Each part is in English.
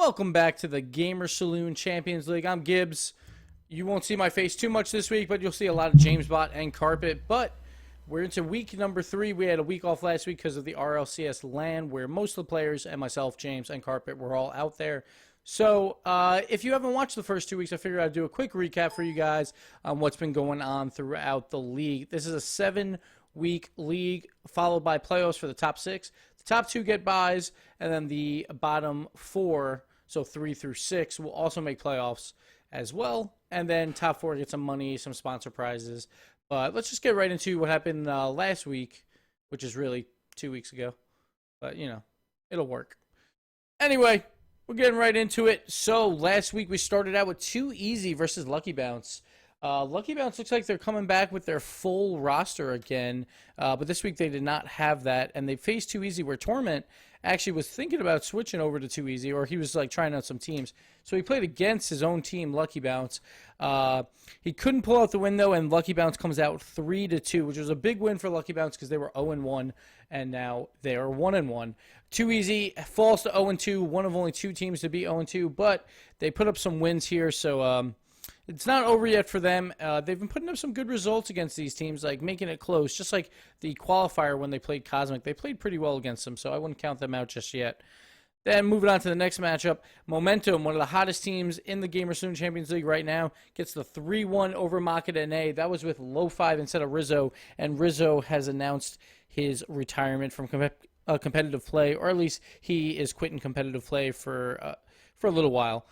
welcome back to the Gamer Saloon Champions League. I'm Gibbs. You won't see my face too much this week, but you'll see a lot of JamesBot and Carpet. But we're into week number 3. We had a week off last week because of the RLCS LAN, where most of the players and myself, James, and Carpet were all out there. So if you haven't watched the first 2 weeks, I figured I'd do a quick recap for you guys on what's been going on throughout the league. This is a 7-week league followed by playoffs for the top 6. The top 2 get buys, and then the bottom 4, so 3 through 6, will also make playoffs as well. And then top 4 get some money, some sponsor prizes. But let's just get right into what happened last week, which is really 2 weeks ago. But, you know, it'll work. Anyway, we're getting right into it. So last week we started out with 2-Easy versus Lucky Bounce. Lucky Bounce looks like they're coming back with their full roster again, but this week they did not have that, and they faced 2-Easy, where Torment actually was thinking about switching over to 2-Easy, or he was like trying out some teams. So he played against his own team, Lucky Bounce. He couldn't pull out the win, though, and Lucky Bounce comes out 3-2, which was a big win for Lucky Bounce because they were 0-1, and now they are 1-1. 2-Easy falls to 0-2, one of only 2 teams to be 0-2, but they put up some wins here, so it's not over yet for them. They've been putting up some good results against these teams, like making it close, just like the qualifier when they played Cosmic. They played pretty well against them, so I wouldn't count them out just yet. Then moving on to the next matchup, Momentum, one of the hottest teams in the GamerSaloon Champions League right now, gets the 3-1 over Maka NA. That was with Low 5 instead of Rizzo, and Rizzo has announced his retirement from competitive play, or at least he is quitting competitive play for a little while.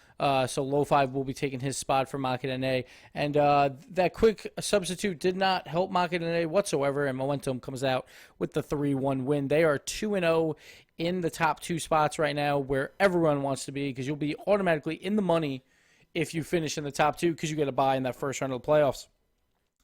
So Low 5 will be taking his spot for Maka NA. And that quick substitute did not help Maka NA whatsoever, and Momentum comes out with the 3-1 win. They are 2-0 in the top 2 spots right now, where everyone wants to be, because you'll be automatically in the money if you finish in the top 2, because you get a bye in that first round of the playoffs.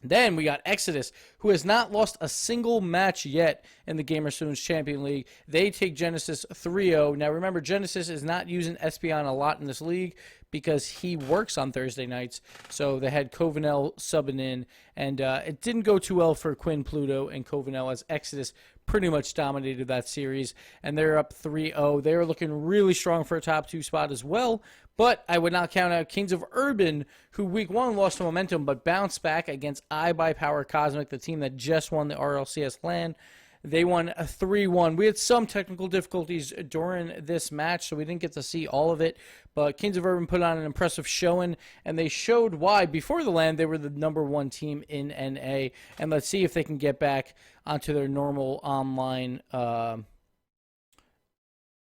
Then we got Exodus, who has not lost a single match yet in the GamerSaloon's Champion League. They take Genesis 3-0. Now remember, Genesis is not using Espion a lot in this league because he works on Thursday nights. So they had Covenel subbing in, and it didn't go too well for Quinn, Pluto, and Covenel, as Exodus pretty much dominated that series, and they're up 3-0. They're looking really strong for a top 2 spot as well, but I would not count out Kings of Urban, who week 1 lost to Momentum, but bounced back against iBuyPower Cosmic, the team that just won the RLCS LAN. They won a 3-1. We had some technical difficulties during this match, so we didn't get to see all of it. But Kings of Urban put on an impressive showing, and they showed why before the LAN they were the #1 team in NA. And let's see if they can get back onto their normal online,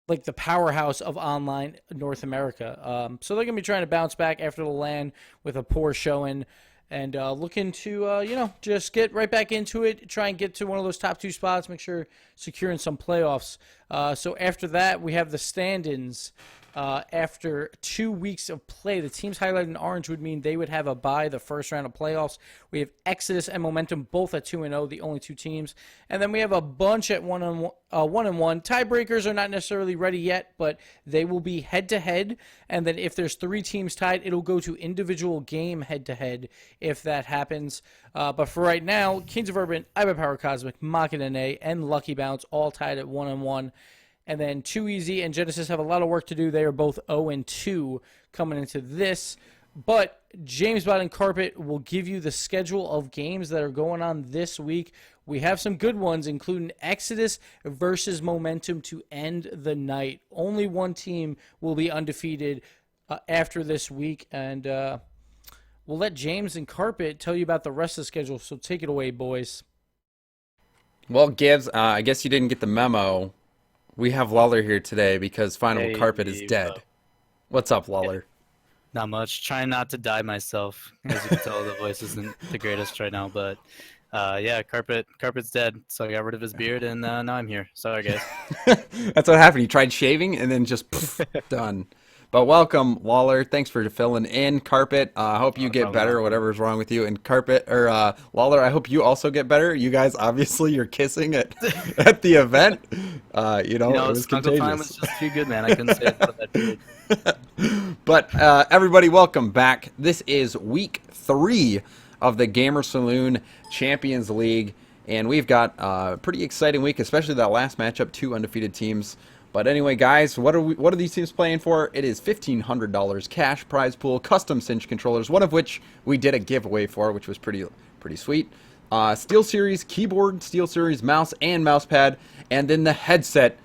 like the powerhouse of online North America. So they're going to be trying to bounce back after the LAN with a poor showing. And looking to, just get right back into it, try and get to one of those top 2 spots, make sure securing some playoffs. So after that, we have the stand-ins. After 2 weeks of play, the teams highlighted in orange would mean they would have a bye the first round of playoffs. We have Exodus and Momentum both at 2-0, the only 2 teams. And then we have a bunch at 1-1. Tiebreakers are not necessarily ready yet, but they will be head-to-head. And then if there's 3 teams tied, it'll go to individual game head-to-head if that happens. But for right now, Kings of Urban, iBuyPower Cosmic, Maka NA, and Lucky Bounce all tied at 1-1. And then 2-Easy and Genesis have a lot of work to do. They are both 0-2 coming into this. But JamesBot and Carpet will give you the schedule of games that are going on this week. We have some good ones, including Exodus versus Momentum to end the night. Only one team will be undefeated after this week. And we'll let James and Carpet tell you about the rest of the schedule. So take it away, boys. Well, Gibbs, I guess you didn't get the memo. We have Lawler here today because Final Carpet is dead. What's up, Lawler? Not much. Trying not to die myself. As you can tell, the voice isn't the greatest right now. But yeah, Carpet's dead. So I got rid of his beard, and now I'm here. Sorry, guys. That's what happened. He tried shaving, and then just poof, done. But welcome, Lawler. Thanks for filling in. Carpet, I hope you get better, whatever's wrong with you. And Carpet, or Lawler, I hope you also get better. You guys, obviously, you're kissing at the event. It was contagious. Time was just too good, man. I couldn't say it for that period. But everybody, welcome back. This is week 3 of the Gamer Saloon Champions League. And we've got a pretty exciting week, especially that last matchup, 2 undefeated teams. But anyway, guys, what are these teams playing for? It is $1,500 cash prize pool, custom cinch controllers, one of which we did a giveaway for, which was pretty sweet. SteelSeries keyboard, SteelSeries mouse and mouse pad, and then the headset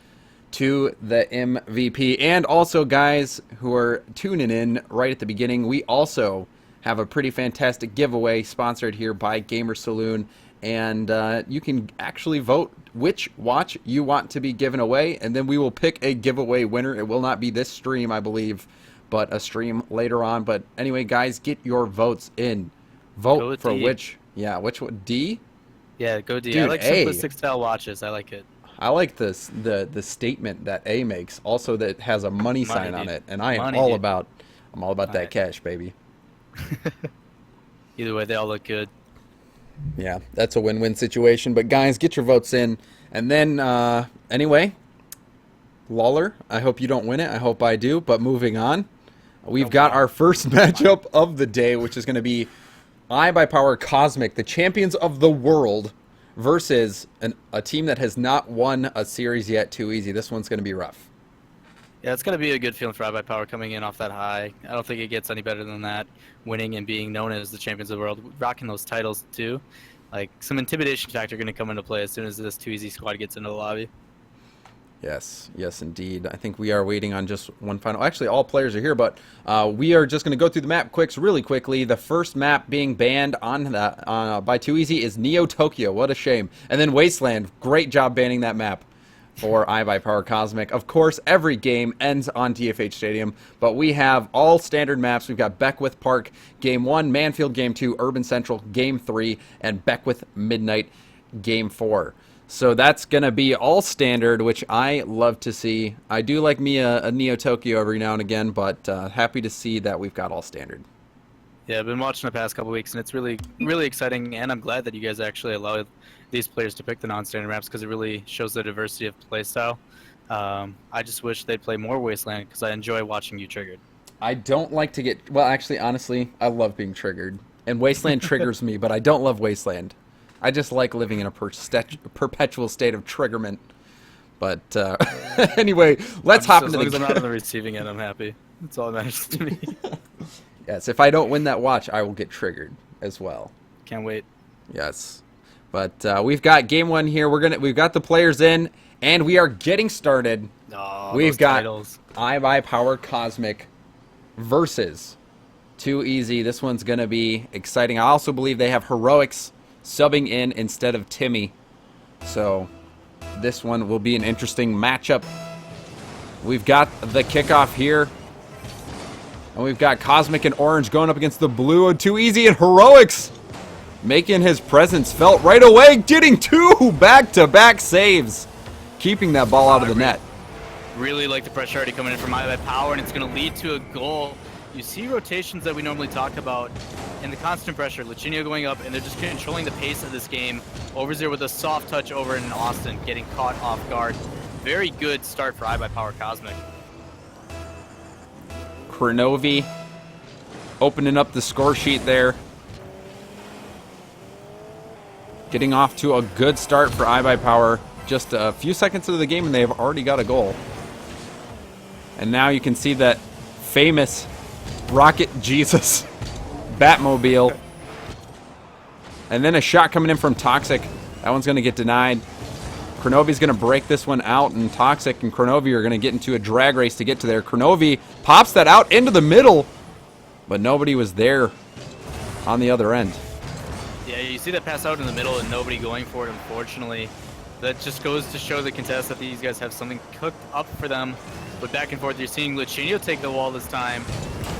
to the MVP. And also, guys who are tuning in right at the beginning, we also have a pretty fantastic giveaway sponsored here by Gamer Saloon, and you can actually vote which watch you want to be given away, and then we will pick a giveaway winner. It will not be this stream, I believe, but a stream later on. But anyway, guys, get your votes in. Vote for D. Which one? D? Yeah, go D. Dude, I like simplistic style watches. I like it. I like this the statement that A makes. Also, that it has a money sign on it, and I am all about that cash, baby. Either way, they all look good. Yeah, that's a win-win situation. But guys, get your votes in, and then anyway, Lawler, I hope you don't win it. I hope I do. But moving on, we've got our first matchup of the day, which is going to be iBuyPower Cosmic, the champions of the world, versus a team that has not won a series yet. Too easy. This one's going to be rough. Yeah, it's going to be a good feeling for iBuyPower coming in off that high. I don't think it gets any better than that, winning and being known as the champions of the world, rocking those titles too. Like, some intimidation factor going to come into play as soon as this Too Easy squad gets into the lobby. Yes, indeed. I think we are waiting on just one final. Actually, all players are here, but we are just going to go through the map really quickly. The first map being banned on by Too Easy is Neo Tokyo. What a shame. And then Wasteland. Great job banning that map for iBuyPower Cosmic. Of course, every game ends on DFH Stadium, but we have all standard maps. We've got Beckwith Park, Game 1, Manfield, Game 2, Urban Central, Game 3, and Beckwith Midnight, Game 4. So that's going to be all standard, which I love to see. I do like me a Neo Tokyo every now and again, but happy to see that we've got all standard. Yeah, I've been watching the past couple weeks, and it's really exciting, and I'm glad that you guys actually allow these players to pick the non-standard maps because it really shows the diversity of playstyle. I just wish they'd play more Wasteland because I enjoy watching you triggered. I don't like to get... Well, actually, honestly, I love being triggered. And Wasteland triggers me, but I don't love Wasteland. I just like living in a perpetual state of triggerment. But anyway, let's hop into the... As long as I'm not on the receiving end, I'm happy. That's all that matters to me. Yes, if I don't win that watch, I will get triggered as well. Can't wait. Yes. But we've got game 1 here. We've got the players in, and we are getting started. Oh, we've got titles. iBuyPower Cosmic versus Too Easy. This one's going to be exciting. I also believe they have Heroics subbing in instead of Timmy. So this one will be an interesting matchup. We've got the kickoff here. And we've got Cosmic and Orange going up against the Blue and Too Easy and Heroics making his presence felt right away, getting 2 back-to-back saves, keeping that ball out of the net. Really like the pressure already coming in from iBuyPower, and it's going to lead to a goal. You see rotations that we normally talk about in the constant pressure. Lucinio going up, and they're just controlling the pace of this game. Overzero with a soft touch over in Austin, getting caught off guard. Very good start for iBuyPower Cosmic. Kronovi opening up the score sheet there. Getting off to a good start for iBuyPower. Just a few seconds into the game and they have already got a goal. And now you can see that famous Rocket Jesus Batmobile. And then a shot coming in from Toxic. That one's going to get denied. Kronovi's going to break this one out, and Toxic and Kronovi are going to get into a drag race to get to there. Kronovi pops that out into the middle, but nobody was there on the other end. Yeah, you see that pass out in the middle and nobody going for it, unfortunately. That just goes to show the contest that these guys have something cooked up for them. But back and forth, you're seeing Lucinio take the wall this time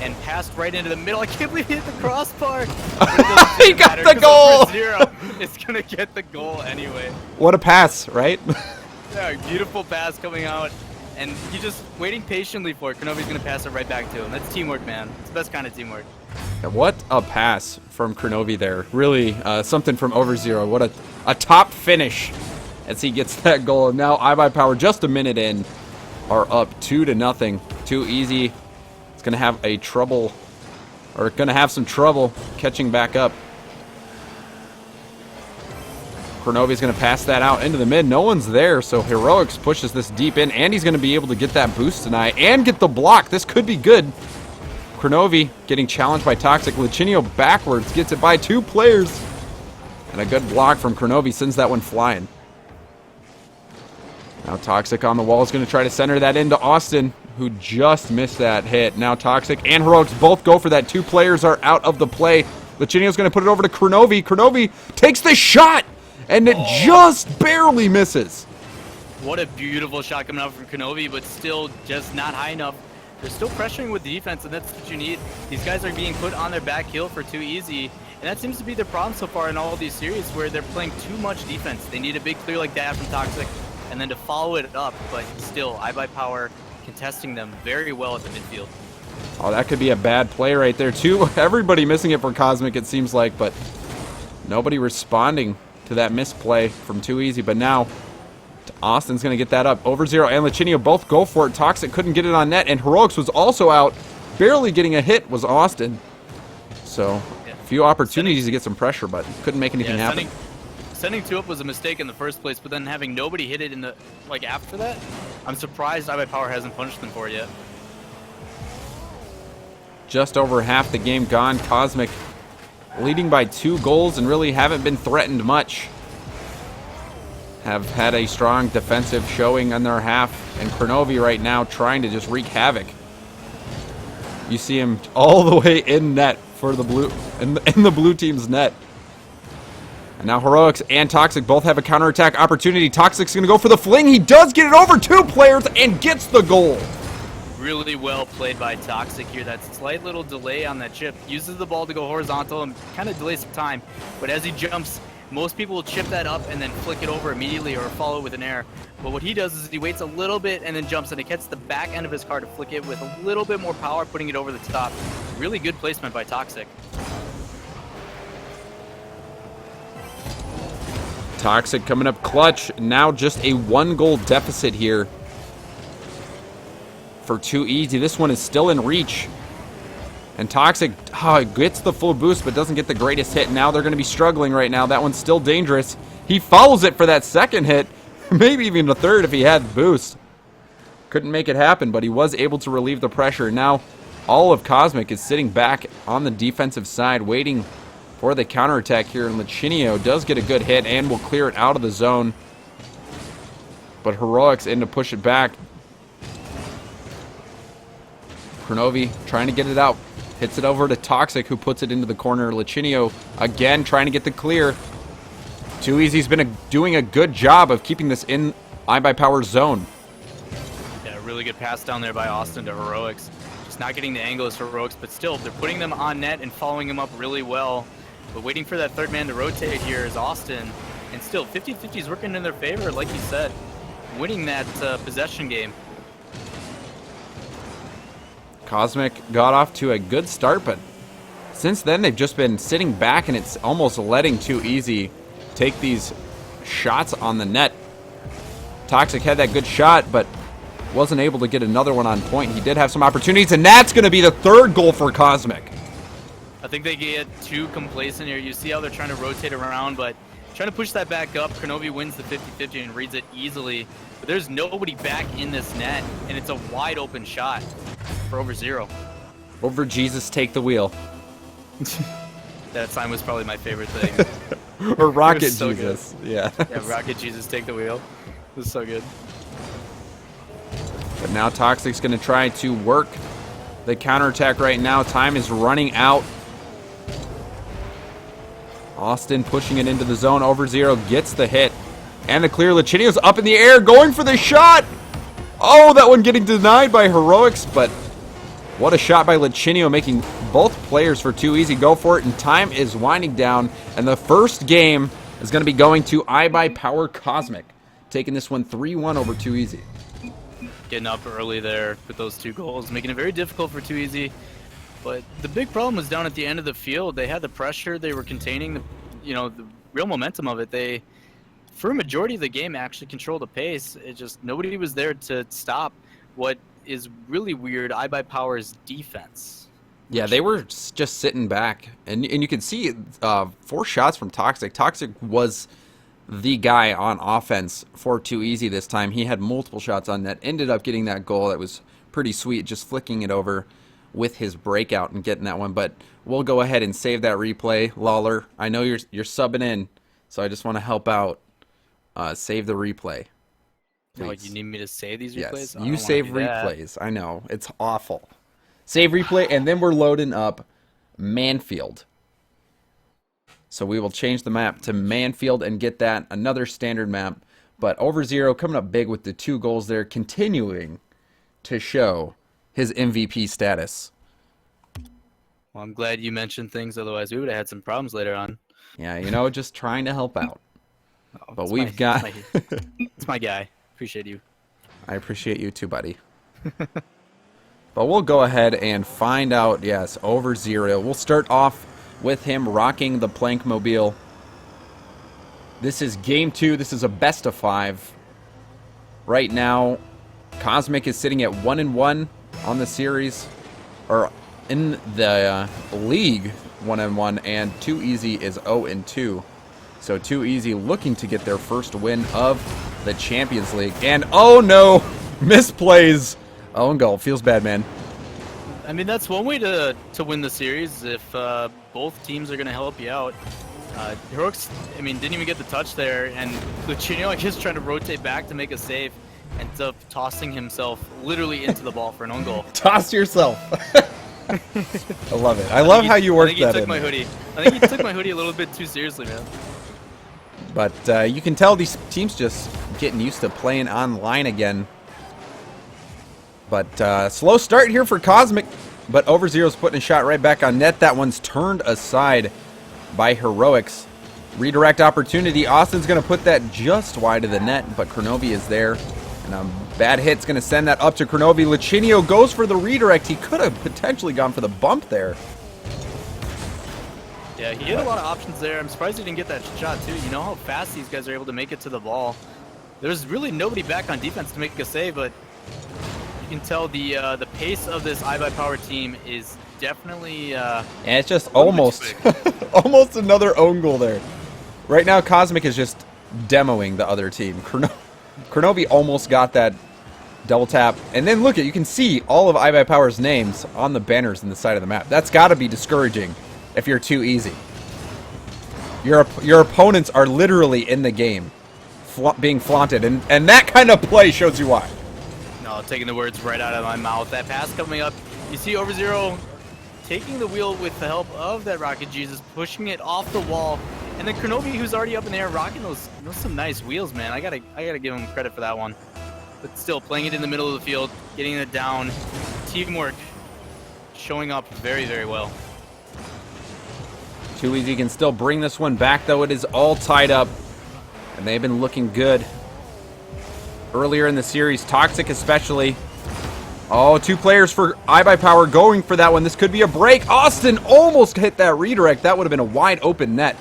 and passed right into the middle. I can't believe he hit the crossbar. He got the goal! It's going to get the goal anyway. What a pass, right? Yeah, beautiful pass coming out. And he's just waiting patiently for it. Kronovi's going to pass it right back to him. That's teamwork, man. It's the best kind of teamwork. What a pass from Kronovi there. Really, something from Overzero. What a top finish as he gets that goal. And now iBuyPower, just a minute in, are up 2-0. Too Easy. It's going to have some trouble catching back up. Kronovi's going to pass that out into the mid. No one's there, so Heroics pushes this deep in, and he's going to be able to get that boost tonight and get the block. This could be good. Kronovi getting challenged by Toxic. Lichinio backwards, gets it by 2 players. And a good block from Kronovi sends that one flying. Now Toxic on the wall is going to try to center that into Austin, who just missed that hit. Now Toxic and Heroics both go for that. 2 players are out of the play. Lichinio's going to put it over to Kronovi. Kronovi takes the shot, and it just barely misses. What a beautiful shot coming out from Kronovi, but still just not high enough. They're still pressuring with the defense, and that's what you need. These guys are being put on their back heel for too easy, and that seems to be their problem so far in all of these series, where they're playing too much defense. They need a big clear like that from Toxic, and then to follow it up, but still, iBuyPower contesting them very well at the midfield. Oh, that could be a bad play right there, too. Everybody missing it for Cosmic, it seems like, but nobody responding to that misplay from Too Easy. But now, Austin's going to get that up. Over0 and Lichinio both go for it. Toxic couldn't get it on net, and Heroics was also out. Barely getting a hit was Austin. So, a few opportunities to get some pressure, but couldn't make anything happen. Sending 2 up was a mistake in the first place, but then having nobody hit it in the after that, I'm surprised iBuyPower hasn't punished them for it yet. Just over half the game gone. Cosmic leading by 2 goals and really haven't been threatened much. Have had a strong defensive showing on their half, and Kronovi right now trying to just wreak havoc. You see him all the way in net for the blue, in the blue team's net. And now Heroics and Toxic both have a counterattack opportunity. Toxic's going to go for the fling. He does get it over 2 players and gets the goal. Really well played by Toxic here. That slight little delay on that chip. Uses the ball to go horizontal and kind of delays some time. But as he jumps, most people will chip that up and then flick it over immediately or follow with an air. But what he does is he waits a little bit and then jumps, and it gets the back end of his car to flick it with a little bit more power, putting it over the top. Really good placement by Toxic. Toxic coming up clutch. Now just a 1-goal deficit here for Too Easy. This one is still in reach. And Toxic gets the full boost but doesn't get the greatest hit. Now they're going to be struggling right now. That one's still dangerous. He follows it for that second hit. Maybe even the third if he had the boost. Couldn't make it happen, but he was able to relieve the pressure. Now all of Cosmic is sitting back on the defensive side waiting for the counterattack here. And Lichinio does get a good hit and will clear it out of the zone. But Heroics in to push it back. Kronovi trying to get it out. Hits it over to Toxic, who puts it into the corner. Lichinio again trying to get the clear. Too Easy's been doing a good job of keeping this in iBuyPower's zone. Yeah, really good pass down there by Austin to Heroics. Just not getting the angle as Heroics, but still, they're putting them on net and following him up really well. But waiting for that third man to rotate here is Austin. And still, 50-50 is working in their favor, like you said. Winning that possession game. Cosmic got off to a good start, but since then they've just been sitting back, and it's almost letting Too Easy take these shots on the net. Toxic had that good shot, but wasn't able to get another one on point. He did have some opportunities, and that's going to be the 3rd goal for Cosmic. I think they get too complacent here. You see how they're trying to rotate around, but trying to push that back up. Kronovi wins the 50-50 and reads it easily. But there's nobody back in this net, and it's a wide open shot for Over0. Over Jesus, take the wheel. That sign was probably my favorite thing. Or Rocket so Jesus. Good. Yeah. Yeah, Rocket Jesus, take the wheel. It was so good. But now Toxic's going to try to work the counterattack right now. Time is running out. Austin pushing it into the zone. Over0 gets the hit. And the clear. Lichinio's up in the air going for the shot. Oh, that one getting denied by Heroics, but what a shot by Lichinio, making both players for Too Easy go for it, and time is winding down, and the first game is going to be going to iBuyPower Cosmic, taking this one 3-1 over Too Easy. Getting up early there with those 2 goals, making it very difficult for Too Easy. But the big problem was down at the end of the field. They had the pressure, they were containing the real momentum of it. They, for a majority of the game, actually controlled the pace. It just, nobody was there to stop what is really weird, iBuyPower's defense. Yeah, they were just sitting back, and you can see 4 shots from Toxic. Toxic was the guy on offense for Too Easy this time. He had multiple shots on net, ended up getting that goal. That was pretty sweet, just flicking it over with his breakout and getting that one. But we'll go ahead and save that replay. Lawler, I know you're subbing in, so I just want to help out. Save the replay. Oh, you need me to save these replays? Yes, you save replays. I know, it's awful. Save replay, and then we're loading up Manfield. So we will change the map to Manfield and get that, another standard map. But Overzero coming up big with the 2 goals there, continuing to show his MVP status. Well, I'm glad you mentioned things, otherwise we would have had some problems later on. Yeah, you know, just trying to help out. Oh, But we've got... It's my guy. Appreciate you. I appreciate you too, buddy. But we'll go ahead and find out, yes, Overzero. We'll start off with him rocking the Plank Mobile. This is game 2. This is a best of 5. Right now, Cosmic is sitting at 1-1 on the series, or in the league 1-1, and Too Easy is 0-2. So Too Easy looking to get their first win of the Champions League. And oh no, misplays. Own goal. Feels bad, man. I mean, that's one way to win the series if both teams are going to help you out. Heroics, I mean, didn't even get the touch there, and Luchino, I guess, trying to rotate back to make a save, ends up tossing himself literally into the ball for an own goal. Toss yourself. I love it. I love how you work that in. I think he took my hoodie. I think he took my hoodie a little bit too seriously, man. But you can tell these teams just getting used to playing online again. But slow start here for Cosmic. But Overzero's putting a shot right back on net. That one's turned aside by Heroics. Redirect opportunity. Austin's going to put that just wide of the net, but Kronovi is there. And a bad hit's going to send that up to Kronovi. Lucinio goes for the redirect. He could have potentially gone for the bump there. Yeah, he had a lot of options there. I'm surprised he didn't get that shot, too. You know how fast these guys are able to make it to the ball. There's really nobody back on defense to make a save, but you can tell the pace of this iBuyPower team is definitely... and it's just almost, almost another own goal there. Right now, Cosmic is just demoing the other team. Kronovi almost got that double tap. And then look, you can see all of iBuyPower's names on the banners in the side of the map. That's got to be discouraging if you're Too Easy. Your opponents are literally in the game, being flaunted. And that kind of play shows you why. No, taking the words right out of my mouth. That pass coming up. You see Overzero taking the wheel with the help of that Rocket Jesus, pushing it off the wall. And then Kronovi, who's already up in the air, rocking those some nice wheels, man. I gotta give him credit for that one. But still, playing it in the middle of the field, getting it down, teamwork, showing up very, very well. Too Easy can still bring this one back, though. It is all tied up, and they've been looking good earlier in the series. Toxic especially. Oh, 2 players for iBuyPower going for that one. This could be a break. Austin almost hit that redirect. That would have been a wide open net.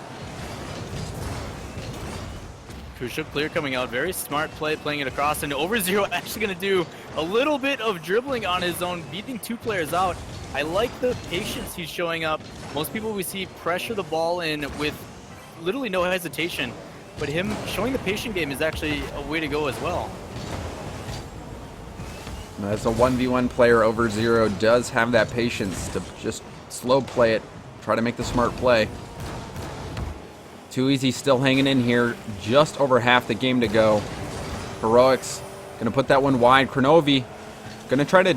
Crucial clear coming out. Very smart play, playing it across. And Overzero actually going to do a little bit of dribbling on his own, beating 2 players out. I like the patience he's showing up. Most people we see pressure the ball in with literally no hesitation. But him showing the patient game is actually a way to go as well. As a 1v1 player, Overzero does have that patience to just slow play it, try to make the smart play. Too Easy still hanging in here, just over half the game to go. Heroics gonna put that one wide. Kronovi gonna try to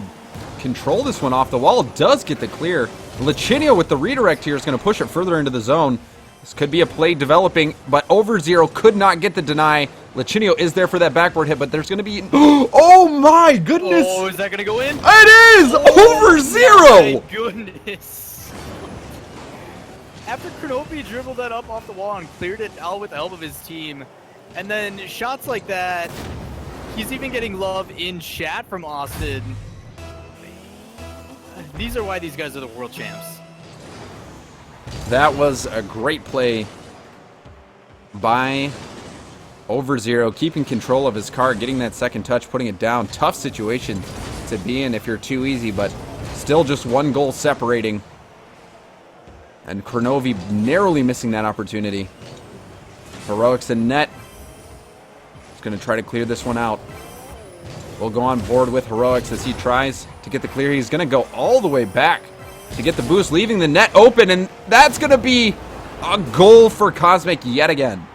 control this one off the wall, does get the clear. Lucinio with the redirect here is gonna push it further into the zone. This could be a play developing, but Overzero could not get the deny. Lucinio is there for that backboard hit, but there's going to be... Oh my goodness! Oh, is that going to go in? It is! Overzero! My goodness. After Kronovi dribbled that up off the wall and cleared it out with the help of his team, and then shots like that, he's even getting love in chat from Austin. These are why these guys are the world champs. That was a great play by Overzero, keeping control of his car, getting that second touch, putting it down. Tough situation to be in if you're Too Easy, but still just 1 goal separating. And Kronovi narrowly missing that opportunity. Heroics in net. He's going to try to clear this one out. We'll go on board with Heroics as he tries to get the clear. He's going to go all the way back to get the boost, leaving the net open, and that's going to be a goal for Cosmic yet again.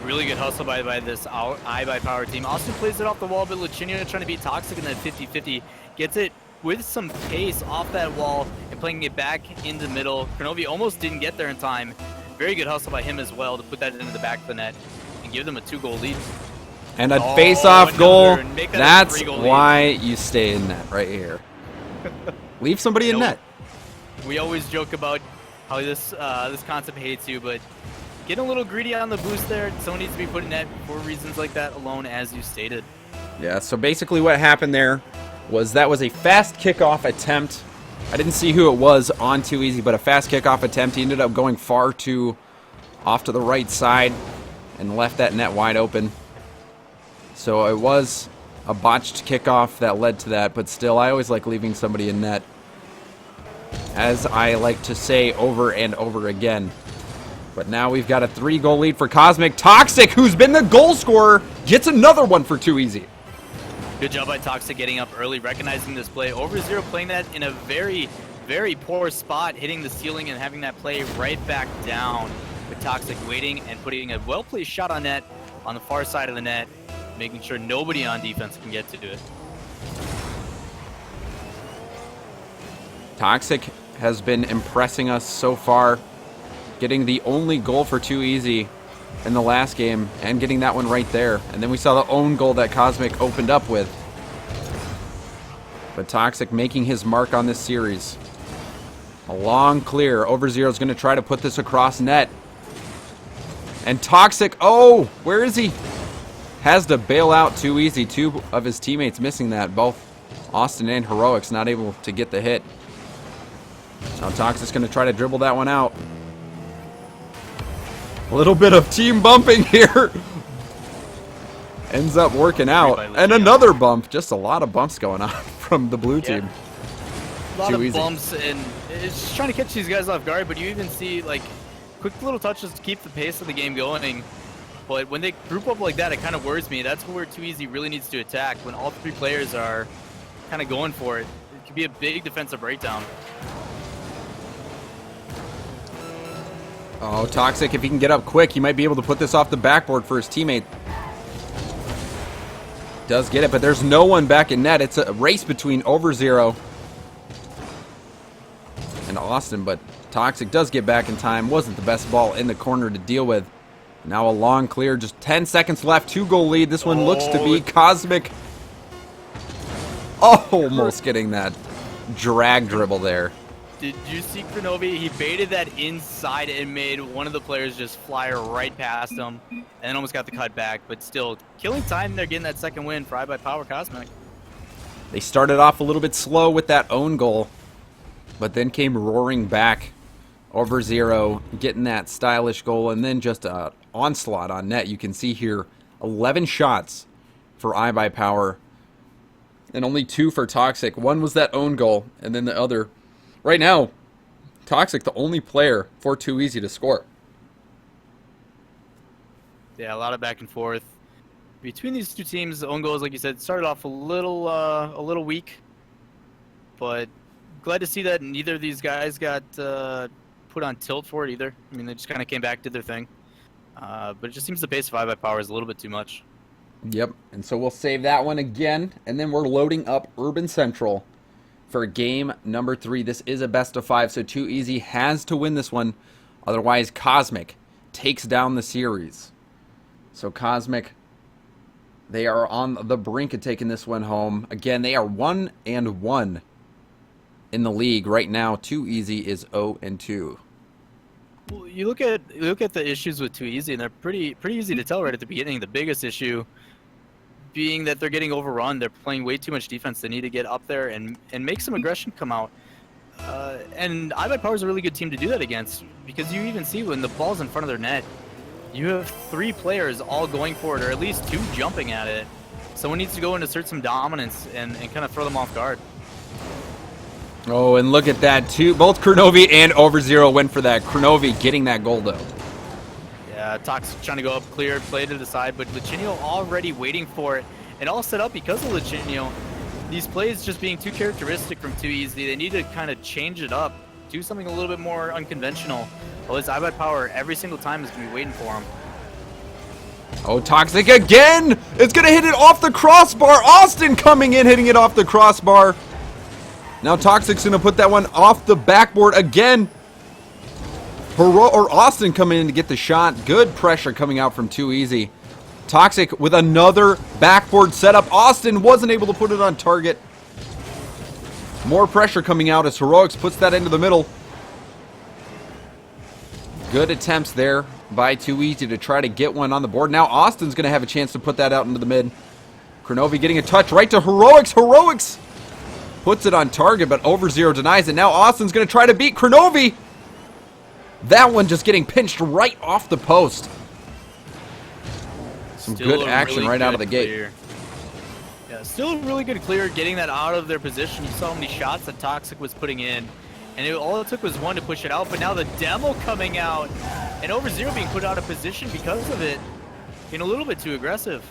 Really good hustle by this iBuyPower team. Austin plays it off the wall, but Lucinio trying to beat Toxic in that 50-50. Gets it with some pace off that wall and playing it back in the middle. Kronovi almost didn't get there in time. Very good hustle by him as well to put that into the back of the net and give them a 2-goal lead. And a face-off goal. That's goal why you stay in net right here. Leave somebody in net. We always joke about how this concept hates you, but getting a little greedy on the boost there. Someone needs to be put in net for reasons like that alone, as you stated. Yeah, so basically what happened there was that was a fast kickoff attempt. I didn't see who it was on Too Easy, but a fast kickoff attempt. He ended up going far too off to the right side and left that net wide open. So it was a botched kickoff that led to that, but still, I always like leaving somebody in net. As I like to say over and over again. But now we've got a 3-goal lead for Cosmic. Toxic, who's been the goal scorer, gets another one for Too Easy. Good job by Toxic getting up early, recognizing this play. Over0 playing that in a very, very poor spot, hitting the ceiling and having that play right back down. With Toxic waiting and putting a well-placed shot on net on the far side of the net, making sure nobody on defense can get to do it. Toxic has been impressing us so far, getting the only goal for Too Easy in the last game and getting that one right there. And then we saw the own goal that Cosmic opened up with. But Toxic making his mark on this series. A long clear. Over0 is going to try to put this across net. And Toxic, oh, where is he? Has to bail out Too Easy. Two of his teammates missing that. Both Austin and Heroics not able to get the hit. Now Toxic's going to try to dribble that one out. A little bit of team bumping here. Ends up working out. And another bump. Just a lot of bumps going on from the blue team. A lot of bumps, and it's just trying to catch these guys off guard, but you even see, like, quick little touches to keep the pace of the game going. But when they group up like that, it kind of worries me. That's where Too Easy really needs to attack. When all three players are kind of going for it, it could be a big defensive breakdown. Oh, Toxic, if he can get up quick, he might be able to put this off the backboard for his teammate. Does get it, but there's no one back in net. It's a race between Over0 and Austin, but Toxic does get back in time. Wasn't the best ball in the corner to deal with. Now a long clear, just 10 seconds left, 2-goal lead. This one looks to be Cosmic. Oh, almost getting that drag dribble there. Did you see Kronovi? He baited that inside and made one of the players just fly right past him and then almost got the cut back, but still killing time there, getting that second win for iBuyPower Cosmic. They started off a little bit slow with that own goal, but then came roaring back. Over0 getting that stylish goal, and then just an onslaught on net. You can see here 11 shots for iBuyPower and only 2 for Toxic. One was that own goal, and then the other. Right now, Toxic the only player for Too Easy to score. Yeah, a lot of back and forth between these two teams. The own goals, like you said, started off a little weak, but glad to see that neither of these guys got put on tilt for it either. I mean, they just kind of came back, did their thing. But it just seems the pace of iBuyPower is a little bit too much. Yep, and so we'll save that one again, and then we're loading up Urban Central for game number 3. This is a best of 5, so Too Easy has to win this one. Otherwise, Cosmic takes down the series. So Cosmic, they are on the brink of taking this one home. Again, they are 1-1 in the league right now. Too Easy is 0-2. Well, you look at the issues with Too Easy, and they're pretty easy to tell right at the beginning. The biggest issue being that they're getting overrun. They're playing way too much defense. They need to get up there and make some aggression come out. And iBuyPower is a really good team to do that against, because you even see when the ball's in front of their net, you have 3 players all going for it, or at least 2 jumping at it. Someone needs to go and assert some dominance and kind of throw them off guard. Oh, and look at that, too. Both Kronovi and Over0 went for that. Kronovi getting that goal, though. Tox trying to go up clear, play to the side, but Lichinio already waiting for it. And all set up because of Lichinio. These plays just being too characteristic from Too Easy. They need to kind of change it up, do something a little bit more unconventional. Well, this iBot Power every single time is going to be waiting for him. Oh, Toxic again! It's going to hit it off the crossbar. Austin coming in, hitting it off the crossbar. Now Toxic's going to put that one off the backboard again. Austin coming in to get the shot. Good pressure coming out from Too Easy. Toxic with another backboard setup. Austin wasn't able to put it on target. More pressure coming out as Heroics puts that into the middle. Good attempts there by Too Easy to try to get one on the board. Now Austin's going to have a chance to put that out into the mid. Kronovi getting a touch right to Heroics. Heroics puts it on target, but Overzero denies it. Now Austin's going to try to beat Kronovi. That one just getting pinched right off the post. Some good action really right out of the gate. Yeah, still a really good clear, getting that out of their position. You saw how many shots that Toxic was putting in. And all it took was one to push it out, but now the demo coming out. And Overzero being put out of position because of it. Being a little bit too aggressive.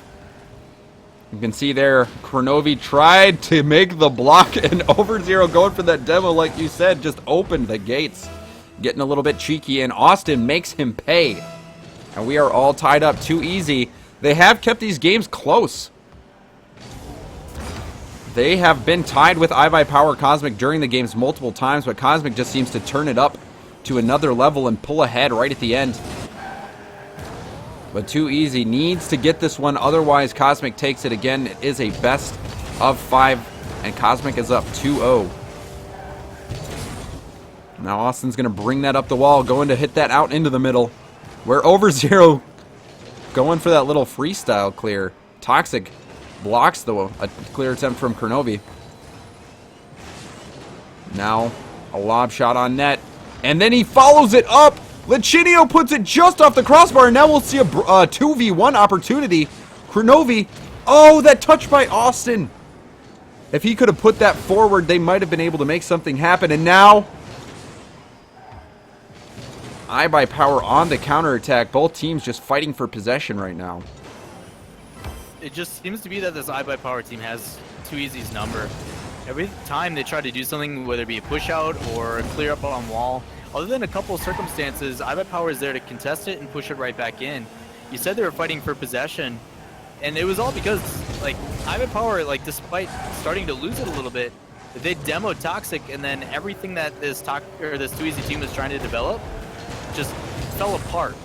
You can see there, Kronovi tried to make the block, and Overzero going for that demo, like you said, just opened the gates. Getting a little bit cheeky, and Austin makes him pay. And we are all tied up. Too Easy. They have kept these games close. They have been tied with iBuyPower Cosmic during the games multiple times, but Cosmic just seems to turn it up to another level and pull ahead right at the end. But Too Easy needs to get this one, otherwise Cosmic takes it again. It is a best of 5, and Cosmic is up 2-0. Now Austin's going to bring that up the wall, going to hit that out into the middle, where Overzero going for that little freestyle clear. Toxic blocks a clear attempt from Kronovi. Now a lob shot on net, and then he follows it up. Lichinio puts it just off the crossbar, and now we'll see a 2v1 opportunity. Kronovi, oh, that touch by Austin. If he could have put that forward, they might have been able to make something happen. And now iBuyPower on the counterattack. Both teams just fighting for possession right now. It just seems to be that this iBuyPower team has Too Easy's number. Every time they try to do something, whether it be a push out or a clear up on wall, other than a couple of circumstances, iBuyPower is there to contest it and push it right back in. You said they were fighting for possession, and it was all because, like, iBuyPower, like, despite starting to lose it a little bit, they demoed Toxic, and then everything that this Too Easy team was trying to develop just fell apart.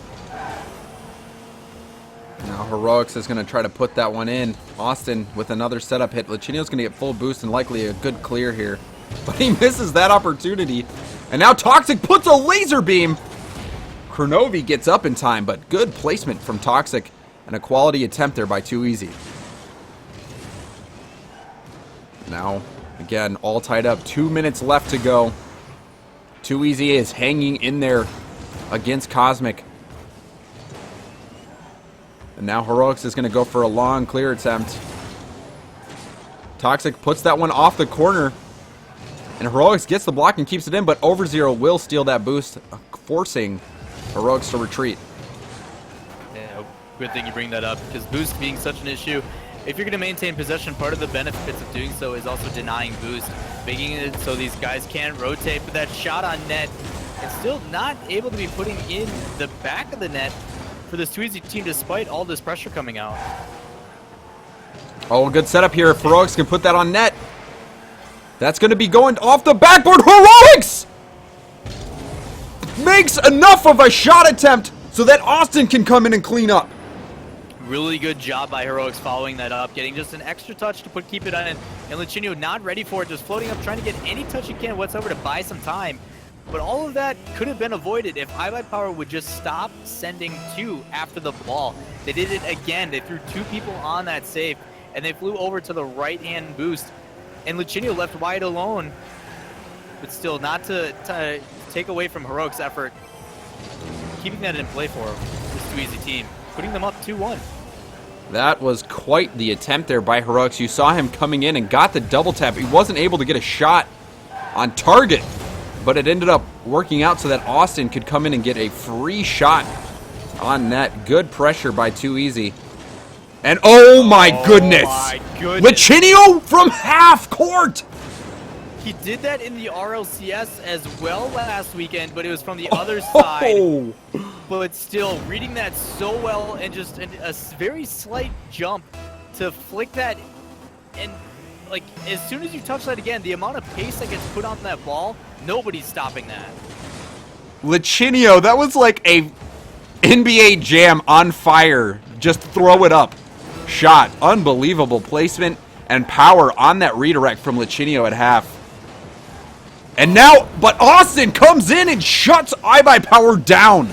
Now Heroics is going to try to put that one in. Austin with another setup hit. Lichinio's going to get full boost and likely a good clear here. But he misses that opportunity. And now Toxic puts a laser beam. Kronovi gets up in time, but good placement from Toxic. And a quality attempt there by Too Easy. Now, again, all tied up. 2 minutes left to go. Too Easy is hanging in there against Cosmic. And now Heroics is going to go for a long clear attempt. Toxic puts that one off the corner. And Heroics gets the block and keeps it in, but Overzero will steal that boost, forcing Heroics to retreat. Yeah, good thing you bring that up, because boost being such an issue. If you're going to maintain possession, part of the benefits of doing so is also denying boost, making it so these guys can't rotate. But that shot on net, and still not able to be putting in the back of the net for this Too Easy team despite all this pressure coming out. Oh, good setup here. If Heroics can put that on net, that's going to be going off the backboard. Heroics makes enough of a shot attempt so that Austin can come in and clean up. Really good job by Heroics following that up, getting just an extra touch to keep it on, and Lichinio not ready for it, just floating up, trying to get any touch he can whatsoever to buy some time. But all of that could have been avoided if iBuyPower would just stop sending 2 after the ball. They did it again. They threw 2 people on that safe, and they flew over to the right-hand boost. And Lichinio left wide alone, but still not to take away from Heroics' effort, keeping that in play for this Too Easy team, putting them up 2-1. That was quite the attempt there by Heroics. You saw him coming in and got the double tap. He wasn't able to get a shot on target, but it ended up working out so that Austin could come in and get a free shot on net. Good pressure by Too Easy. And oh my goodness! My goodness. Lichinio from half court! He did that in the RLCS as well last weekend, but it was from the other side. Oh. But still, reading that so well and just a very slight jump to flick that. And, like, as soon as you touch that again, the amount of pace that gets put on that ball, nobody's stopping that. Lichinio, that was like a NBA Jam on fire. Just throw it up. Shot. Unbelievable placement and power on that redirect from Lichinio at half. And now, but Austin comes in and shuts iBuyPower down.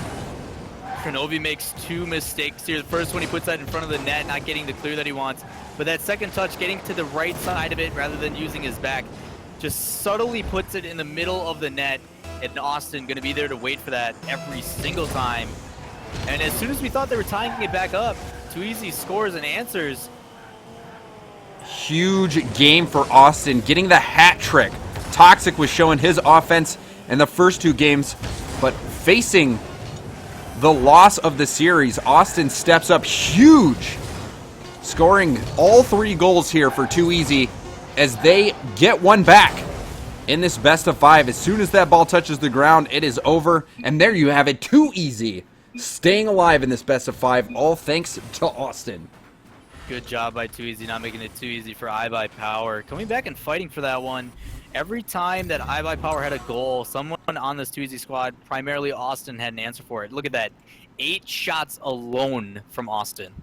Kronovi makes 2 mistakes here. The first one, he puts that in front of the net, not getting the clear that he wants. But that second touch, getting to the right side of it rather than using his back, just subtly puts it in the middle of the net. And Austin going to be there to wait for that every single time. And as soon as we thought they were tying it back up, Too Easy scores and answers. Huge game for Austin, getting the hat trick. Toxic was showing his offense in the first 2 games, but facing the loss of the series, Austin steps up huge, scoring all 3 goals here for Too Easy as they get one back in this best of 5. As soon as that ball touches the ground, it is over, and there you have it. Too Easy staying alive in this best of 5, all thanks to Austin. Good job by Too Easy, not making it too easy for iBuyPower. Coming back and fighting for that one. Every time that iBuyPower had a goal, someone on this Too Easy squad, primarily Austin, had an answer for it. Look at that. 8 shots alone from Austin.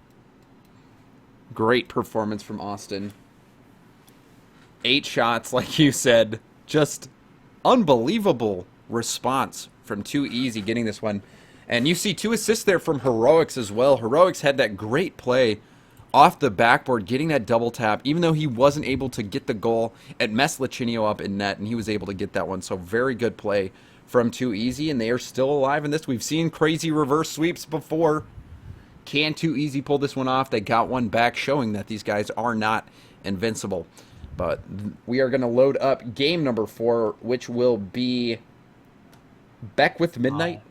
Great performance from Austin. 8 shots, like you said. Just unbelievable response from Too Easy getting this one. And you see 2 assists there from Heroics as well. Heroics had that great play off the backboard, getting that double tap, even though he wasn't able to get the goal. It messed Lichinio up in net, and he was able to get that one. So very good play from Too Easy, and they are still alive in this. We've seen crazy reverse sweeps before. Can Too Easy pull this one off? They got one back, showing that these guys are not invincible. But we are going to load up game number 4, which will be Beckwith Midnight.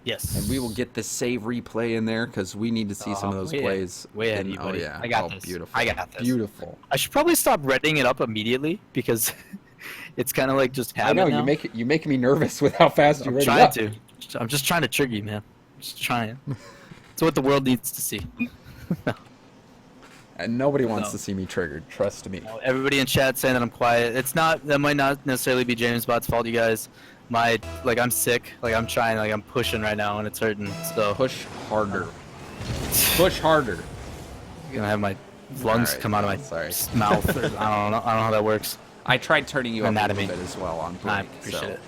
Yes. And we will get the save replay in there because we need to see some of those plays. Way ahead of you, Oh, buddy. yeah. I got this. Beautiful. I got this. Beautiful. I should probably stop reading it up immediately because it's kind of like just I habit know, now. you make me nervous with how fast you I'm read it trying up. to. I'm just trying to trigger you, man. Just trying. It's what the world needs to see. And nobody wants No. to see me triggered, trust me. Everybody in chat saying that I'm quiet. It's not. That might not necessarily be James Bot's fault, you guys. I'm sick. I'm trying. I'm pushing right now, and it's hurting. So Push harder. Push harder. I'm gonna have my lungs Alright, come out of my sorry. mouth. Or, I don't know. I don't know how that works. I tried turning you up a Anatomy. little bit as well on break. I appreciate it.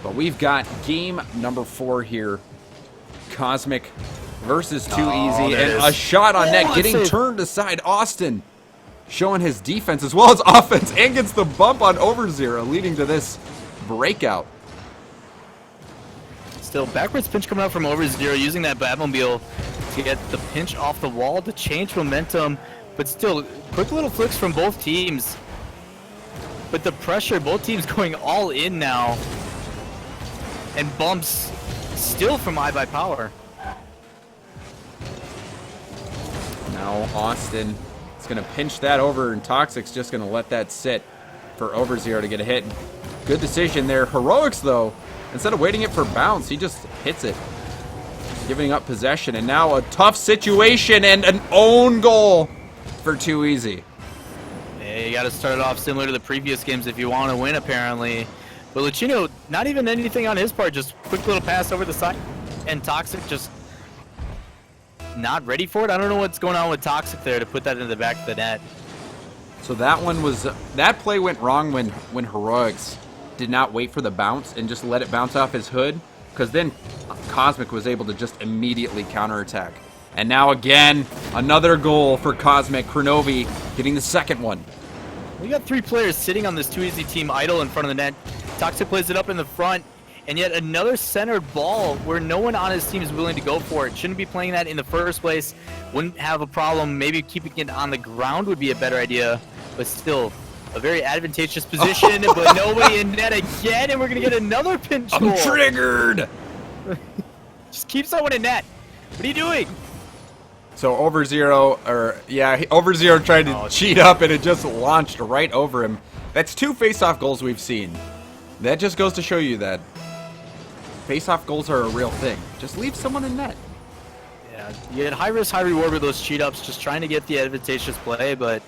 But we've got game number 4 here. Cosmic versus Too Oh, Easy. there And it a is. shot on net, Oh, getting save. turned aside. Austin showing his defense as well as offense and gets the bump on Overzero, leading to this breakout. Still, backwards pinch coming out from Overzero, using that Batmobile to get the pinch off the wall to change momentum. But still, quick little flicks from both teams. But the pressure, both teams going all in now. And bumps still from iBuyPower. Now Austin is going to pinch that over, and Toxic's just going to let that sit for Overzero to get a hit. Good decision there. Heroics, though, instead of waiting it for bounce, he just hits it, giving up possession. And now a tough situation and an own goal for Too Easy. Yeah, you got to start it off similar to the previous games if you want to win, apparently. But Lichinio, not even anything on his part, just quick little pass over the side. And Toxic just not ready for it. I don't know what's going on with Toxic there to put that in the back of the net. So that play went wrong when Heroics did not wait for the bounce and just let it bounce off his hood, because then Cosmic was able to just immediately counterattack. And now again, another goal for Cosmic. Kronovi getting the second one. We got 3 players sitting on this Too Easy team idle in front of the net. Toxic plays it up in the front, and yet another centered ball where no one on his team is willing to go for it. Shouldn't be playing that in the first place. Wouldn't have a problem. Maybe keeping it on the ground would be a better idea, but still a very advantageous position. But nobody in net again, and we're gonna get another pinch goal. I'm triggered. Just keep someone in net. What are you doing? So over zero, over zero tried to cheat up, and it just launched right over him. That's 2 face-off goals we've seen. That just goes to show you that face-off goals are a real thing. Just leave someone in net. Yeah, you had high risk, high reward with those cheat ups, just trying to get the advantageous play, but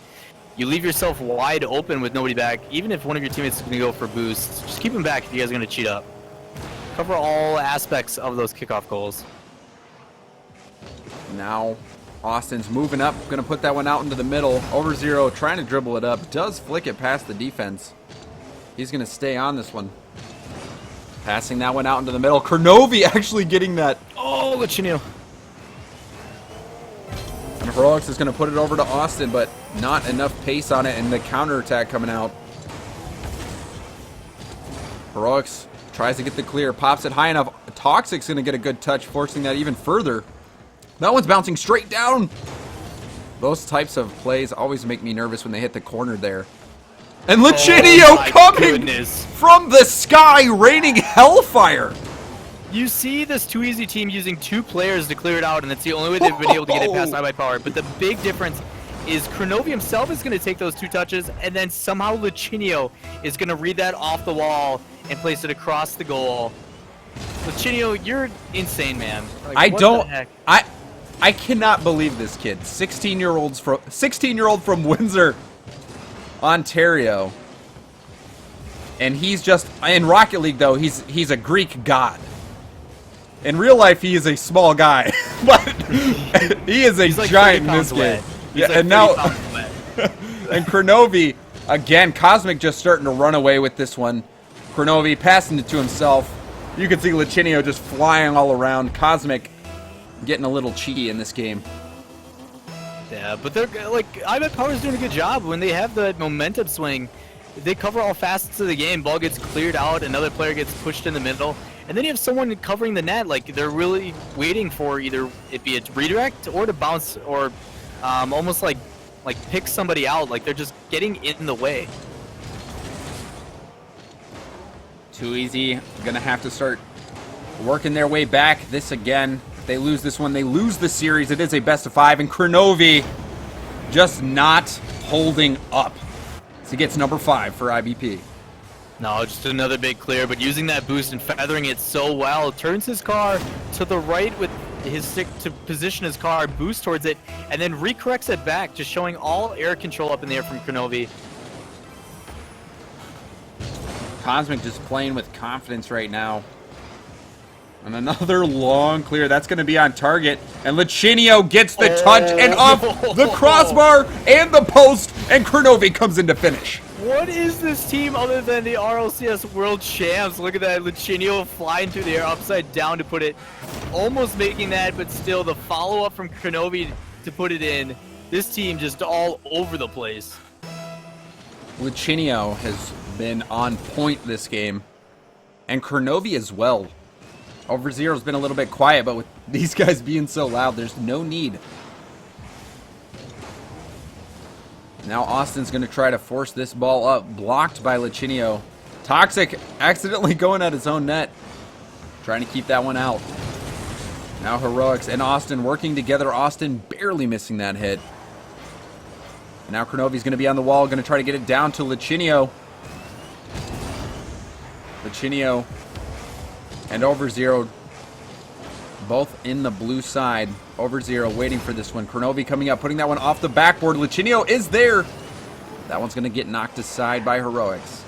you leave yourself wide open with nobody back. Even if one of your teammates is going to go for boosts, just keep them back if you guys are going to cheat up. Cover all aspects of those kickoff goals. Now, Austin's moving up, going to put that one out into the middle. Over zero, trying to dribble it up. Does flick it past the defense. He's going to stay on this one. Passing that one out into the middle. Kurnovi actually getting that. Oh, Lachinio. And Heroics is going to put it over to Austin, but not enough pace on it, and the counterattack coming out. Heroics tries to get the clear, pops it high enough. Toxic's going to get a good touch, forcing that even further. That one's bouncing straight down. Those types of plays always make me nervous when they hit the corner there. And Lachinio coming from the sky, raining hellfire. You see this too easy team using 2 players to clear it out, and that's the only way they've been able to get it past high by power. But the big difference is Kurnovi himself is going to take those 2 touches, and then somehow Lachinio is going to read that off the wall and place it across the goal. Lachinio, you're insane, man. Like, what the heck? I cannot believe this kid. 16-year-old from Windsor, Ontario. And he's just in Rocket League though, he's a Greek god. In real life he is a small guy, but he is a like giant in this game. Yeah, like and now and Kurnovi again, Cosmic just starting to run away with this one. Kurnovi passing it to himself. You can see Lachinio just flying all around. Cosmic getting a little cheaty in this game. Yeah, but they're like, I bet Power's doing a good job when they have the momentum swing. They cover all facets of the game. Ball gets cleared out, another player gets pushed in the middle, and then you have someone covering the net. Like they're really waiting for either it be a redirect or to bounce or almost like pick somebody out. Like they're just getting in the way. Too easy. Gonna have to start working their way back. This again. If they lose this one, they lose the series. It is a best of 5, and Kurnovi just not holding up. So he gets number 5 for IBP. No, just another big clear, but using that boost and feathering it so well. Turns his car to the right with his stick to position his car, boost towards it, and then recorrects it back, just showing all air control up in the air from Kurnovi. Cosmic just playing with confidence right now. And another long clear. That's going to be on target. And Lachinio gets the touch and off the crossbar and the post. And Kurnovi comes in to finish. What is this team other than the RLCS World Champs? Look at that. Lachinio flying through the air upside down to put it. Almost making that, but still the follow-up from Kurnovi to put it in. This team just all over the place. Lachinio has been on point this game. And Kurnovi as well. Over Zero's been a little bit quiet, but with these guys being so loud, there's no need. Now Austin's going to try to force this ball up, blocked by Lachinio. Toxic accidentally going at his own net, trying to keep that one out. Now Heroics and Austin working together. Austin barely missing that hit. Now Kurnovi's going to be on the wall, going to try to get it down to Lachinio. Lachinio and Over Zero both in the blue side. Over Zero waiting for this one. Kurnovi coming up, putting that one off the backboard. Lachinio is there. That one's going to get knocked aside by Heroics.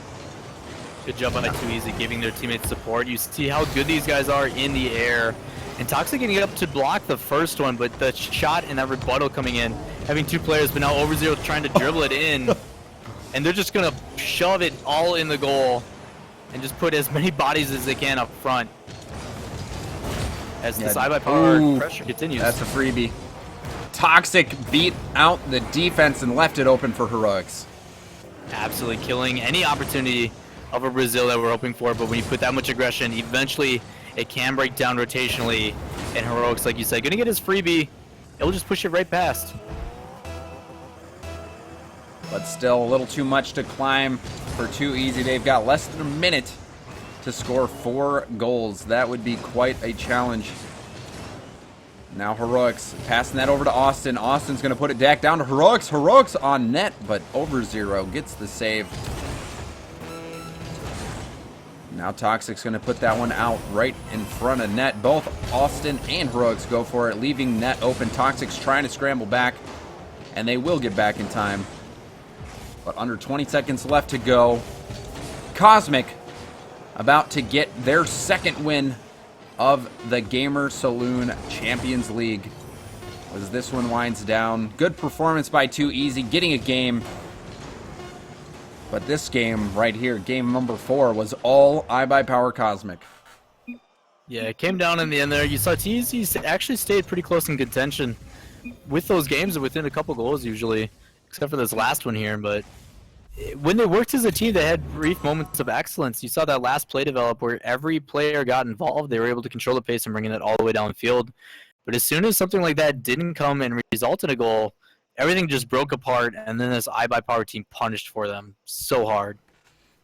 Good job by Too Easy giving their teammates support. You see how good these guys are in the air. And Toxic getting up to block the first one, but the shot and that rebuttal coming in. Having 2 players, but now Over Zero trying to dribble it in. And they're just going to shove it all in the goal. And just put as many bodies as they can up front. As the side by power pressure continues. That's a freebie. Toxic beat out the defense and left it open for Heroics. Absolutely killing any opportunity of a Brazil that we're hoping for, but when you put that much aggression, eventually it can break down rotationally. And Heroics, like you said, gonna get his freebie. It'll just push it right past. But still a little too much to climb for Too Easy. They've got less than a minute to score 4 goals. That would be quite a challenge. Now Heroics passing that over to Austin. Austin's going to put it back down to Heroics. Heroics on net, but over 0 gets the save. Now Toxic's going to put that one out right in front of net. Both Austin and Heroics go for it, leaving net open. Toxic's trying to scramble back, and they will get back in time. But under 20 seconds left to go. Cosmic about to get their second win of the Gamer Saloon Champions League. As this one winds down. Good performance by Too Easy, getting a game. But this game right here, game number 4, was all iBuyPower Cosmic. Yeah, it came down in the end there. You saw TZ actually stayed pretty close in contention with those games, within a couple goals usually, except for this last one here. But when they worked as a team, they had brief moments of excellence. You saw that last play develop where every player got involved. They were able to control the pace and bringing it all the way downfield. But as soon as something like that didn't come and result in a goal, everything just broke apart, and then this iBuyPower team punished for them so hard.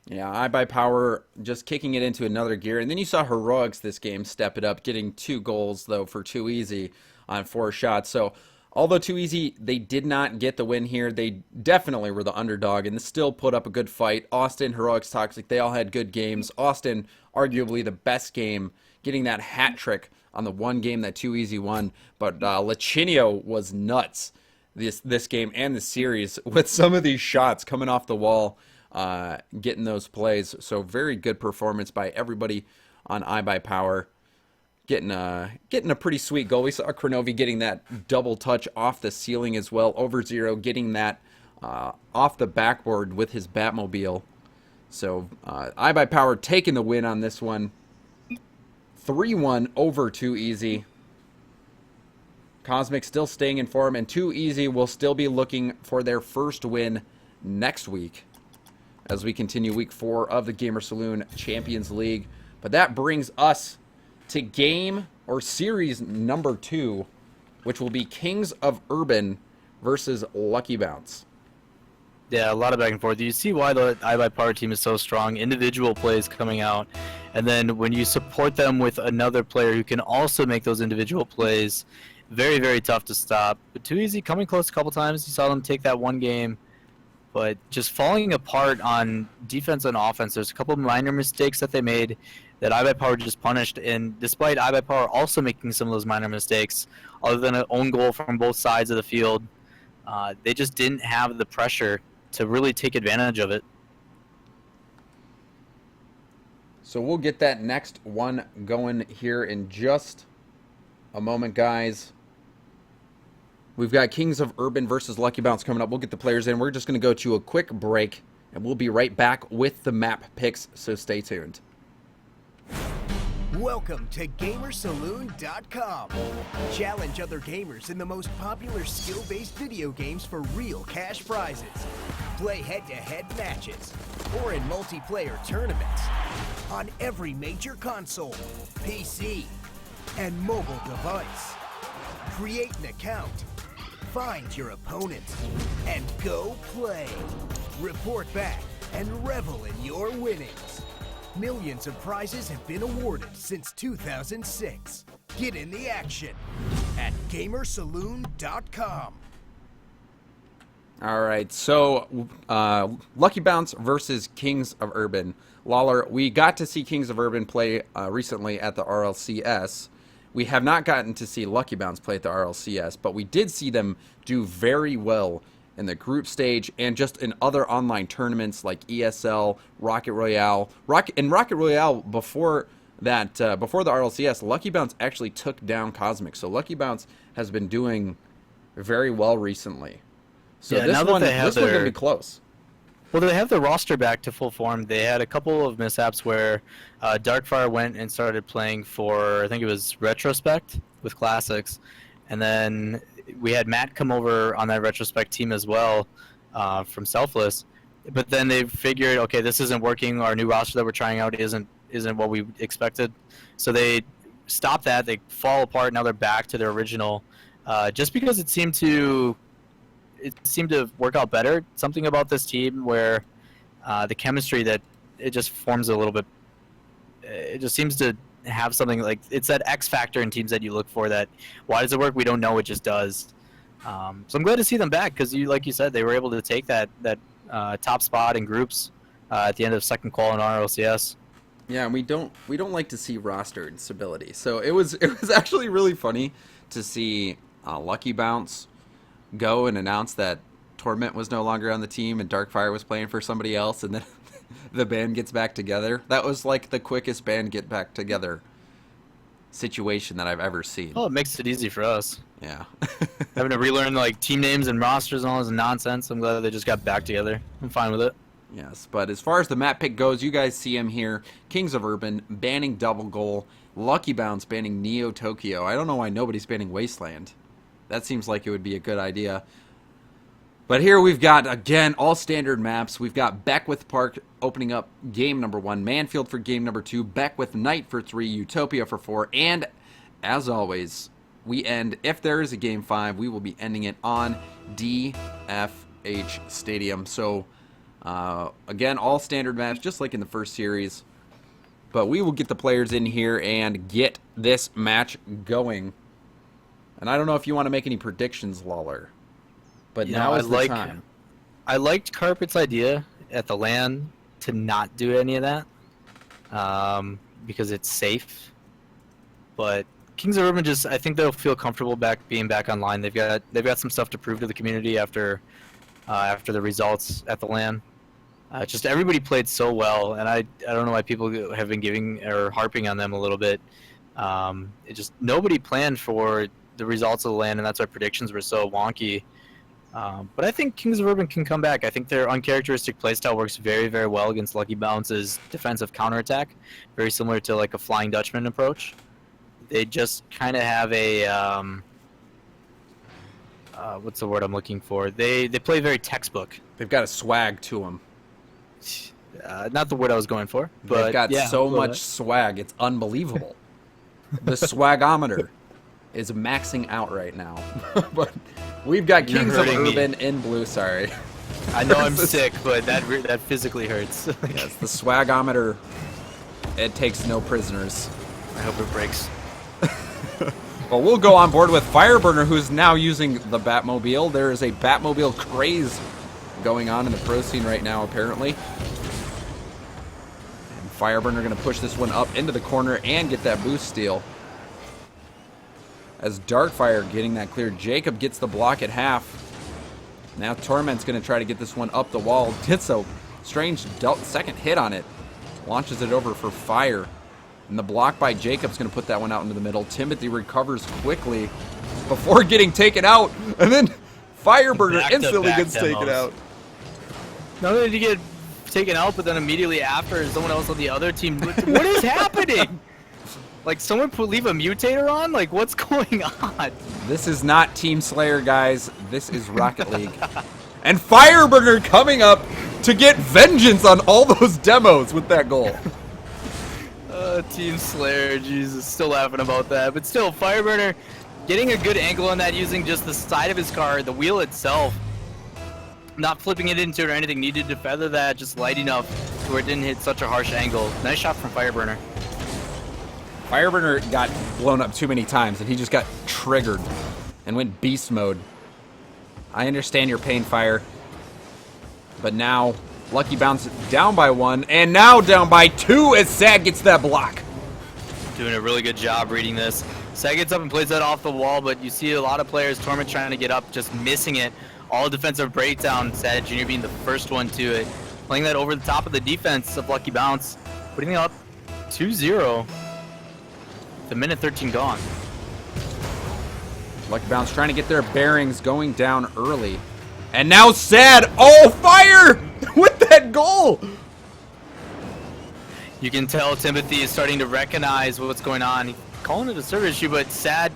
Yeah, iBuyPower just kicking it into another gear. And then you saw Heroics this game step it up, getting 2 goals, though, for Too Easy on 4 shots. So, although Too Easy, they did not get the win here, they definitely were the underdog and still put up a good fight. Austin, Heroics, Toxic, they all had good games. Austin, arguably the best game, getting that hat trick on the one game that Too Easy won. But Lachinio was nuts this game and the series with some of these shots coming off the wall, getting those plays. So very good performance by everybody on iBuyPower, getting a pretty sweet goal. We saw Kronovi getting that double touch off the ceiling as well, over 0, getting that off the backboard with his Batmobile. So iBuyPower taking the win on this one, 3-1 over Too Easy. Cosmic still staying in form, and Too Easy will still be looking for their first win next week as we continue week 4 of the Gamer Saloon Champions League. But that brings us to game or series number 2, which will be Kings of Urban versus Lucky Bounce. Yeah, a lot of back and forth. You see why the iBuyPower team is so strong. Individual plays coming out, and then when you support them with another player who can also make those individual plays, very, very tough to stop. But Too Easy coming close a couple times. You saw them take that one game, but just falling apart on defense and offense. There's a couple minor mistakes that they made that iBuyPower just punished, and despite iBuyPower also making some of those minor mistakes, other than an own goal from both sides of the field, they just didn't have the pressure to really take advantage of it. So we'll get that next one going here in just a moment, guys. We've got Kings of Urban versus Lucky Bounce coming up. We'll get the players in. We're just going to go to a quick break, and we'll be right back with the map picks, so stay tuned. Welcome to GamerSaloon.com. Challenge other gamers in the most popular skill-based video games for real cash prizes. Play head-to-head matches or in multiplayer tournaments on every major console, PC, and mobile device. Create an account, find your opponent, and go play. Report back and revel in your winnings. Millions of prizes have been awarded since 2006. Get in the action at GamerSaloon.com. All right, so Lucky Bounce versus Kings of Urban. Lawler, we got to see Kings of Urban play recently at the RLCS. We have not gotten to see Lucky Bounce play at the RLCS, but we did see them do very well in the group stage and just in other online tournaments like ESL, Rocket Royale. Rocket Royale, before that, before the RLCS, Lucky Bounce actually took down Cosmic. So Lucky Bounce has been doing very well recently. So Yeah, this now that one's they have going to their- be close. Well, they have the roster back to full form. They had a couple of mishaps where Darkfire went and started playing for, I think it was Retrospect with Classics. And then we had Matt come over on that Retrospect team as well from Selfless. But then they figured, okay, this isn't working. Our new roster that we're trying out isn't what we expected. So they stopped that. They fall apart. Now they're back to their original. Just because it seemed to work out better. Something about this team where the chemistry that it just forms a little bit. It just seems to have something like it's that X factor in teams that you look for. That why does it work? We don't know. It just does. So I'm glad to see them back because like you said, they were able to take that top spot in groups at the end of second qual in RLCS. Yeah, and we don't like to see roster instability. So it was actually really funny to see Lucky Bounce go and announce that Torment was no longer on the team and Darkfire was playing for somebody else, and then the band gets back together. That was like the quickest band get back together situation that I've ever seen. Oh, it makes it easy for us. Yeah. Having to relearn like team names and rosters and all this nonsense. I'm glad they just got back together. I'm fine with it. Yes, but as far as the map pick goes, you guys see him here. Kings of Urban banning Double Goal. Lucky Bounce banning Neo Tokyo. I don't know why nobody's banning Wasteland. That seems like it would be a good idea. But here we've got, again, all standard maps. We've got Beckwith Park opening up game number 1, Manfield for game number 2, Beckwith Night for 3, Utopia for 4, and as always, we end, if there is a game 5, we will be ending it on DFH Stadium. So, again, all standard maps, just like in the first series. But we will get the players in here and get this match going. And I don't know if you want to make any predictions, Lawler. But now is the time. I liked Carpet's idea at the LAN to not do any of that because it's safe. But Kings of Urban I think they'll feel comfortable being back online. They've got some stuff to prove to the community after the results at the LAN. Just everybody played so well, and I don't know why people have been giving or harping on them a little bit. Nobody planned for the results of the LAN, and that's why predictions were so wonky. But I think Kings of Urban can come back. I think their uncharacteristic playstyle works very, very well against Lucky Bounce's defensive counterattack, very similar to like a Flying Dutchman approach. They just kind of have a what's the word I'm looking for? They play very textbook. They've got a swag to them. Not the word I was going for, but they've got so much swag, it's unbelievable. The swagometer is maxing out right now. But we've got Kings of Urban in blue, sorry. I know I'm sick, but that physically hurts. Yes, the swagometer, it takes no prisoners. I hope it breaks. Well, we'll go on board with Fireburner, who's now using the Batmobile. There is a Batmobile craze going on in the pro scene right now, apparently. And Fireburner going to push this one up into the corner and get that boost steal. As Darkfire getting that clear. Jacob gets the block at half. Now Torment's going to try to get this one up the wall. Gets a strange second hit on it. Launches it over for Fire. And the block by Jacob's going to put that one out into the middle. Timothy recovers quickly before getting taken out. And then Fireburner instantly gets taken out. Not only did he get taken out, but then immediately after, someone else on the other team. What is happening? Like, someone leave a mutator on? Like, what's going on? This is not Team Slayer, guys. This is Rocket League. And Fireburner coming up to get vengeance on all those demos with that goal. Team Slayer, Jesus, still laughing about that. But still, Fireburner getting a good angle on that using just the side of his car, the wheel itself. Not flipping it into it or anything. Needed to feather that just light enough to where it didn't hit such a harsh angle. Nice shot from Fireburner. Fireburner got blown up too many times, and he just got triggered and went beast mode. I understand your pain, Fire. But now, Lucky Bounce down by 1, and now down by 2 as Sad gets that block. Doing a really good job reading this. Sad gets up and plays that off the wall, but you see a lot of players, Torment trying to get up, just missing it. All defensive breakdown, Sad Jr. being the first one to it. Playing that over the top of the defense of Lucky Bounce. Putting it up 2-0. The minute 13 gone. Lucky Bounce trying to get their bearings, going down early. And now Sad, oh, Fire with that goal. You can tell Timothy is starting to recognize what's going on. He's calling it a server issue, but Sad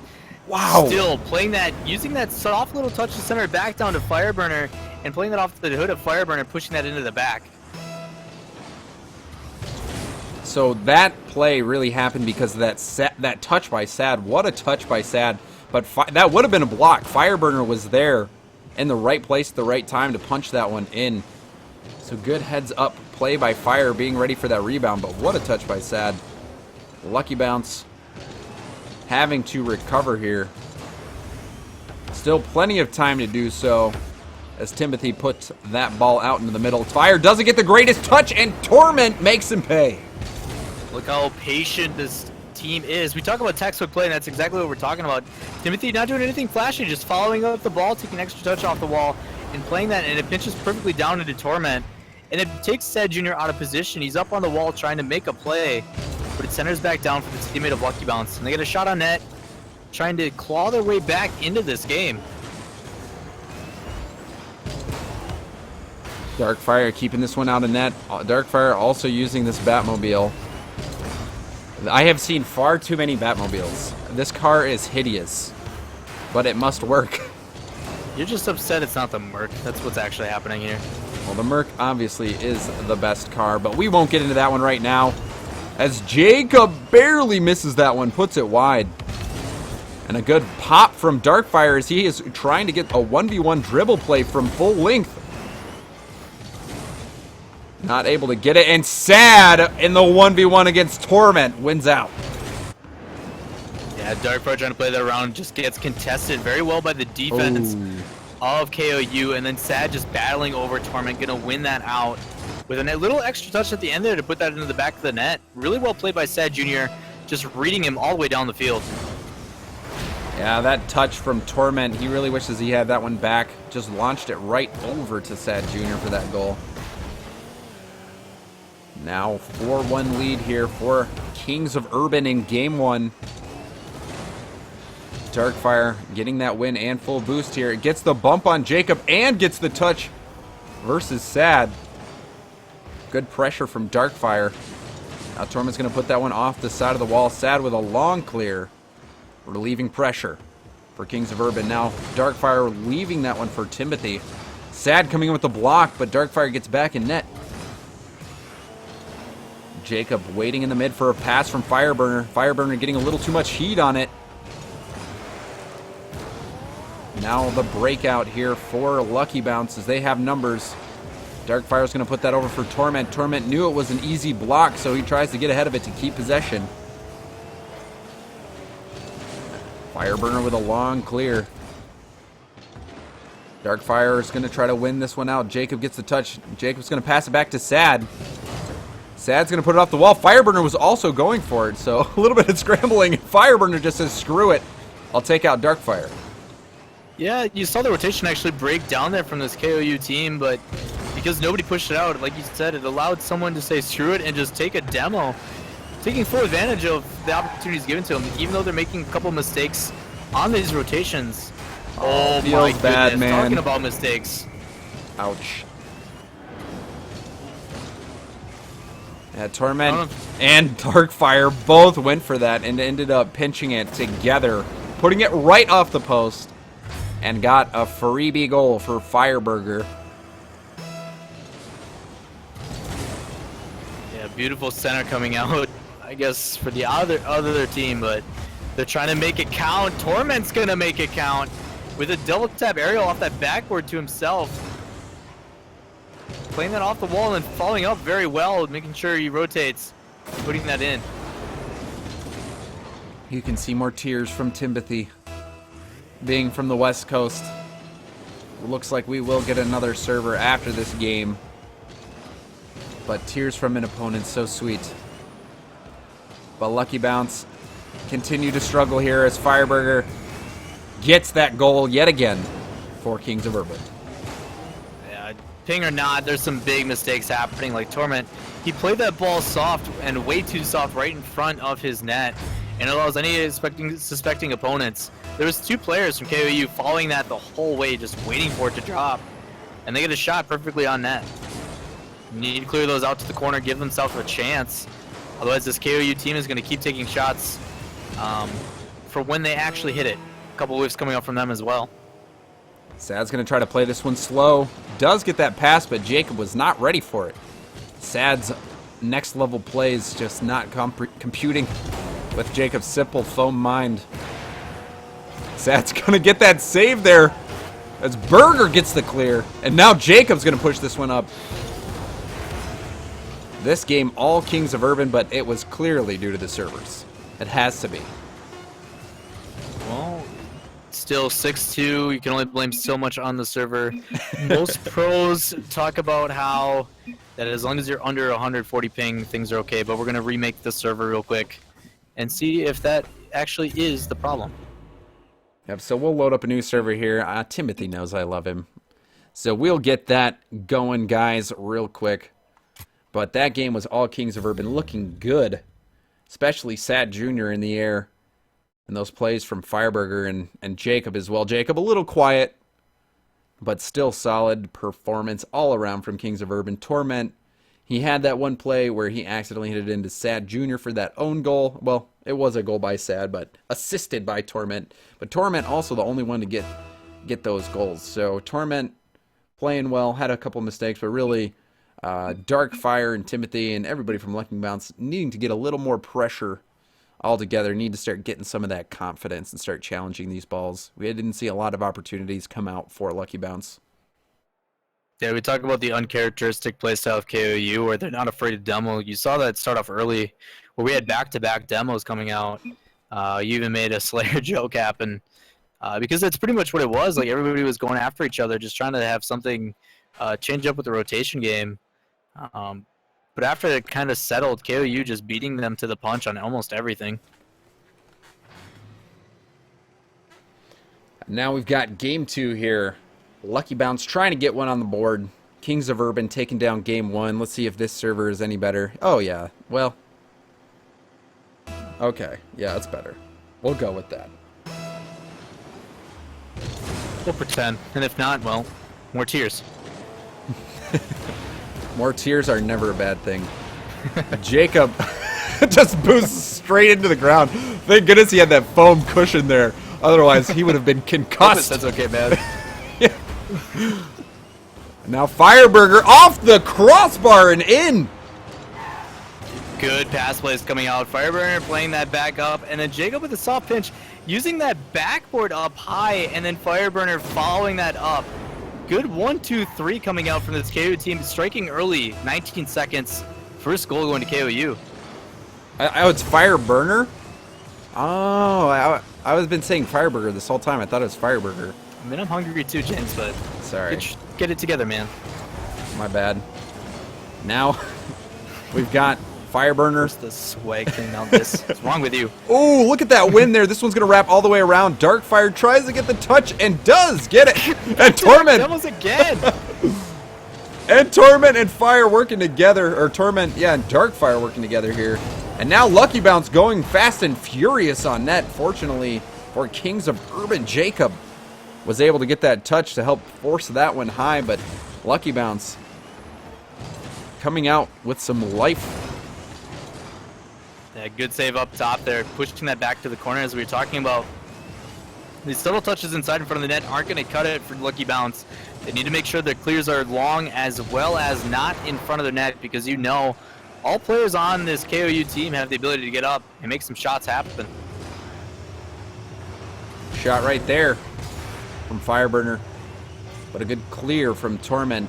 still playing that, using that soft little touch to center back down to Fireburner and playing that off the hood of Fireburner, pushing that into the back. So that play really happened because of that touch by Sad. What a touch by Sad. But that would have been a block. Fireburner was there in the right place at the right time to punch that one in. So good heads up play by Fire, being ready for that rebound. But what a touch by Sad. Lucky Bounce having to recover here. Still plenty of time to do so as Timothy puts that ball out into the middle. Fire doesn't get the greatest touch, and Torment makes him pay. Look how patient this team is. We talk about textbook play, and that's exactly what we're talking about. Timothy not doing anything flashy, just following up the ball, taking extra touch off the wall, and playing that, and it pinches perfectly down into Torment. And it takes Sad Jr. out of position. He's up on the wall trying to make a play, but it centers back down for the teammate of Lucky Bounce. And they get a shot on net, trying to claw their way back into this game. Darkfire keeping this one out of net. Darkfire also using this Batmobile. I have seen far too many Batmobiles. This car is hideous, but it must work. You're just upset it's not the Merc. That's what's actually happening here. Well, the Merc obviously is the best car, but we won't get into that one right now, as Jacob barely misses that one, puts it wide. And a good pop from Darkfire as he is trying to get a 1v1 dribble play from full length. Not able to get it, and Sad in the 1v1 against Torment wins out. Yeah, Darkfire trying to play that around, just gets contested very well by the defense of KOU, and then Sad just battling over Torment, gonna win that out with a little extra touch at the end there to put that into the back of the net. Really well played by Sad Jr., just reading him all the way down the field. Yeah, that touch from Torment, he really wishes he had that one back. Just launched it right over to Sad Jr. for that goal. Now 4-1 lead here for Kings of Urban in game 1. Darkfire getting that win and full boost here. It gets the bump on Jacob and gets the touch versus Sad. Good pressure from Darkfire. Now Torment's going to put that one off the side of the wall. Sad with a long clear, relieving pressure for Kings of Urban. Now Darkfire leaving that one for Timothy. Sad coming in with the block, but Darkfire gets back in net. Jacob waiting in the mid for a pass from Fireburner. Fireburner getting a little too much heat on it. Now the breakout here for Lucky Bounce as they have numbers. Darkfire's going to put that over for Torment. Torment knew it was an easy block, so he tries to get ahead of it to keep possession. Fireburner with a long clear. Darkfire is going to try to win this one out. Jacob gets the touch. Jacob's going to pass it back to Sad. Sad's going to put it off the wall. Fireburner was also going for it, so a little bit of scrambling. Fireburner just says, screw it. I'll take out Darkfire. Yeah, you saw the rotation actually break down there from this KOU team, but because nobody pushed it out, like you said, it allowed someone to say screw it and just take a demo, taking full advantage of the opportunities given to them, even though they're making a couple mistakes on these rotations. Oh my goodness, bad, man. Talking about mistakes. Ouch. Yeah, Torment and Darkfire both went for that and ended up pinching it together, putting it right off the post, and got a freebie goal for Fireburger. Yeah, beautiful center coming out, I guess, for the other team, but they're trying to make it count. Torment's gonna make it count with a double tap aerial off that backboard to himself. Playing that off the wall and following up very well, making sure he rotates, putting that in. You can see more tears from Timothy. Being from the West Coast, looks like we will get another server after this game. But tears from an opponent, so sweet. But Lucky Bounce continue to struggle here as Fireburger gets that goal yet again for Kings of Urban. Yeah, ping or not, there's some big mistakes happening. Like Torment, he played that ball soft and way too soft right in front of his net, and allows any suspecting opponents. There was 2 players from KOU following that the whole way, just waiting for it to drop, and they get a shot perfectly on net. You need to clear those out to the corner, give themselves a chance. Otherwise, this KOU team is going to keep taking shots for when they actually hit it. A couple whiffs coming up from them as well. Sad's going to try to play this one slow. Does get that pass, but Jacob was not ready for it. Sad's next level plays just not computing with Jacob's simple foam mind. Sad's going to get that save there as Berger gets the clear. And now Jacob's going to push this one up. This game, all Kings of Urban, but it was clearly due to the servers. It has to be. Well, still 6-2. You can only blame so much on the server. Most pros talk about how that as long as you're under 140 ping, things are okay. But we're going to remake the server real quick and see if that actually is the problem. Yep, so we'll load up a new server here. Timothy knows I love him. So we'll get that going, guys, real quick. But that game was all Kings of Urban, looking good. Especially Sad Jr. in the air. And those plays from Fireburger and Jacob as well. Jacob a little quiet, but still solid performance all around from Kings of Urban. Torment, he had that one play where he accidentally hit it into Sad Jr. for that own goal. Well, it was a goal by Sad, but assisted by Torment. But Torment also the only one to get those goals. So Torment playing well, had a couple mistakes, but really Dark Fire and Timothy and everybody from Lucky Bounce needing to get a little more pressure altogether. Need to start getting some of that confidence and start challenging these balls. We didn't see a lot of opportunities come out for Lucky Bounce. Yeah, we talk about the uncharacteristic playstyle of KOU where they're not afraid to demo. You saw that start off early where we had back-to-back demos coming out. You even made a Slayer joke happen because that's pretty much what it was. Like everybody was going after each other, just trying to have something change up with the rotation game. But after it kind of settled, KOU just beating them to the punch on almost everything. Now we've got game 2 here. Lucky Bounce trying to get one on the board. Kings of Urban taking down game 1. Let's see if this server is any better. Oh, yeah. Well. Okay. Yeah, it's better. We'll go with that. We'll pretend. And if not, well, more tears. More tears are never a bad thing. Jacob just boosts straight into the ground. Thank goodness he had that foam cushion there. Otherwise, he would have been concussed. That's okay, man. Yeah. Now Fireburger off the crossbar and in. Good pass plays coming out. Fireburner playing that back up, and then Jacob with a soft pinch, using that backboard up high, and then Fireburner following that up. Good 1-2-3 coming out from this KOU team, striking early, 19 seconds. First goal going to KOU. Oh, it's Fireburner? Oh, I was been saying Fireburger this whole time. I thought it was Fireburger. I mean, I'm hungry too, James, but sorry. Get it together, man. My bad. Now we've got Fireburner. Where's the swag thing on this? What's wrong with you? Oh, look at that win there. This one's going to wrap all the way around. Darkfire tries to get the touch and does get it. And Torment. Almost again. And Torment and Fire working together. Or Torment, yeah, and Darkfire working together here. And now Lucky Bounce going fast and furious on net. Fortunately for Kings of Urban, Jacob was able to get that touch to help force that one high. But Lucky Bounce coming out with some life. Yeah, good save up top there, pushing that back to the corner as we were talking about. These subtle touches inside in front of the net aren't going to cut it for Lucky Bounce. They need to make sure their clears are long as well as not in front of the net, because you know all players on this KOU team have the ability to get up and make some shots happen. Shot right there from Fireburner, but a good clear from Torment.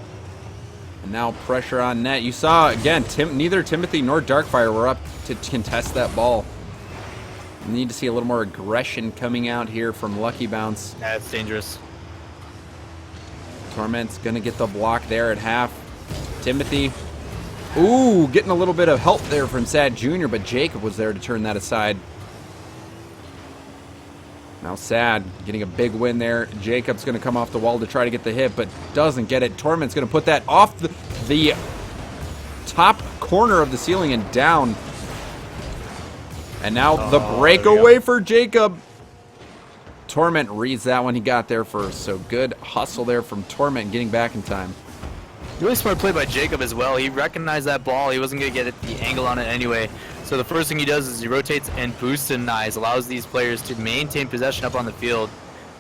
And now pressure on net. You saw, again, neither Timothy nor Darkfire were up to contest that ball. You need to see a little more aggression coming out here from Lucky Bounce. That's dangerous. Torment's going to get the block there at half. Timothy, ooh, getting a little bit of help there from Sad Jr., but Jacob was there to turn that aside. Now Sad getting a big win there. Jacob's going to come off the wall to try to get the hit, but doesn't get it. Torment's going to put that off the top corner of the ceiling and down. And now the breakaway for Jacob. Torment reads that one. He got there first. So good hustle there from Torment getting back in time. Really smart play by Jacob as well. He recognized that ball. He wasn't going to get it, the angle on it anyway. So the first thing he does is he rotates and boosts and eyes, allows these players to maintain possession up on the field.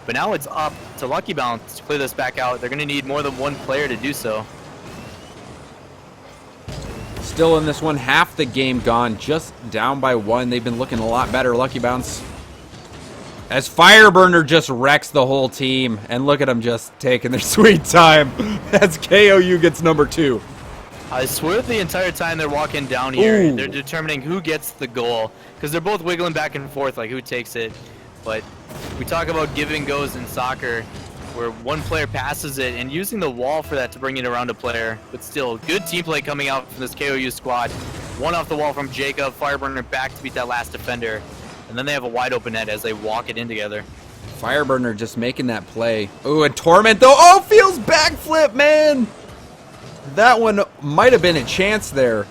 But now it's up to Lucky Bounce to clear this back out. They're going to need more than one player to do so. Still in this one, half the game gone, just down by one. They've been looking a lot better, Lucky Bounce. As Fireburner just wrecks the whole team. And look at them just taking their sweet time as KOU gets number 2. I swear the entire time they're walking down here, they're determining who gets the goal, because they're both wiggling back and forth like who takes it. But we talk about give and goes in soccer, where one player passes it and using the wall for that to bring it around a player. But still, good team play coming out from this KOU squad. One off the wall from Jacob, Fireburner back to beat that last defender. And then they have a wide open net as they walk it in together. Fireburner just making that play. Ooh, and Torment though. Oh, feels backflip, man. That one might have been a chance there.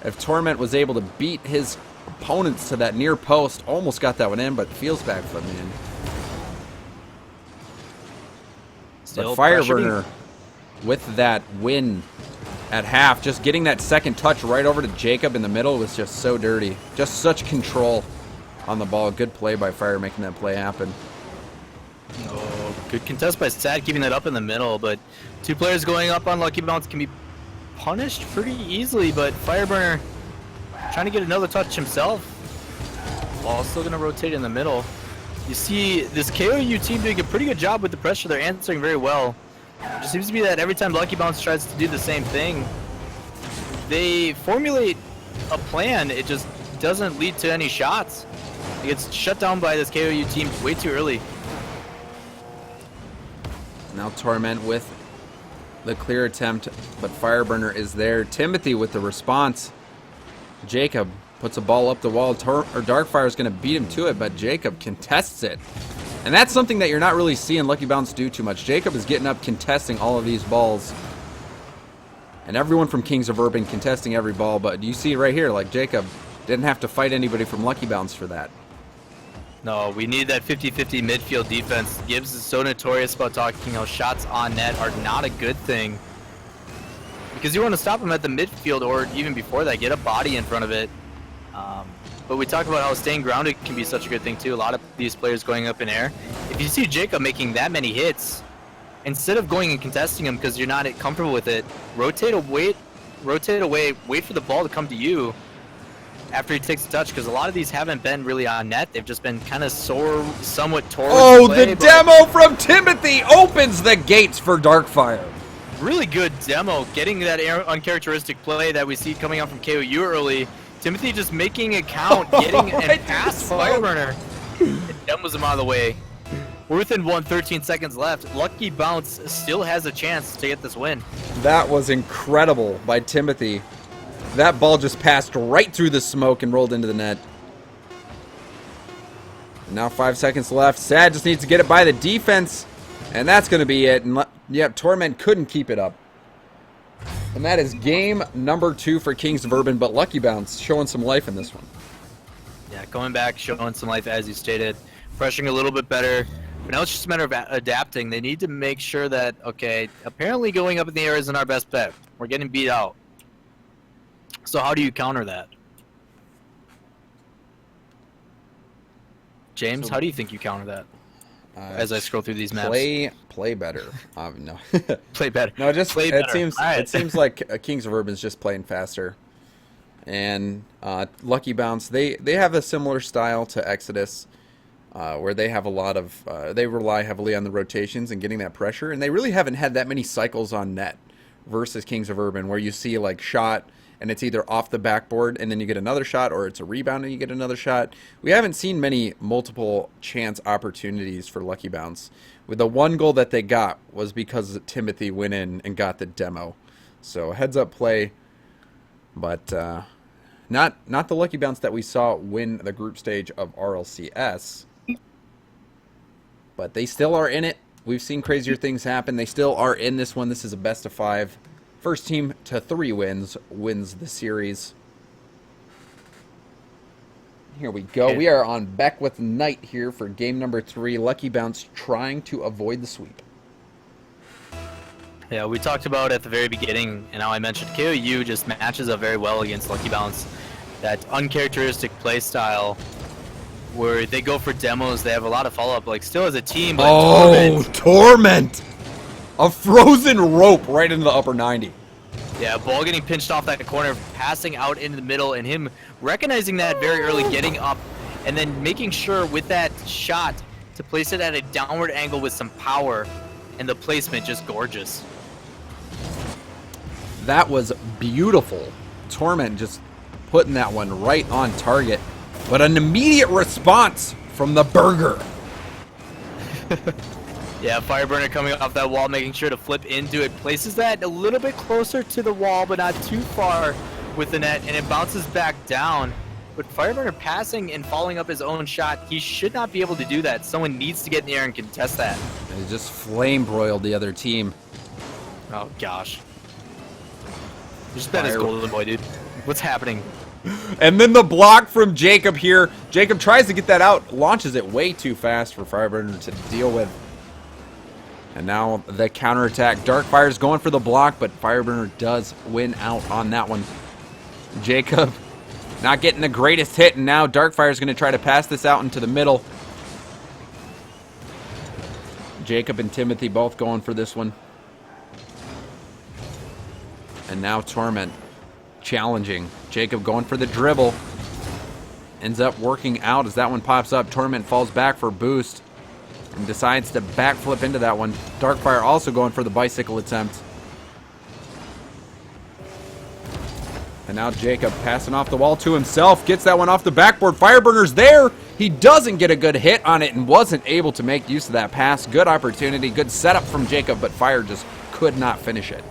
If Torment was able to beat his opponents to that near post. Almost got that one in, but feels backflip, man. Still but Fireburner with that win at half, just getting that second touch right over to Jacob in the middle was just so dirty. Just such control on the ball. Good play by Fire making that play happen. Oh, good contest by Sad keeping that up in the middle, but two players going up on Lucky Bounce can be punished pretty easily, but Fireburner trying to get another touch himself. Ball still going to rotate in the middle. You see this KOU team doing a pretty good job with the pressure. They're answering very well. It just seems to be that every time Lucky Bounce tries to do the same thing, they formulate a plan. It just doesn't lead to any shots. It gets shut down by this KOU team way too early. Now Torment with the clear attempt, but Fireburner is there. Timothy with the response. Jacob puts a ball up the wall. Darkfire is going to beat him to it, but Jacob contests it. And that's something that you're not really seeing Lucky Bounce do too much. Jacob is getting up contesting all of these balls. And everyone from Kings of Urban contesting every ball, but you see right here, like Jacob didn't have to fight anybody from Lucky Bounce for that. No, we need that 50-50 midfield defense. Gibbs is so notorious about talking how shots on net are not a good thing. Because you want to stop him at the midfield or even before that, get a body in front of it. But we talk about how staying grounded can be such a good thing too. A lot of these players going up in air. If you see Jacob making that many hits, instead of going and contesting him because you're not comfortable with it, rotate away, wait for the ball to come to you after he takes the touch, because a lot of these haven't been really on net. They've just been kind of sore, somewhat towards Oh, the play, the demo from Timothy opens the gates for Darkfire. Really good demo, getting that uncharacteristic play that we see coming out from KOU early. Timothy just making a count, getting and past Fireburner. It demos him out of the way. We're within 13 seconds left. Lucky Bounce still has a chance to get this win. That was incredible by Timothy. That ball just passed right through the smoke and rolled into the net. Now 5 seconds left. Sad just needs to get it by the defense, and that's going to be it. And yep, Torment couldn't keep it up. And that is game number 2 for Kings of Urban, but Lucky Bounce showing some life in this one. Yeah, coming back, showing some life as you stated. Pressuring a little bit better. But now it's just a matter of adapting. They need to make sure that, okay, apparently going up in the air isn't our best bet. We're getting beat out. So how do you counter that? James, how do you think you counter that? As I scroll through these maps. Play better. No. Play better. No, just play it better. seems All right. it seems like Kings of Urban's just playing faster. And Lucky Bounce, they have a similar style to Exodus, where they have a lot of they rely heavily on the rotations and getting that pressure, and they really haven't had that many cycles on net versus Kings of Urban, where you see like shot and it's either off the backboard and then you get another shot, or it's a rebound and you get another shot. We haven't seen many multiple chance opportunities for Lucky Bounce. With the one goal that they got was because Timothy went in and got the demo. So heads up play, but not the Lucky Bounce that we saw win the group stage of RLCS. But they still are in it. We've seen crazier things happen. They still are in this one. This is a best of 5. First team to 3 wins the series. Here we go. We are on Beckwith Knight here for game number 3. Lucky Bounce trying to avoid the sweep. Yeah, we talked about at the very beginning, and how I mentioned KOU just matches up very well against Lucky Bounce. That uncharacteristic play style where they go for demos, they have a lot of follow-up, like still as a team. But Oh, Torment! A frozen rope right into the upper 90. Yeah, ball getting pinched off that corner, passing out into the middle, and him recognizing that very early, getting up, and then making sure with that shot to place it at a downward angle with some power, and the placement just gorgeous. That was beautiful. Torment just putting that one right on target. But an immediate response from the burger. Yeah, Fireburner coming off that wall, making sure to flip into it. Places that a little bit closer to the wall, but not too far with the net, and it bounces back down. But Fireburner passing and following up his own shot, he should not be able to do that. Someone needs to get in the air and contest that. They just flame broiled the other team. Oh, gosh. Just bet his golden boy, dude. What's happening? And then the block from Jacob here. Jacob tries to get that out, launches it way too fast for Fireburner to deal with. And now the counterattack. Darkfire's going for the block, but Fireburner does win out on that one. Jacob not getting the greatest hit, and now Darkfire's going to try to pass this out into the middle. Jacob and Timothy both going for this one. And now Torment challenging. Jacob going for the dribble. Ends up working out as that one pops up. Torment falls back for boost and decides to backflip into that one. Darkfire also going for the bicycle attempt. And now Jacob passing off the wall to himself. Gets that one off the backboard. Fireburner's there. He doesn't get a good hit on it and wasn't able to make use of that pass. Good opportunity. Good setup from Jacob, but Fire just could not finish it.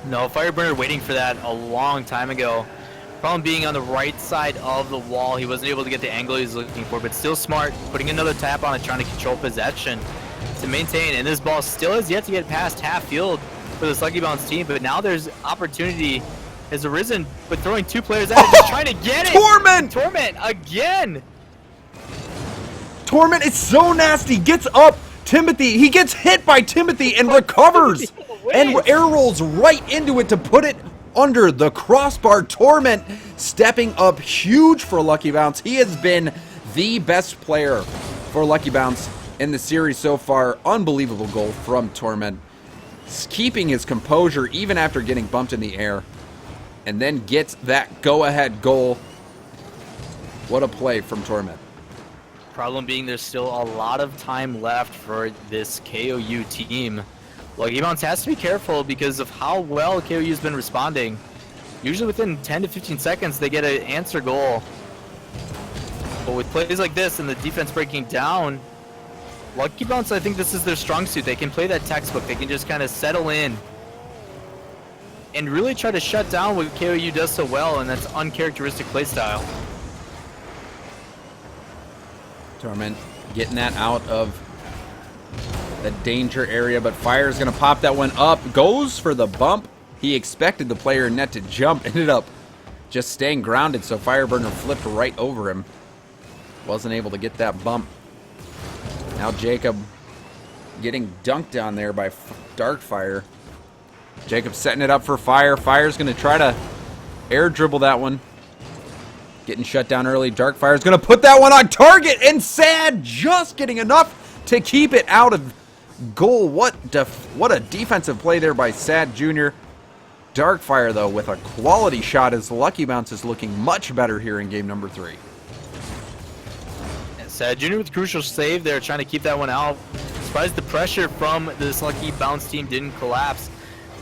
No, Fireburner waiting for that a long time ago. Problem being on the right side of the wall. He wasn't able to get the angle he was looking for, but still smart. Putting another tap on it, trying to control possession to maintain. And this ball still has yet to get past half field for this Lucky Bounce team, but now there's opportunity has arisen, but throwing two players at it, just trying to get it. Torment! Torment again! Torment is so nasty. Gets up. Timothy, he gets hit by Timothy and recovers. And air rolls right into it to put it under the crossbar. Torment stepping up huge for Lucky Bounce. He has been the best player for Lucky Bounce in the series so far. Unbelievable goal from Torment. Keeping his composure even after getting bumped in the air. And then gets that go-ahead goal. What a play from Torment. Problem being there's still a lot of time left for this KOU team. Lucky Bounce has to be careful because of how well KOU's been responding. Usually within 10 to 15 seconds they get an answer goal. But with plays like this and the defense breaking down, Lucky Bounce, I think this is their strong suit. They can play that textbook. They can just kind of settle in and really try to shut down what KOU does so well, and that's uncharacteristic play style. Torment getting that out of the danger area, but Fire is going to pop that one up. Goes for the bump. He expected the player in net to jump. Ended up just staying grounded, so Fireburner flipped right over him. Wasn't able to get that bump. Now Jacob getting dunked down there by Darkfire. Jacob setting it up for Fire. Fire's going to try to air dribble that one. Getting shut down early. Darkfire's going to put that one on target, and Sad just getting enough to keep it out of goal. What a defensive play there by Sad Jr. Darkfire, though, with a quality shot as Lucky Bounce is looking much better here in game number 3. Sad Jr. with a crucial save there, trying to keep that one out. Surprised the pressure from this Lucky Bounce team didn't collapse.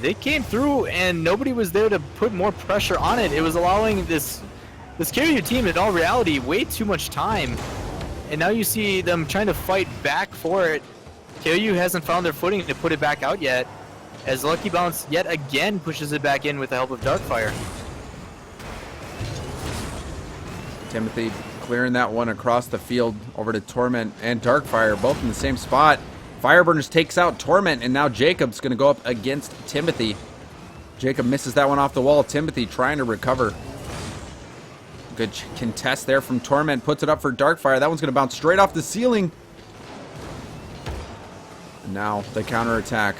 They came through, and nobody was there to put more pressure on it. It was allowing this KOU team, in all reality, way too much time. And now you see them trying to fight back for it. KOU hasn't found their footing to put it back out yet, as Lucky Bounce yet again pushes it back in with the help of Darkfire. Timothy clearing that one across the field over to Torment and Darkfire, both in the same spot. Fireburners takes out Torment, and now Jacob's going to go up against Timothy. Jacob misses that one off the wall. Timothy trying to recover. Good contest there from Torment. Puts it up for Darkfire. That one's going to bounce straight off the ceiling. And now the counterattack.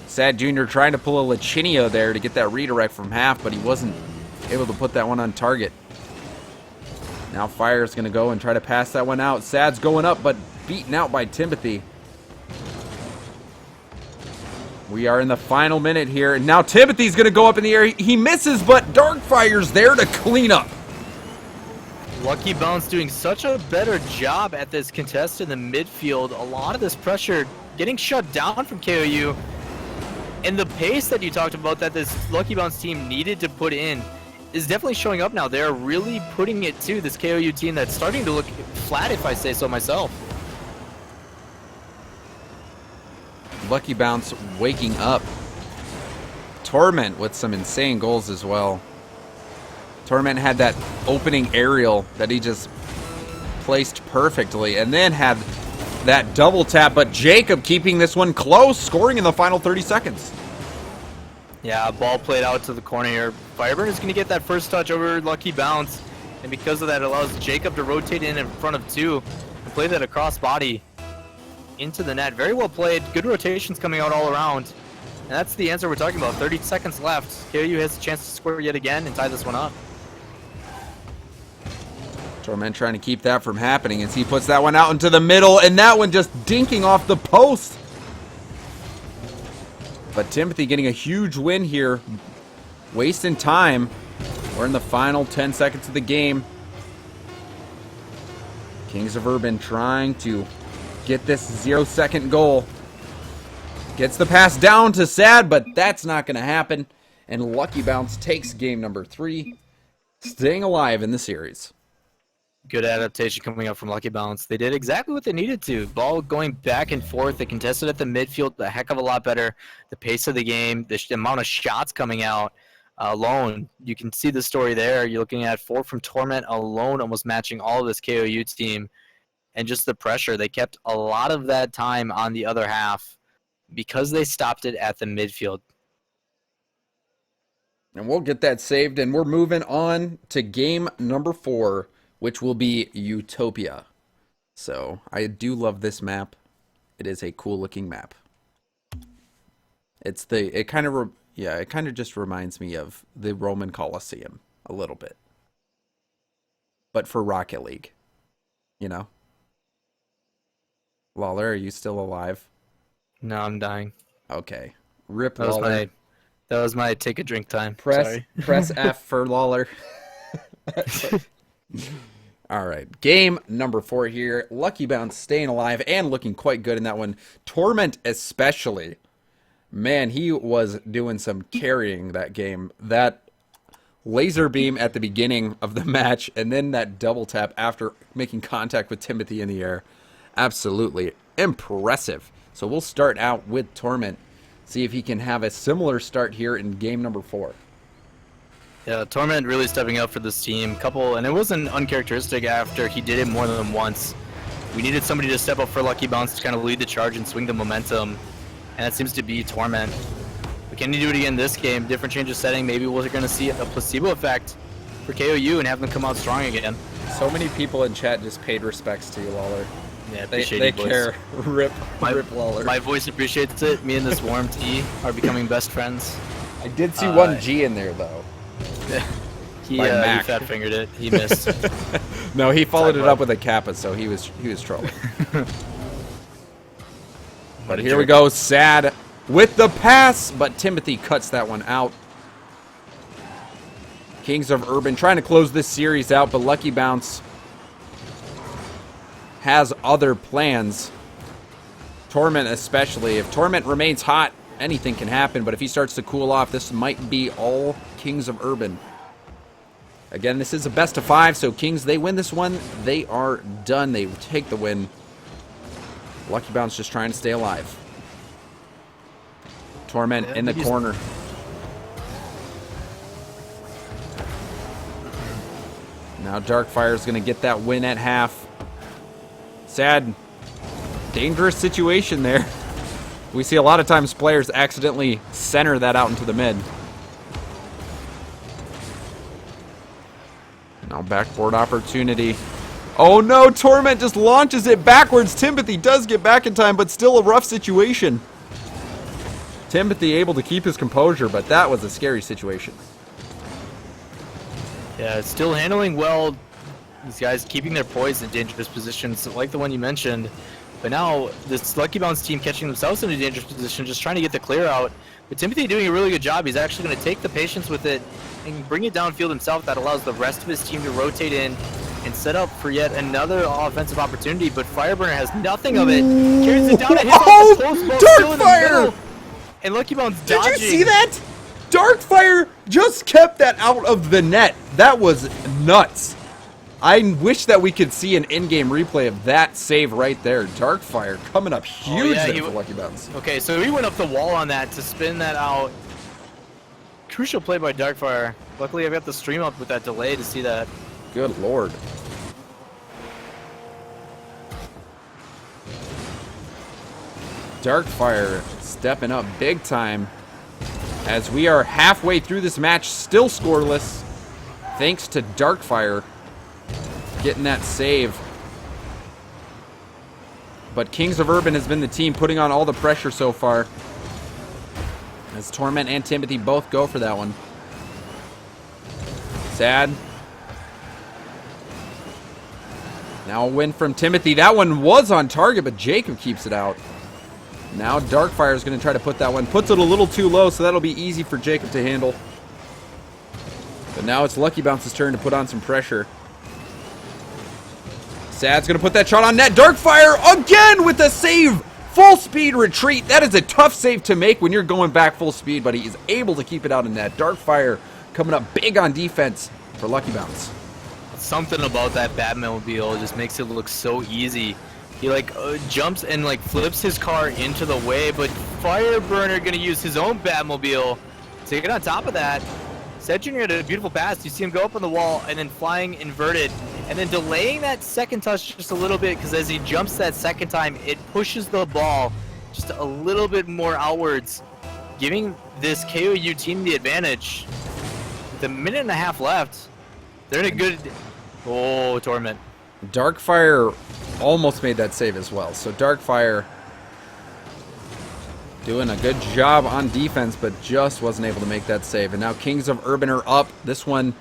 Sad Jr. trying to pull a Lachinio there to get that redirect from half, but he wasn't able to put that one on target. Now Fire's going to go and try to pass that one out. Sad's going up, but beaten out by Timothy. We are in the final minute here, and now Timothy's going to go up in the air. He misses, but Darkfire's there to clean up. Lucky Bounce doing such a better job at this contest in the midfield. A lot of this pressure getting shut down from KOU. And the pace that you talked about that this Lucky Bounce team needed to put in is definitely showing up now. They're really putting it to this KOU team that's starting to look flat, if I say so myself. Lucky Bounce waking up. Torment with some insane goals as well. Torment had that opening aerial that he just placed perfectly, and then had that double tap, but Jacob keeping this one close, scoring in the final 30 seconds. Yeah, ball played out to the corner here. Fireburn is going to get that first touch over Lucky Bounce, and because of that, it allows Jacob to rotate in front of two and play that across body into the net. Very well played. Good rotations coming out all around. And that's the answer we're talking about. 30 seconds left. KOU has a chance to score yet again and tie this one up. Torment trying to keep that from happening as he puts that one out into the middle, and that one just dinking off the post. But Timothy getting a huge win here, wasting time. We're in the final 10 seconds of the game. Kings of Urban trying to get this 0-second goal. Gets the pass down to Sad, but that's not going to happen. And Lucky Bounce takes game number 3, staying alive in the series. Good adaptation coming up from Lucky Bounce. They did exactly what they needed to. Ball going back and forth. They contested at the midfield a heck of a lot better. The pace of the game, the amount of shots coming out alone. You can see the story there. You're looking at 4 from Torment alone, almost matching all of this KOU team. And just the pressure. They kept a lot of that time on the other half because they stopped it at the midfield. And we'll get that saved, and we're moving on to game number 4, which will be Utopia. So I do love this map. It is a cool looking map. It kind of just reminds me of the Roman Colosseum a little bit, but for Rocket League, you know. Lawler, are you still alive? No, I'm dying. Okay, rip That Lawler. That was my take a drink time. Press Sorry. press F for Lawler. All right, game number 4 here. Lucky Bounce staying alive and looking quite good in that one. Torment especially. Man, he was doing some carrying that game. That laser beam at the beginning of the match and then that double tap after making contact with Timothy in the air. Absolutely impressive. So we'll start out with Torment. See if he can have a similar start here in game number 4. Yeah, Torment really stepping up for this team. And it wasn't uncharacteristic after he did it more than once. We needed somebody to step up for Lucky Bounce to kind of lead the charge and swing the momentum. And that seems to be Torment. But can he do it again this game? Different change of setting. Maybe we're going to see a placebo effect for KOU and have them come out strong again. So many people in chat just paid respects to you, Lawler. Yeah, They appreciate it, care. Rip Lawler. My voice appreciates it. Me and this warm tea are becoming best friends. I did see one G in there, though. He By Mac. fat fingered it. He missed. No, he followed it up with a Kappa, so he was trolling. But here we go, Sad with the pass, but Timothy cuts that one out. Kings of Urban trying to close this series out, but Lucky Bounce has other plans. Torment especially. If Torment remains hot, anything can happen, but if he starts to cool off, this might be all Kings of Urban. Again, this is a best of 5, so Kings, they win this one. They are done. They take the win. Lucky Bounce just trying to stay alive. Torment in the corner. Now Darkfire is going to get that win at half. Sad, dangerous situation there. We see a lot of times players accidentally center that out into the mid. Now backboard opportunity. Oh no, Torment just launches it backwards. Timothy does get back in time, but still a rough situation. Timothy able to keep his composure, but that was a scary situation. Yeah, still handling well. These guys keeping their poise in dangerous positions, like the one you mentioned. But now, this Lucky Bounce team catching themselves in a dangerous position, just trying to get the clear out. But Timothy doing a really good job. He's actually going to take the patience with it and bring it downfield himself. That allows the rest of his team to rotate in and set up for yet another offensive opportunity. But Fireburner has nothing of it. Carries it down and hits off the post, still in the middle. And Lucky Bounce Did dodging. you see that? Darkfire just kept that out of the net. That was nuts. I wish that we could see an in-game replay of that save right there. Darkfire coming up huge there for Lucky Bounce. Okay, so he went up the wall on that to spin that out. Crucial play by Darkfire. Luckily, I've got the stream up with that delay to see that. Good lord. Darkfire stepping up big time as we are halfway through this match, still scoreless, thanks to Darkfire getting that save. But Kings of Urban has been the team putting on all the pressure so far, as Torment and Timothy both go for that one. Sad. Now a win from Timothy. That one was on target, but Jacob keeps it out. Now Darkfire is going to try to put that one. Puts it a little too low, so that'll be easy for Jacob to handle. But now it's Lucky Bounce's turn to put on some pressure. Sad's going to put that shot on net. Darkfire again with a save. Full speed retreat. That is a tough save to make when you're going back full speed, but he is able to keep it out in net. Darkfire coming up big on defense for Lucky Bounce. Something about that Batmobile just makes it look so easy. He like jumps and like flips his car into the way, but Fireburner gonna use his own Batmobile to get on top of that. Sed Jr. had a beautiful pass. You see him go up on the wall and then flying inverted and then delaying that second touch just a little bit, because as he jumps that second time, it pushes the ball just a little bit more outwards, giving this KOU team the advantage. With a minute and a half left, they're in a good... Oh, Torment. Darkfire almost made that save as well. So Darkfire doing a good job on defense, but just wasn't able to make that save. And now Kings of Urban are up. This one,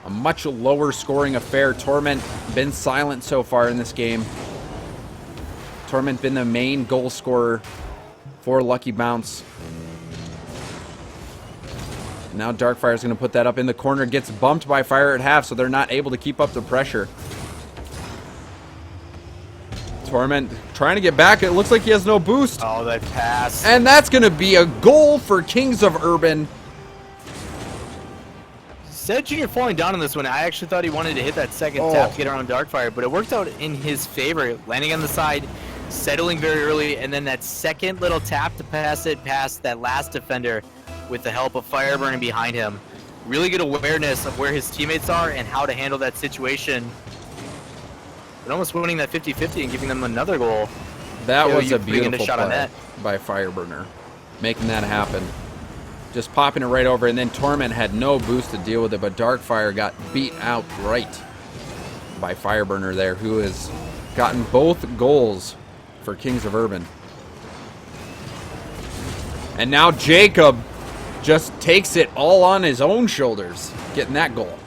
a much lower scoring affair. Torment been silent so far in this game. Torment been the main goal scorer for Lucky Bounce. Now Darkfire is going to put that up in the corner. Gets bumped by Fire at half, so they're not able to keep up the pressure. Torment trying to get back. It looks like he has no boost. Oh, that pass. And that's going to be a goal for Kings of Urban. Sed Jr. falling down on this one. I actually thought he wanted to hit that second tap to get around Darkfire, but it worked out in his favor. Landing on the side, settling very early, and then that second little tap to pass it past that last defender with the help of Fireburn behind him. Really good awareness of where his teammates are and how to handle that situation. But almost winning that 50-50 and giving them another goal. That was a putting in beautiful shot on play net. by Fireburner, making that happen. Just popping it right over, and then Torment had no boost to deal with it, but Darkfire got beat out right by Fireburner there, who has gotten both goals for Kings of Urban. And now Jacob just takes it all on his own shoulders, getting that goal.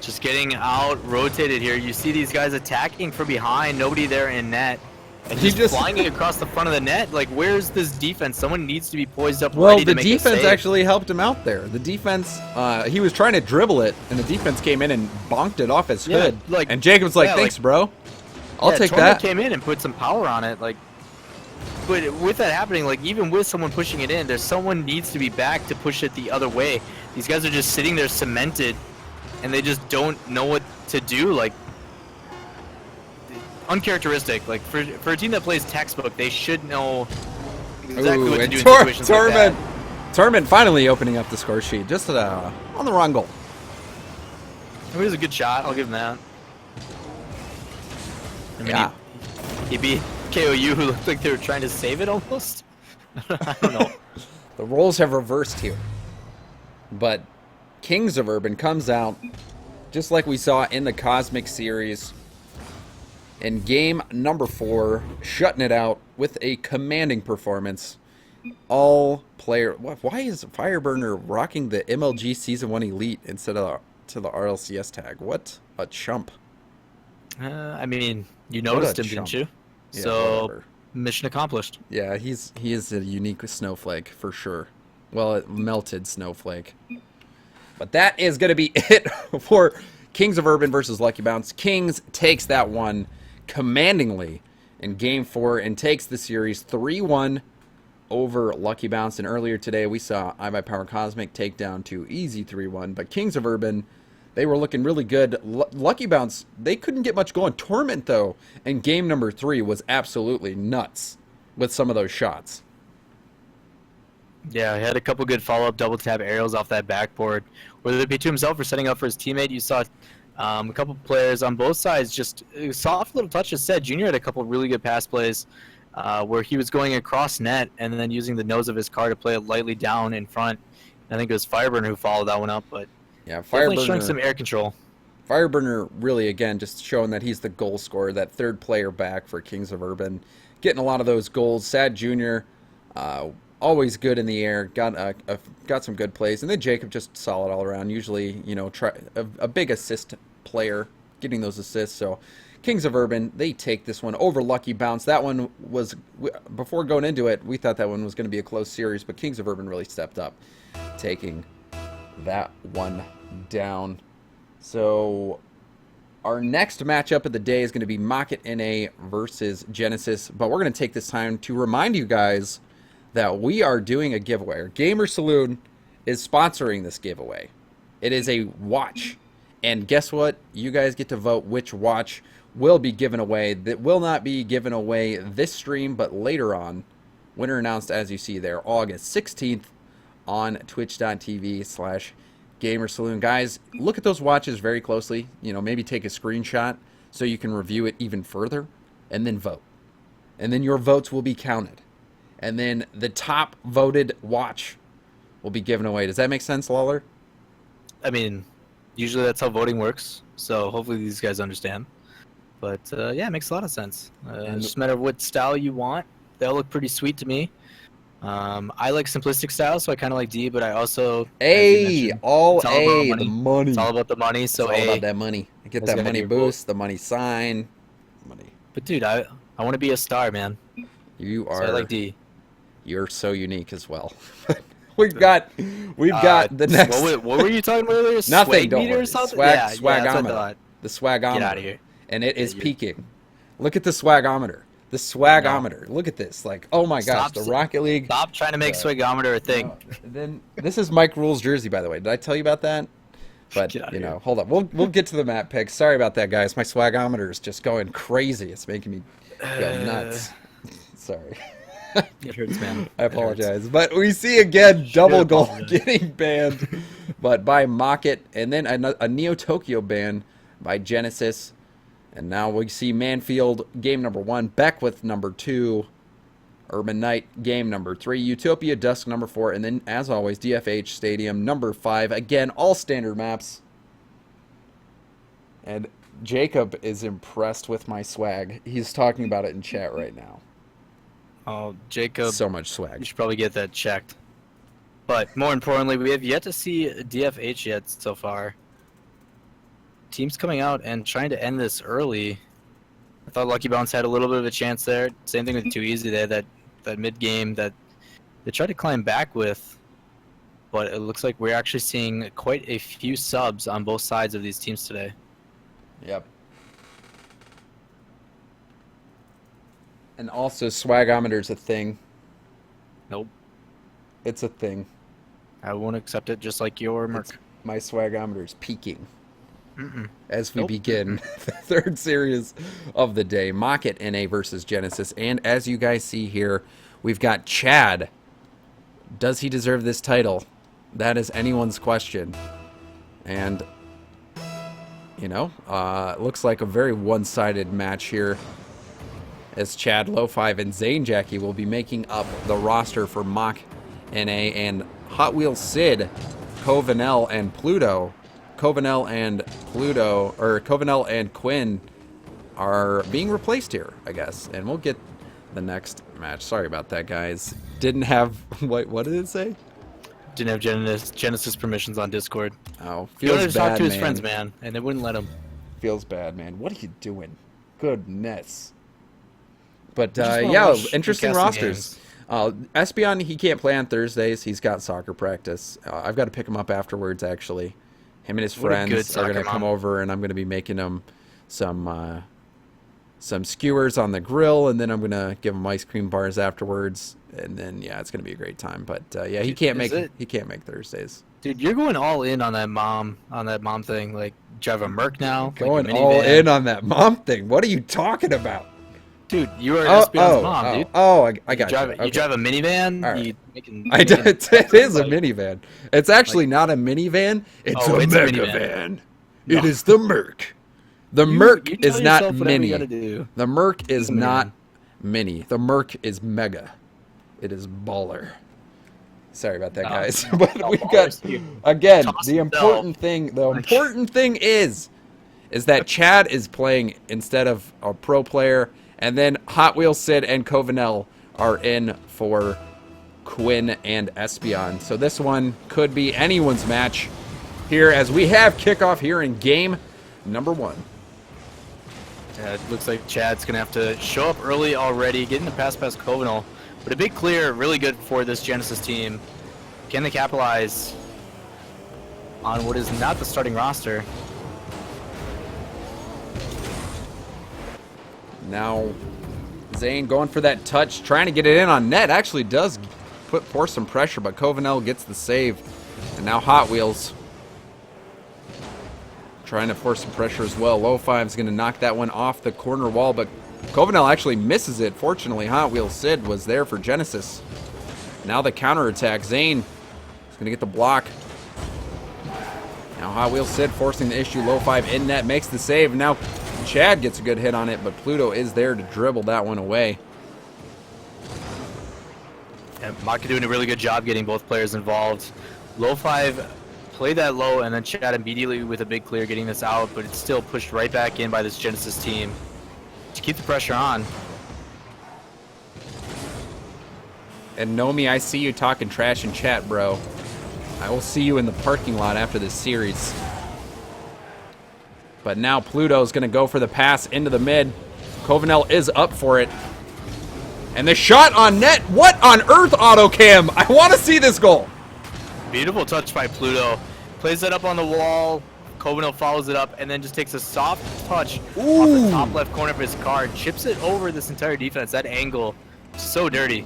Just getting out rotated here. You see these guys attacking from behind, nobody there in net. And just flying it across the front of the net. Like, where's this defense? Someone needs to be poised up ready to make a save. Well, the defense actually helped him out there. The defense, he was trying to dribble it, and the defense came in and bonked it off his hood. Like, and Jacob's like, thanks, bro. I'll take Torment that. Came in and put some power on it. Like, but with that happening, like, even with someone pushing it in, there's someone needs to be back to push it the other way. These guys are just sitting there cemented, and they just don't know what to do. Like, uncharacteristic. Like, for a team that plays textbook, they should know exactly what to do in situations like that. Torment finally opening up the score sheet, just on the wrong goal. It was a good shot. I'll give him that. I mean, Yeah. he beat KOU, who looked like they were trying to save it almost. I don't know. The roles have reversed here. But Kings of Urban comes out, just like we saw in the Cosmic Series, in game number 4, shutting it out with a commanding performance. All player... Why is Fireburner rocking the MLG Season 1 Elite instead of to the RLCS tag? What a chump. I mean, you noticed him, didn't you? Yeah, so, whatever. mission accomplished. Yeah, he is a unique snowflake, for sure. Well, a melted snowflake. But that is going to be it for Kings of Urban versus Lucky Bounce. Kings takes that one commandingly in Game 4 and takes the series 3-1 over Lucky Bounce. And earlier today, we saw iBuyPower Cosmic take down to easy 3-1. But Kings of Urban, they were looking really good. Lucky Bounce, they couldn't get much going. Torment, though, in game number 3 was absolutely nuts with some of those shots. Yeah, he had a couple good follow-up double tap aerials off that backboard, whether it be to himself or setting up for his teammate. You saw a couple players on both sides just soft little touches. Said Junior had a couple really good pass plays where he was going across net and then using the nose of his car to play it lightly down in front. I think it was Fireburner who followed that one up, but yeah, definitely showing some air control. Fireburner really, again, just showing that he's the goal scorer, that third player back for Kings of Urban, getting a lot of those goals. Sad Junior, always good in the air, got some good plays, and then Jacob just solid all around. Usually, you know, a big assist player, getting those assists. So Kings of Urban, they take this one over Lucky Bounce. That one was, before going into it, we thought that one was going to be a close series, but Kings of Urban really stepped up, taking that one down. So our next matchup of the day is going to be Mocket NA versus Genesis, but we're going to take this time to remind you guys that we are doing a giveaway. Gamer Saloon is sponsoring this giveaway. It is a watch, and guess what? You guys get to vote which watch will be given away. That will not be given away this stream, but later on. Winner announced, as you see there, August 16th on twitch.tv/GamerSaloon. Guys, look at those watches very closely. You know, maybe take a screenshot so you can review it even further, and then vote. And then your votes will be counted. And then the top voted watch will be given away. Does that make sense, Lawler? I mean, usually that's how voting works, so hopefully these guys understand. But yeah, it makes a lot of sense. It's just a matter of what style you want. They all look pretty sweet to me. I like simplistic style, so I kind of like D, but I also... A, all A, the money. It's all about the money, so it's all A. about that money. Get that money boost, the money sign. Money. But dude, I want to be a star, man. You are... So I like D. You're so unique as well. we've got the next... What were you talking about earlier? Nothing, Swag don't meter worry. or something? Swagometer. That's what I thought. The swagometer. Get out of here. And it is peaking. Look at the swagometer. The swagometer. Look at this. Like, oh my gosh, the Rocket League. Stop trying to make swagometer a thing. Then this is Mike Rule's jersey, by the way. Did I tell you about that? But you know, hold up. We'll get to the map picks. Sorry about that, guys. My swagometer is just going crazy. It's making me go nuts. Sorry. It hurts, man. I apologize. But we see again double goal getting banned, but by Mocket, and then a Neo Tokyo ban by Genesis. And now we see Manfield game number 1, Beckwith number 2, Urban Knight game number 3, Utopia Dusk number 4, and then as always DFH Stadium number 5. Again, all standard maps. And Jacob is impressed with my swag. He's talking about it in chat right now. Oh, Jacob. So much swag. You should probably get that checked. But more importantly, we have yet to see DFH yet so far. Teams coming out and trying to end this early. I thought Lucky Bounce had a little bit of a chance there. Same thing with Too Easy there, that mid game that they tried to climb back with. But it looks like we're actually seeing quite a few subs on both sides of these teams today. Yep. And also, swagometer's a thing. Nope. It's a thing. I won't accept it, just like your Merc. My swagometer's peaking. As we begin the third series of the day. Mocket NA versus Genesis. And as you guys see here, we've got Chad. Does he deserve this title? That is anyone's question. And, you know, looks like a very one-sided match here, as Chad, Low5, and Zane Jackie will be making up the roster for Mock NA, and Hot Wheels Sid, Covenell, and Pluto. Covenell and Quinn are being replaced here, I guess. And we'll get the next match. Sorry about that, guys. Didn't have... what did it say? Didn't have Genesis permissions on Discord. Oh, He wanted feels to talk bad, to his man. friends, man, and they wouldn't let him. Feels bad, man. What are you doing? Goodness. But, just wanna yeah, watch interesting casting rosters. Espion, he can't play on Thursdays. He's got soccer practice. I've got to pick him up afterwards, actually. Him and his What a good friends are going to soccer come mom. over, and I'm going to be making them some some skewers on the grill, and then I'm gonna give him ice cream bars afterwards, and then yeah, it's gonna be a great time. But yeah, he can't make Thursdays. Dude, you're going all in on that mom thing. Like, do you have a Merc now? Going like a all minivan? in on that mom thing. What are you talking about? Dude, you are Espion's mom, dude. I got you. You drive a minivan? All right. You It is a minivan. It's actually not a minivan. It's a mega van. No. It is the Merc. The Merc you tell is not yourself whatever mini. you gotta do. The Merc is a not mini. The Merc is mega. It is baller. Sorry about that, guys. But we've got again the important thing. The important thing is that Chad is playing instead of a pro player, and then Hot Wheels Sid and Covenel are in for Quinn and Espion. So this one could be anyone's match here, as we have kickoff here in game number 1. Yeah, it looks like Chad's going to have to show up early already, getting the pass past Covenal. But a big clear, really good for this Genesis team. Can they capitalize on what is not the starting roster? Now Zane going for that touch, trying to get it in on net. Actually does force some pressure, but Covenel gets the save. And now Hot Wheels trying to force some pressure as well. Low Five is going to knock that one off the corner wall, but Covenel actually misses it. Fortunately, Hot Wheels Sid was there for Genesis. Now the counterattack. Zane is going to get the block. Now Hot Wheels Sid forcing the issue. Low Five in net, makes the save. Now Chad gets a good hit on it, but Pluto is there to dribble that one away. And Maka doing a really good job getting both players involved. Low Five played that low, and then Chad immediately with a big clear getting this out, but it's still pushed right back in by this Genesis team to keep the pressure on. And Nomi, I see you talking trash in chat, bro. I will see you in the parking lot after this series. But now Pluto's going to go for the pass into the mid. Covenel is up for it. And the shot on net. What on earth, AutoCam? I want to see this goal. Beautiful touch by Pluto. Plays it up on the wall. Covenel follows it up and then just takes a soft touch off the top left corner of his car. Chips it over this entire defense. That angle, so dirty.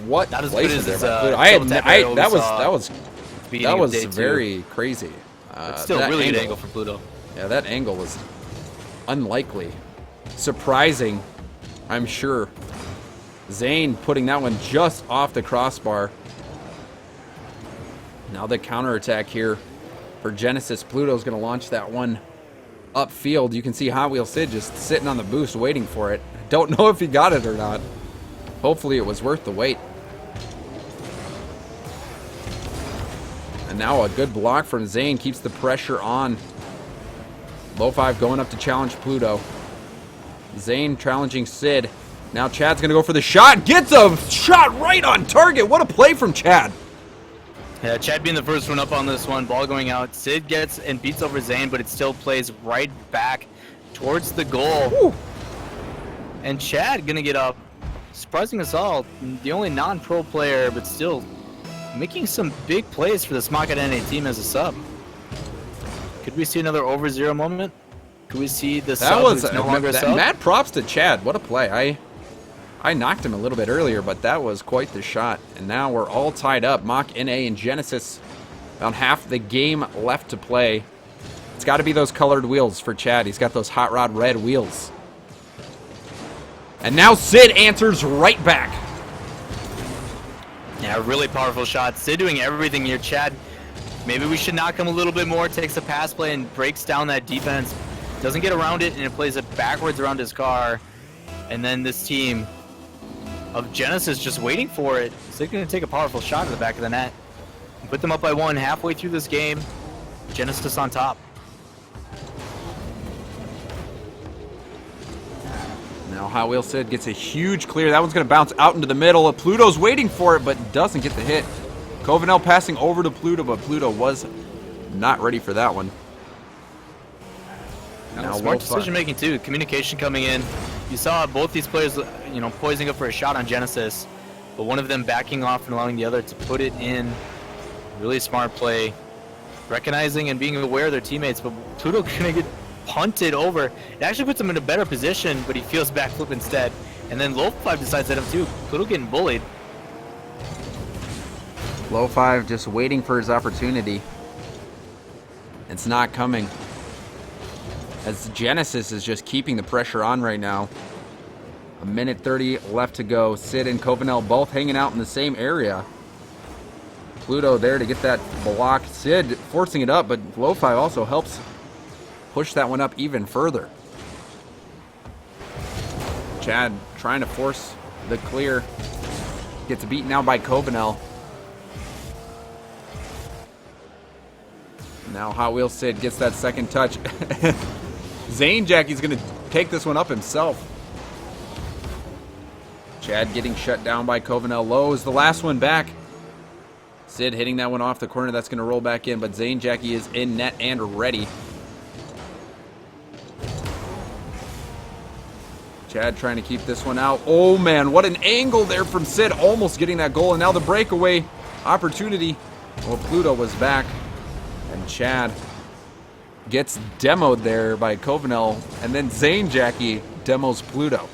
What Not as place good is as there his, by Pluto? That was day very crazy. It's still that really good angle for Pluto. Yeah, that angle was unlikely. Surprising, I'm sure. Zane putting that one just off the crossbar. Now the counterattack here for Genesis. Pluto's going to launch that one upfield. You can see Hot Wheels Sid just sitting on the boost waiting for it. Don't know if he got it or not. Hopefully it was worth the wait. And now a good block from Zane keeps the pressure on. Low Five going up to challenge Pluto. Zane challenging Sid. Now Chad's going to go for the shot. Gets a shot right on target. What a play from Chad. Yeah, Chad being the first one up on this one. Ball going out. Sid gets and beats over Zane, but it still plays right back towards the goal. Woo. And Chad going to get up. Surprising us all. The only non-pro player, but still making some big plays for the Smocket NA team as a sub. Could we see another over 0 moment? Could we see the sub who's no longer a sub? Mad props to Chad. What a play. I knocked him a little bit earlier, but that was quite the shot. And now we're all tied up. Mach NA and Genesis. About half the game left to play. It's got to be those colored wheels for Chad. He's got those hot rod red wheels. And now Sid answers right back. Yeah, really powerful shot. Sid doing everything here. Chad, maybe we should knock him a little bit more. Takes a pass play and breaks down that defense. Doesn't get around it, and it plays it backwards around his car. And then this team of Genesis just waiting for it. Sid's going to take a powerful shot to the back of the net. Put them up by 1 halfway through this game. Genesis on top. Now Hot Wheels Sid gets a huge clear. That one's going to bounce out into the middle. Pluto's waiting for it, but doesn't get the hit. Covenel passing over to Pluto, but Pluto was not ready for that one. Now smart decision making too. Communication coming in. You saw both these players, poising up for a shot on Genesis, but one of them backing off and allowing the other to put it in. Really smart play. Recognizing and being aware of their teammates, but Pluto gonna get punted over. It actually puts him in a better position, but he feels backflip instead. And then low 5 decides to hit him too. Pluto getting bullied. Low 5 just waiting for his opportunity. It's not coming. As Genesis is just keeping the pressure on right now. A minute 30 left to go. Sid and Covenel both hanging out in the same area. Pluto there to get that block. Sid forcing it up, but Low 5 also helps push that one up even further. Chad trying to force the clear. Gets beaten now by Covenel. Now Hot Wheels Sid gets that second touch. Zane Jackie's going to take this one up himself. Chad getting shut down by Covenel. Low is the last one back. Sid hitting that one off the corner. That's going to roll back in, but Zane Jackie is in net and ready. Chad trying to keep this one out. Oh, man, what an angle there from Sid. Almost getting that goal, and now the breakaway opportunity. Well, Pluto was back, and Chad gets demoed there by Covenel, and then Zane Jackie demos Pluto.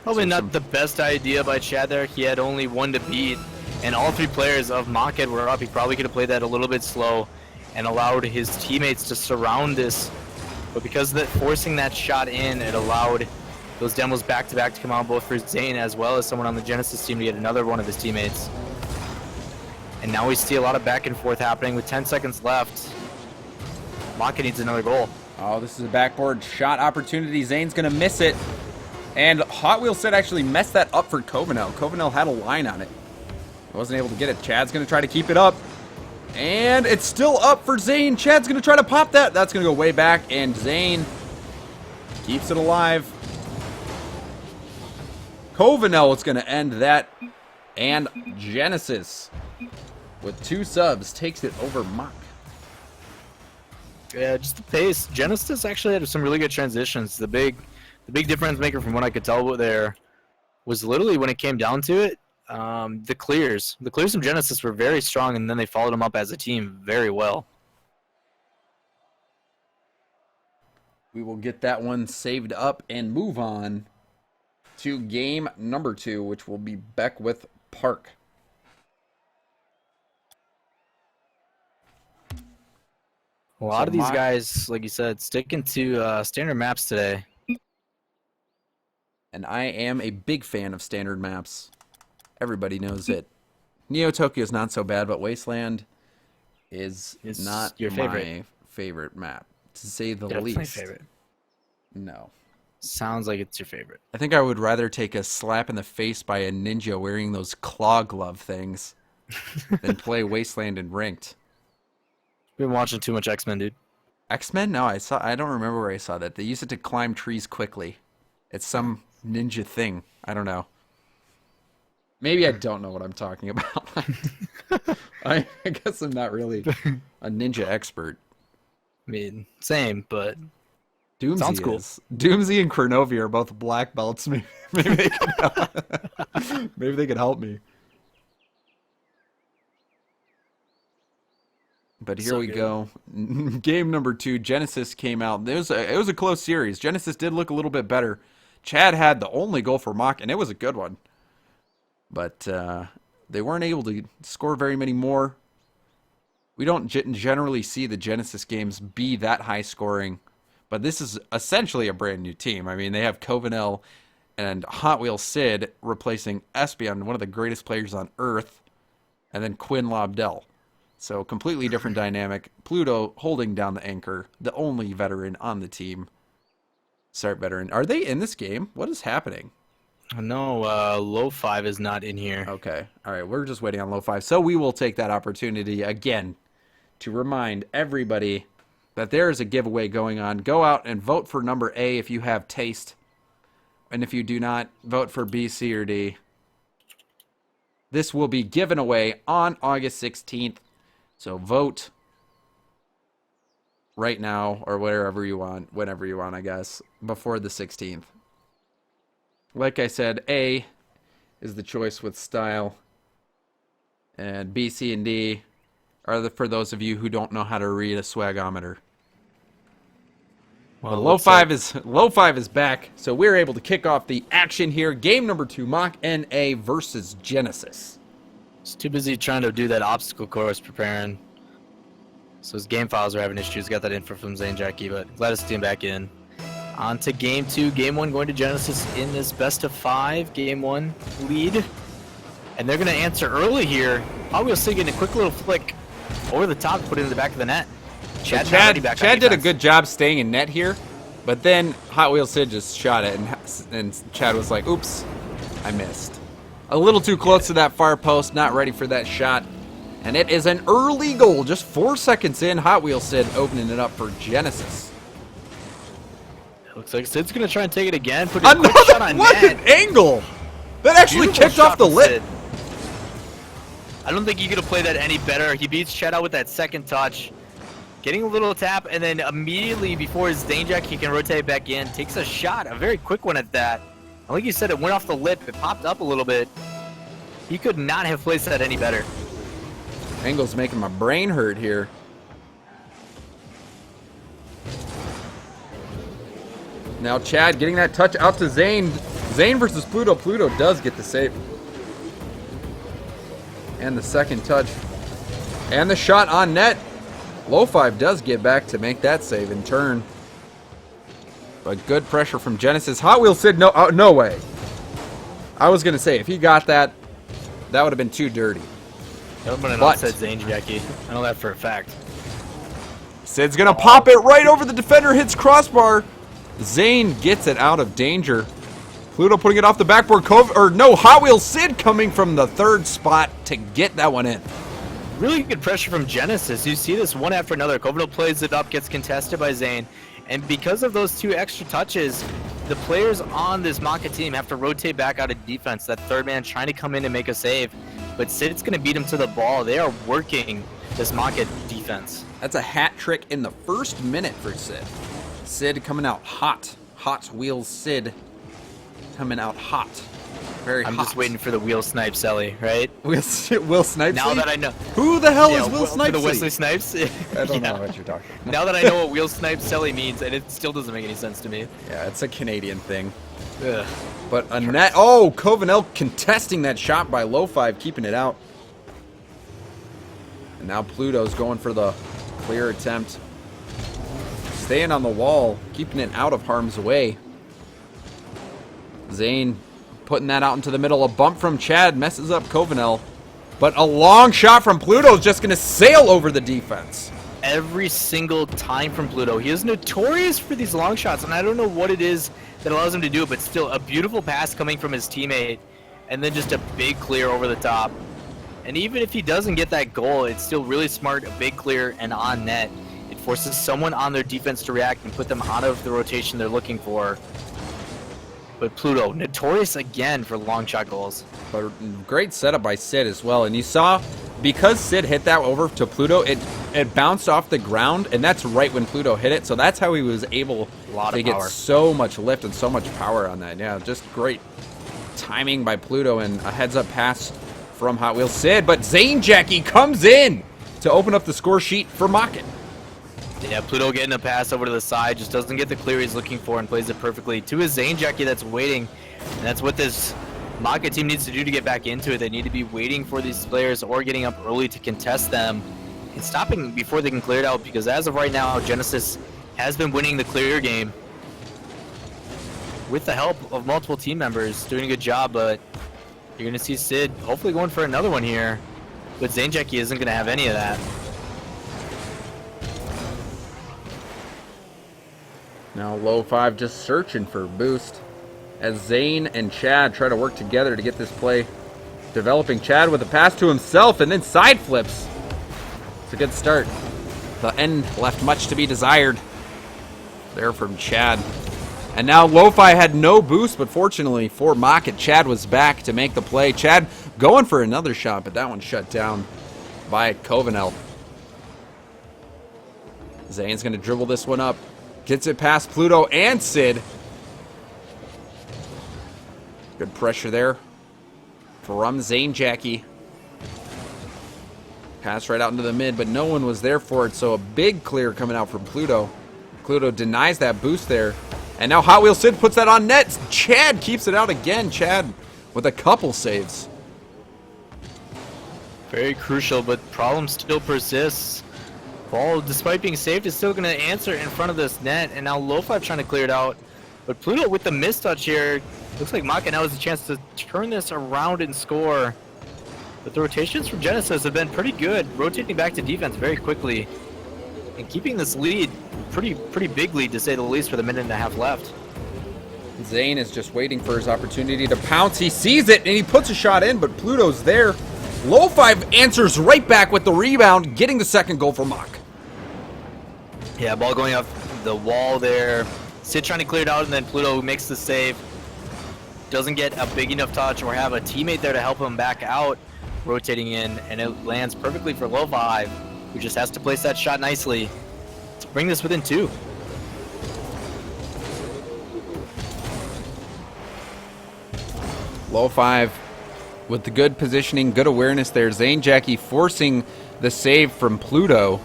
Probably not the best idea by Chad there. He had only one to beat, and all 3 players of Mockhead were up. He probably could have played that a little bit slow and allowed his teammates to surround this. But because of that, forcing that shot in, it allowed those demos back-to-back to come out, both for Zane as well as someone on the Genesis team to get another one of his teammates. And now we see a lot of back and forth happening with 10 seconds left. Mockhead needs another goal. Oh, this is a backboard shot opportunity. Zane's going to miss it. And Hot Wheels Sid actually messed that up for Covenel. Covenel had a line on it. He wasn't able to get it. Chad's going to try to keep it up. And it's still up for Zane. Chad's going to try to pop that. That's going to go way back. And Zane keeps it alive. Covenel is going to end that. And Genesis, with 2 subs, takes it over Mock. Yeah, just the pace. Genesis actually had some really good transitions. The big difference maker from what I could tell there was literally when it came down to it, the clears. The clears from Genesis were very strong, and then they followed them up as a team very well. We will get that one saved up and move on to game number 2, which will be Beckwith Park. A lot of these guys, like you said, sticking to standard maps today. And I am a big fan of standard maps. Everybody knows it. Neo Tokyo is not so bad, but Wasteland is not your favorite. my favorite map, to say the Definitely least. favorite. No. Sounds like it's your favorite. I think I would rather take a slap in the face by a ninja wearing those claw glove things than play Wasteland in ranked. Been watching too much X-Men, dude. X-Men? No, I don't remember where I saw that. They use it to climb trees quickly. It's some ninja thing. I don't know. Maybe I don't know what I'm talking about. I guess I'm not really a ninja expert. I mean, same, but Doomsy sounds cool. Doomsy and Chronovia are both black belts. Maybe they could maybe they could help me. But here we go. Game number 2, Genesis came out. It was a close series. Genesis did look a little bit better. Chad had the only goal for Mock, and it was a good one. But they weren't able to score very many more. We don't generally see the Genesis games be that high scoring. But this is essentially a brand new team. I mean, they have Covenel and Hot Wheels Sid replacing Espion, one of the greatest players on Earth, and then Quinn Lobdell. So completely different dynamic. Pluto holding down the anchor, the only veteran on the team. Start veteran. Are they in this game? What is happening? No, low 5 is not in here. Okay. All right. We're just waiting on low 5. So we will take that opportunity again to remind everybody that there is a giveaway going on. Go out and vote for number A if you have taste. And if you do not, vote for B, C, or D. This will be given away on August 16th. So vote right now or wherever you want, whenever you want, I guess, before the 16th. Like I said, A is the choice with style. And B, C, and D are for those of you who don't know how to read a swagometer. But low five is back, so we're able to kick off the action here. Game number 2, Mach NA versus Genesis. He's too busy trying to do that obstacle course preparing. So his game files are having issues. Got that info from Zane Jackie, but glad to see him back in. On to game 2. Game 1 going to Genesis in this best of 5. Game 1 lead. And they're going to answer early here. Hot Wheels Sid getting a quick little flick over the top to put it in the back of the net. Chad did a good job staying in net here, but then Hot Wheels Sid just shot it, and Chad was like, oops, I missed. A little too close to that far post, not ready for that shot. And it is an early goal, just 4 seconds in. Hot Wheels Sid opening it up for Genesis. It looks like Sid's going to try and take it again. Put a quick shot on what net. an angle! That actually Beautiful kicked off the shot from lip. Sid. I don't think he could have played that any better. He beats Chad out with that second touch. Getting a little tap, and then immediately before his Zane Jack, he can rotate back in. Takes a shot, a very quick one at that. Like you said, it went off the lip. It popped up a little bit. He could not have placed that any better. Angle's making my brain hurt here. Now Chad getting that touch out to Zane. Zane versus Pluto. Pluto does get the save. And the second touch. And the shot on net. Low 5 does get back to make that save in turn. But good pressure from Genesis. Hot Wheels Sid, no way. I was going to say, if he got that, that would have been too dirty. That would have been an offset Zane Jackie. I know that for a fact. Sid's going to pop it right over the defender, hits crossbar. Zane gets it out of danger. Pluto putting it off the backboard. Hot Wheels Sid coming from the third spot to get that one in. Really good pressure from Genesis. You see this one after another. Kovno plays it up, gets contested by Zane. And because of those 2 extra touches, the players on this Maka team have to rotate back out of defense. That third man trying to come in and make a save. But Sid's going to beat him to the ball. They are working this Maka defense. That's a hat trick in the first minute for Sid. Sid coming out hot. Hot Wheels Sid coming out hot. Very hot. I'm just waiting for the Wheel Snipes, Ellie, right? Will Snipes? Now that I know. Who the hell is Will For Snipes? the Wesley Snipes? I don't know what you're talking about. Now that I know what Wheel Snipes Selly means, and it still doesn't make any sense to me. Yeah, it's a Canadian thing. Ugh. But a net. Oh, Covenel contesting that shot by Low 5, keeping it out. And now Pluto's going for the clear attempt. Staying on the wall, keeping it out of harm's way. Zane putting that out into the middle. A bump from Chad messes up Covenel. But a long shot from Pluto is just going to sail over the defense. Every single time from Pluto. He is notorious for these long shots, and I don't know what it is that allows him to do it, but still a beautiful pass coming from his teammate, and then just a big clear over the top. And even if he doesn't get that goal, it's still really smart, a big clear and on net. It forces someone on their defense to react and put them out of the rotation they're looking for. But Pluto, notorious again for long shot goals. But great setup by Sid as well. And you saw, because Sid hit that over to Pluto, it bounced off the ground, and that's right when Pluto hit it. So that's how he was able to get so much lift and so much power on that. Yeah, just great timing by Pluto and a heads-up pass from Hot Wheels Sid. But Zane Jackie comes in to open up the score sheet for Mocket. Yeah, Pluto getting a pass over to the side, just doesn't get the clear he's looking for and plays it perfectly to his Zane Jackie that's waiting. And that's what this Maka team needs to do to get back into it. They need to be waiting for these players or getting up early to contest them and stopping before they can clear it out, because as of right now, Genesis has been winning the clear game with the help of multiple team members, doing a good job, but you're going to see Sid hopefully going for another one here, but Zane Jackie isn't going to have any of that. Now Low 5 just searching for a boost as Zane and Chad try to work together to get this play developing. Chad with a pass to himself and then side flips. It's a good start. The end left much to be desired there from Chad. And now Lo-Fi had no boost, but fortunately for Mocket, Chad was back to make the play. Chad going for another shot, but that one shut down by Covenel. Zane's going to dribble this one up. Gets it past Pluto and Sid. Good pressure there from Zane Jackie. Pass right out into the mid, but no one was there for it, so a big clear coming out from Pluto. Pluto denies that boost there. And now Hot Wheels Sid puts that on net. Chad keeps it out again. Chad with a couple saves. Very crucial, but problem still persists. Ball, despite being saved, is still going to answer in front of this net. And now Lo5 trying to clear it out. But Pluto with the mistouch here. Looks like Maka now has a chance to turn this around and score. But the rotations from Genesis have been pretty good, rotating back to defense very quickly. And keeping this lead, pretty big lead to say the least, for the minute and a half left. Zane is just waiting for his opportunity to pounce. He sees it and he puts a shot in, but Pluto's there. Lo5 answers right back with the rebound, getting the second goal for Mach. Yeah, ball going off the wall there. Sid trying to clear it out, and then Pluto makes the save. Doesn't get a big enough touch or have a teammate there to help him back out, rotating in, and it lands perfectly for Lo5, who just has to place that shot nicely to bring this within 2. Lo5 with the good positioning, good awareness there. Zane Jackie forcing the save from Pluto,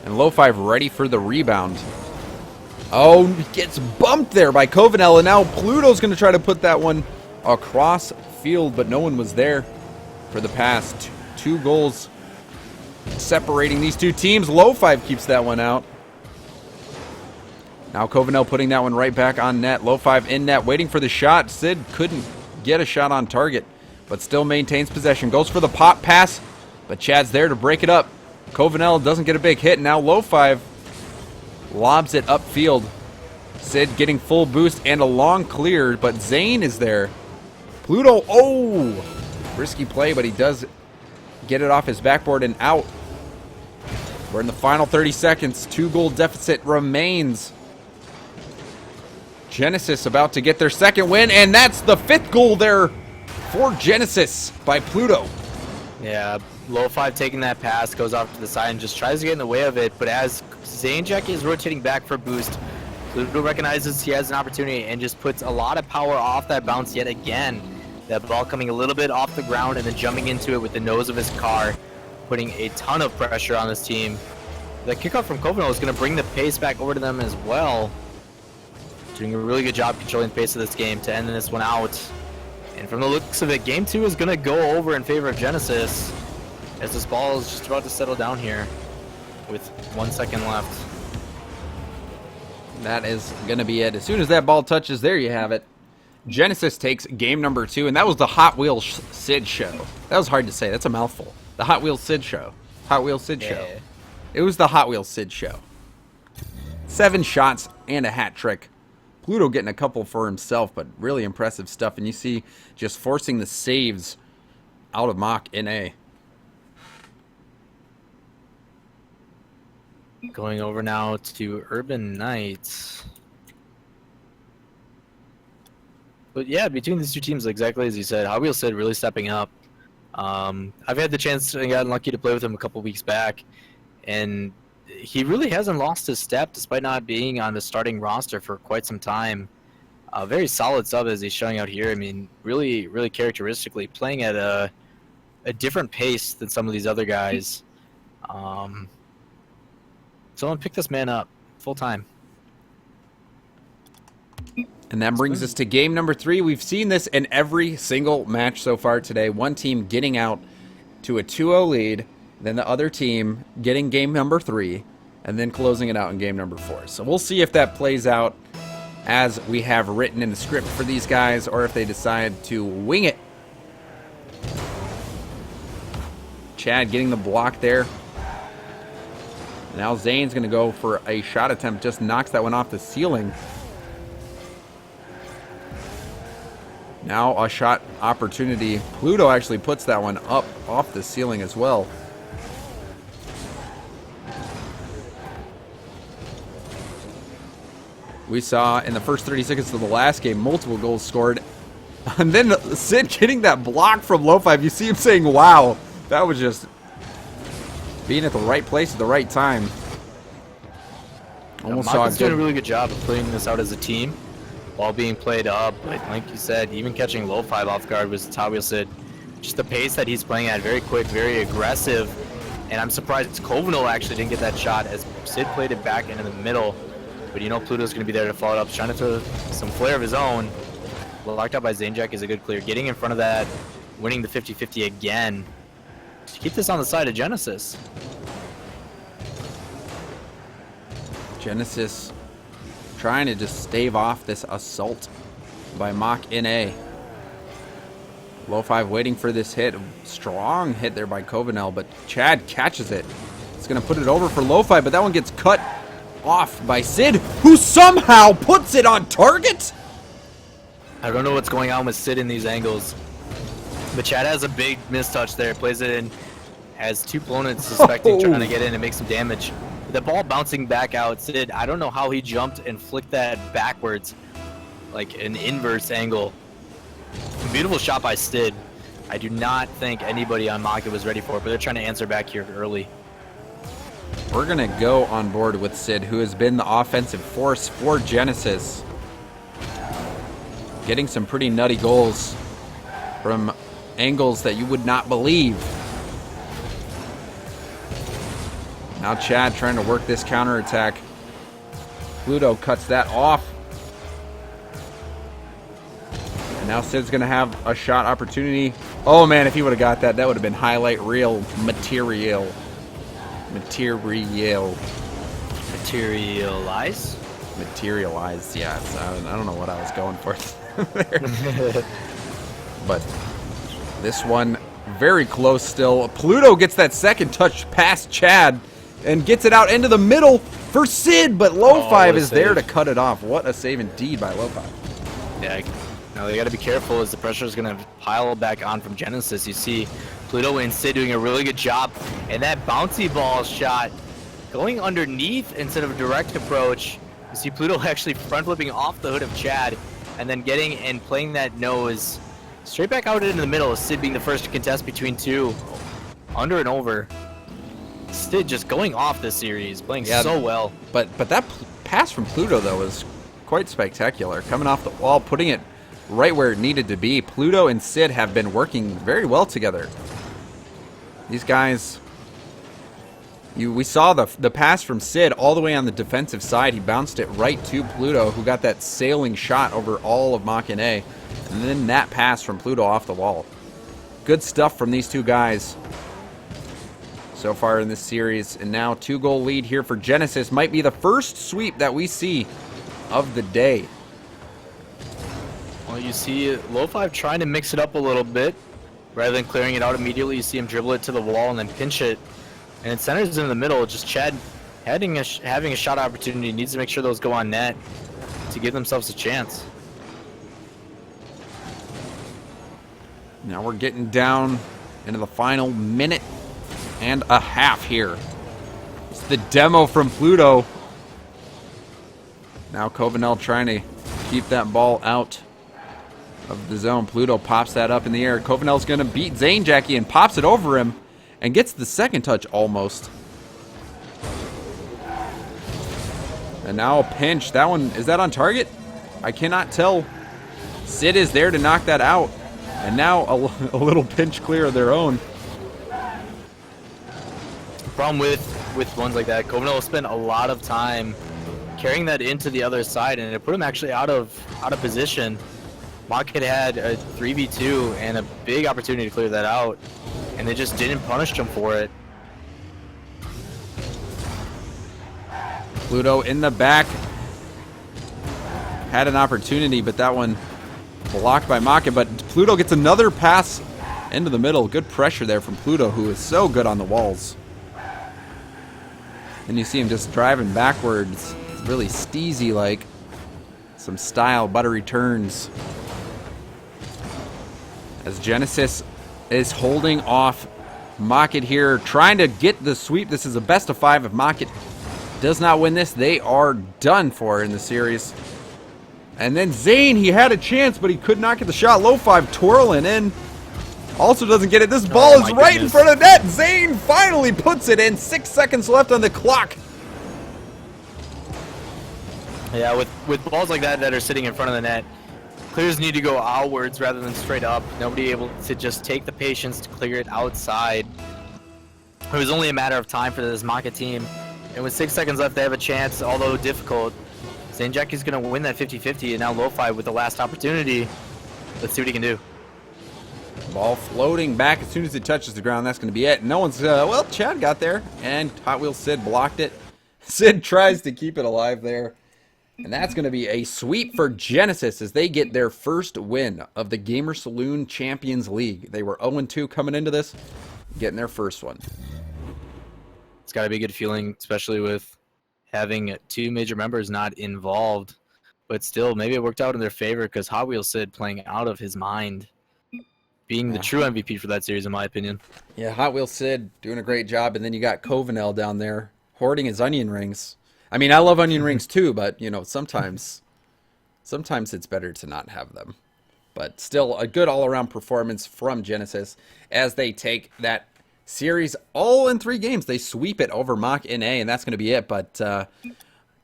and Lo5 ready for the rebound. Oh, gets bumped there by Covenel, and now Pluto's going to try to put that one across field, but no one was there for the pass. 2 goals separating these two teams. Lo5 keeps that one out. Now Covenel putting that one right back on net. Lo5 in net, waiting for the shot. Sid couldn't get a shot on target, but still maintains possession. Goes for the pop pass, but Chad's there to break it up. Covenel doesn't get a big hit. Now Lo5 lobs it upfield. Sid getting full boost and a long clear, but Zane is there. Pluto, oh! Risky play, but he does get it off his backboard and out. We're in the final 30 seconds. 2-goal deficit remains. Genesis about to get their second win, and that's the 5th goal there for Genesis by Pluto. Yeah, Lo5 taking that pass, goes off to the side and just tries to get in the way of it, but as Zane Jackie is rotating back for boost, Pluto recognizes he has an opportunity and just puts a lot of power off that bounce yet again. That ball coming a little bit off the ground and then jumping into it with the nose of his car, putting a ton of pressure on this team. The kickoff from Covenel is going to bring the pace back over to them as well. Doing a really good job controlling the pace of this game to end this one out. And from the looks of it, game 2 is going to go over in favor of Genesis, as this ball is just about to settle down here with 1 second left. That is going to be it. As soon as that ball touches, there you have it. Genesis takes game number 2, and that was the Hot Wheels Sid show. That was hard to say. That's a mouthful. The Hot Wheels Sid show. Hot Wheels Sid show. It was the Hot Wheels Sid show. 7 shots and a hat trick. Pluto getting a couple for himself, but really impressive stuff. And you see just forcing the saves out of Mach in A. Going over now to Urban Knights. But yeah, between these two teams, exactly as you said, Hot Wheels Sid really stepping up. I've had the chance and gotten lucky to play with him a couple weeks back, and he really hasn't lost his step despite not being on the starting roster for quite some time. Very solid sub as he's showing out here. I mean, really, really characteristically playing at a different pace than some of these other guys. Someone pick this man up full time. And that brings us to game number 3. We've seen this in every single match so far today. One team getting out to a 2-0 lead, then the other team getting game number 3, and then closing it out in game number 4. So we'll see if that plays out as we have written in the script for these guys, or if they decide to wing it. Chad getting the block there. Now Zane's going to go for a shot attempt, just knocks that one off the ceiling. Now a shot opportunity. Pluto actually puts that one up off the ceiling as well. We saw in the first 30 seconds of the last game multiple goals scored. And then Sid getting that block from Lo5. You see him saying, wow. That was just being at the right place at the right time. Almost saw Maka's doing a really good job of playing this out as a team while being played up. But like you said, even catching Lo5 off guard was Hot Wheels Sid. Just the pace that he's playing at, very quick, very aggressive. And I'm surprised Covenel actually didn't get that shot as Sid played it back into the middle. But you know Pluto's going to be there to follow it up, trying to throw some flair of his own. Locked out by Zanejack is a good clear. Getting in front of that, winning the 50-50 again. To keep this on the side of Genesis. Genesis trying to just stave off this assault by Mach in A. Low 5 waiting for this hit. Strong hit there by Covenel, but Chad catches it. It's going to put it over for Low 5, but that one gets cut off by Sid, who somehow puts it on target. I don't know what's going on with Sid in these angles. But Chad has a big mistouch there. Plays it in. Has two opponents suspecting trying to get in and make some damage. The ball bouncing back out. Sid, I don't know how he jumped and flicked that backwards. Like an inverse angle. Beautiful shot by Sid. I do not think anybody on Maka was ready for it, but they're trying to answer back here early. We're going to go on board with Sid, who has been the offensive force for Genesis. Getting some pretty nutty goals from angles that you would not believe. Now Chad trying to work this counterattack. Pluto cuts that off. And now Sid's going to have a shot opportunity. Oh man, if he would have got that, that would have been highlight reel material. Materialize? Materialize, yes. I don't know what I was going for there. But this one, very close still. Pluto gets that second touch past Chad and gets it out into the middle for Sid, but Low 5 is there to cut it off. What a save indeed by Low 5. Yeah, now they got to be careful as the pressure is going to pile back on from Genesis. You see Pluto and Sid doing a really good job, and that bouncy ball shot going underneath instead of a direct approach. You see Pluto actually front flipping off the hood of Chad and then getting and playing that nose straight back out into the middle. Sid being the first to contest between two, under and over. Sid just going off this series, playing so well. But that pass from Pluto though was quite spectacular. Coming off the wall, putting it right where it needed to be. Pluto and Sid have been working very well together. These guys, we saw the pass from Sid all the way on the defensive side. He bounced it right to Pluto, who got that sailing shot over all of Mach A. And then that pass from Pluto off the wall. Good stuff from these two guys so far in this series. And now 2-goal lead here for Genesis. Might be the first sweep that we see of the day. Well, you see Low 5 trying to mix it up a little bit. Rather than clearing it out immediately, you see him dribble it to the wall and then pinch it. And it centers in the middle. Just Chad having a shot opportunity. Needs to make sure those go on net to give themselves a chance. Now we're getting down into the final minute and a half here. It's the demo from Pluto. Now Covenel trying to keep that ball out of the zone. Pluto pops that up in the air. Covenel's going to beat Zanejack and pops it over him and gets the second touch almost. And now a pinch. That one, is that on target? I cannot tell. Sid is there to knock that out. And now a little pinch clear of their own. The problem with ones like that, Covenel will spend a lot of time carrying that into the other side, and it put him actually out of position. Mach had a 3v2 and a big opportunity to clear that out, and they just didn't punish him for it. Pluto in the back had an opportunity, but that one blocked by Maka. But Pluto gets another pass into the middle. Good pressure there from Pluto, who is so good on the walls. And you see him just driving backwards. It's really steezy-like. Some style, buttery turns. As Genesis is holding off Mach here, trying to get the sweep. This is a best of 5. If Mach does not win this, they are done for in the series. And then Zane, he had a chance, but he could not get the shot. Low 5 twirling in. Also doesn't get it. This ball is right in front of net. Zane finally puts it in. 6 seconds left on the clock. Yeah, with balls like that that are sitting in front of the net, clears need to go outwards rather than straight up. Nobody able to just take the patience to clear it outside. It was only a matter of time for this Maka team. And with 6 seconds left, they have a chance, although difficult, Zane Jackie's going to win that 50-50, and now Lo-Fi with the last opportunity. Let's see what he can do. Ball floating back as soon as it touches the ground. That's going to be it. No one's, well, Chad got there, and Hot Wheels Sid blocked it. Sid tries to keep it alive there. And that's going to be a sweep for Genesis as they get their first win of the Gamer Saloon Champions League. They were 0-2 coming into this, getting their first one. It's got to be a good feeling, especially with having 2 major members not involved. But still, maybe it worked out in their favor because Hot Wheels Sid playing out of his mind. Being the true MVP for that series, in my opinion. Yeah, Hot Wheels Sid doing a great job. And then you got Covenel down there hoarding his onion rings. I mean, I love onion rings too, but, you know, sometimes it's better to not have them. But still, a good all-around performance from Genesis as they take that series all in 3 games. They sweep it over Mach NA, and that's going to be it. But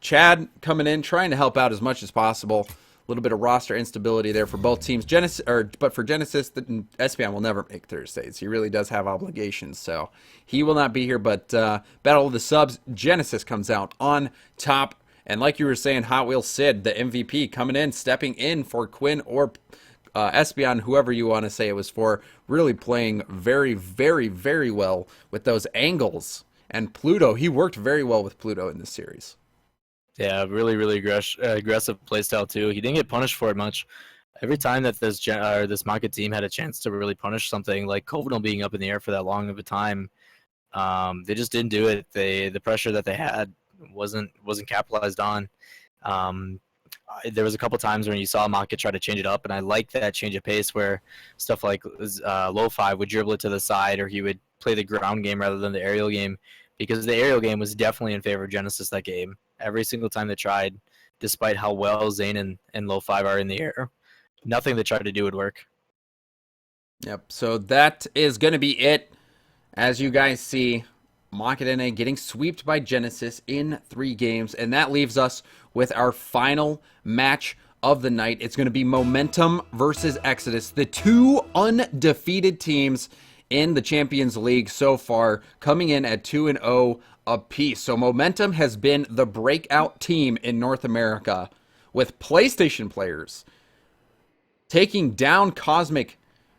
Chad coming in, trying to help out as much as possible. A little bit of roster instability there for both teams. But for Genesis, Espion will never make Thursdays. He really does have obligations, so he will not be here. But Battle of the Subs, Genesis comes out on top. And like you were saying, Hot Wheels Sid, the MVP, coming in, stepping in for Quinn or Espion, whoever you want to say it was for, really playing very, very, very well with those angles. And Pluto, he worked very well with Pluto in this series. Yeah, really, really aggressive playstyle too. He didn't get punished for it much. Every time that this market team had a chance to really punish something, like Covenal being up in the air for that long of a time, they just didn't do it. The pressure that they had wasn't capitalized on. There was a couple times when you saw Market try to change it up, and I like that change of pace where stuff like Lo-Fi would dribble it to the side, or he would play the ground game rather than the aerial game, because the aerial game was definitely in favor of Genesis that game. Every single time they tried, despite how well Zane and Lo-Fi are in the air, nothing they tried to do would work. Yep, so that is going to be it. As you guys see, Market NA getting swept by Genesis in 3 games, and that leaves us with our final match of the night. It's going to be Momentum versus Exodus, the 2 undefeated teams in the Champions League so far, coming in at 2-0 apiece. So Momentum has been the breakout team in North America, with PlayStation players taking down Cosmic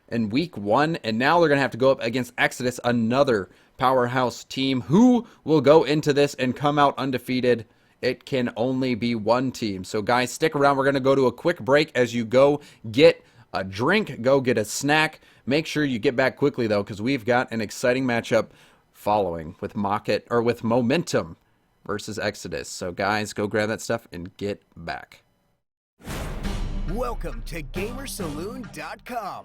in week 1, and now they're going to have to go up against Exodus, another powerhouse team. Who will go into this and come out undefeated? It can only be one team. So guys, stick around. We're going to go to a quick break. As you go get a drink, go get a snack. Make sure you get back quickly though, because we've got an exciting matchup following with Momentum versus Exodus. So guys, go grab that stuff and get back. Welcome to GamerSaloon.com.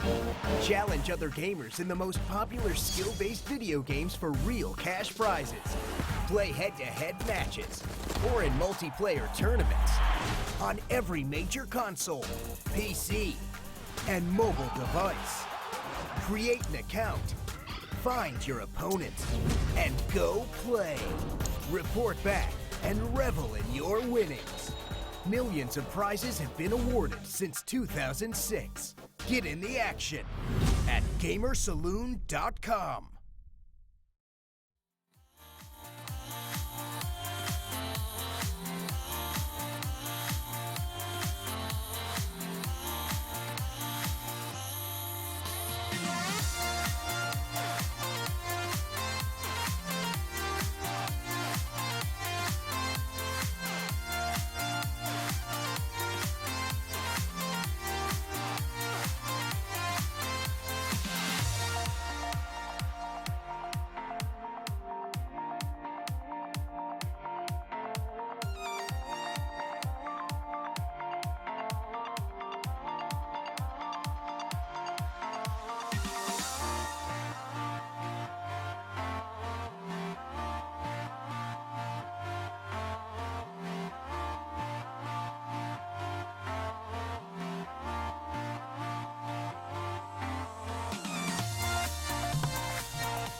Challenge other gamers in the most popular skill-based video games for real cash prizes. Play head-to-head matches or in multiplayer tournaments on every major console, PC, and mobile device. Create an account, find your opponent, and go play. Report back and revel in your winnings. Millions of prizes have been awarded since 2006. Get in the action at GamerSaloon.com.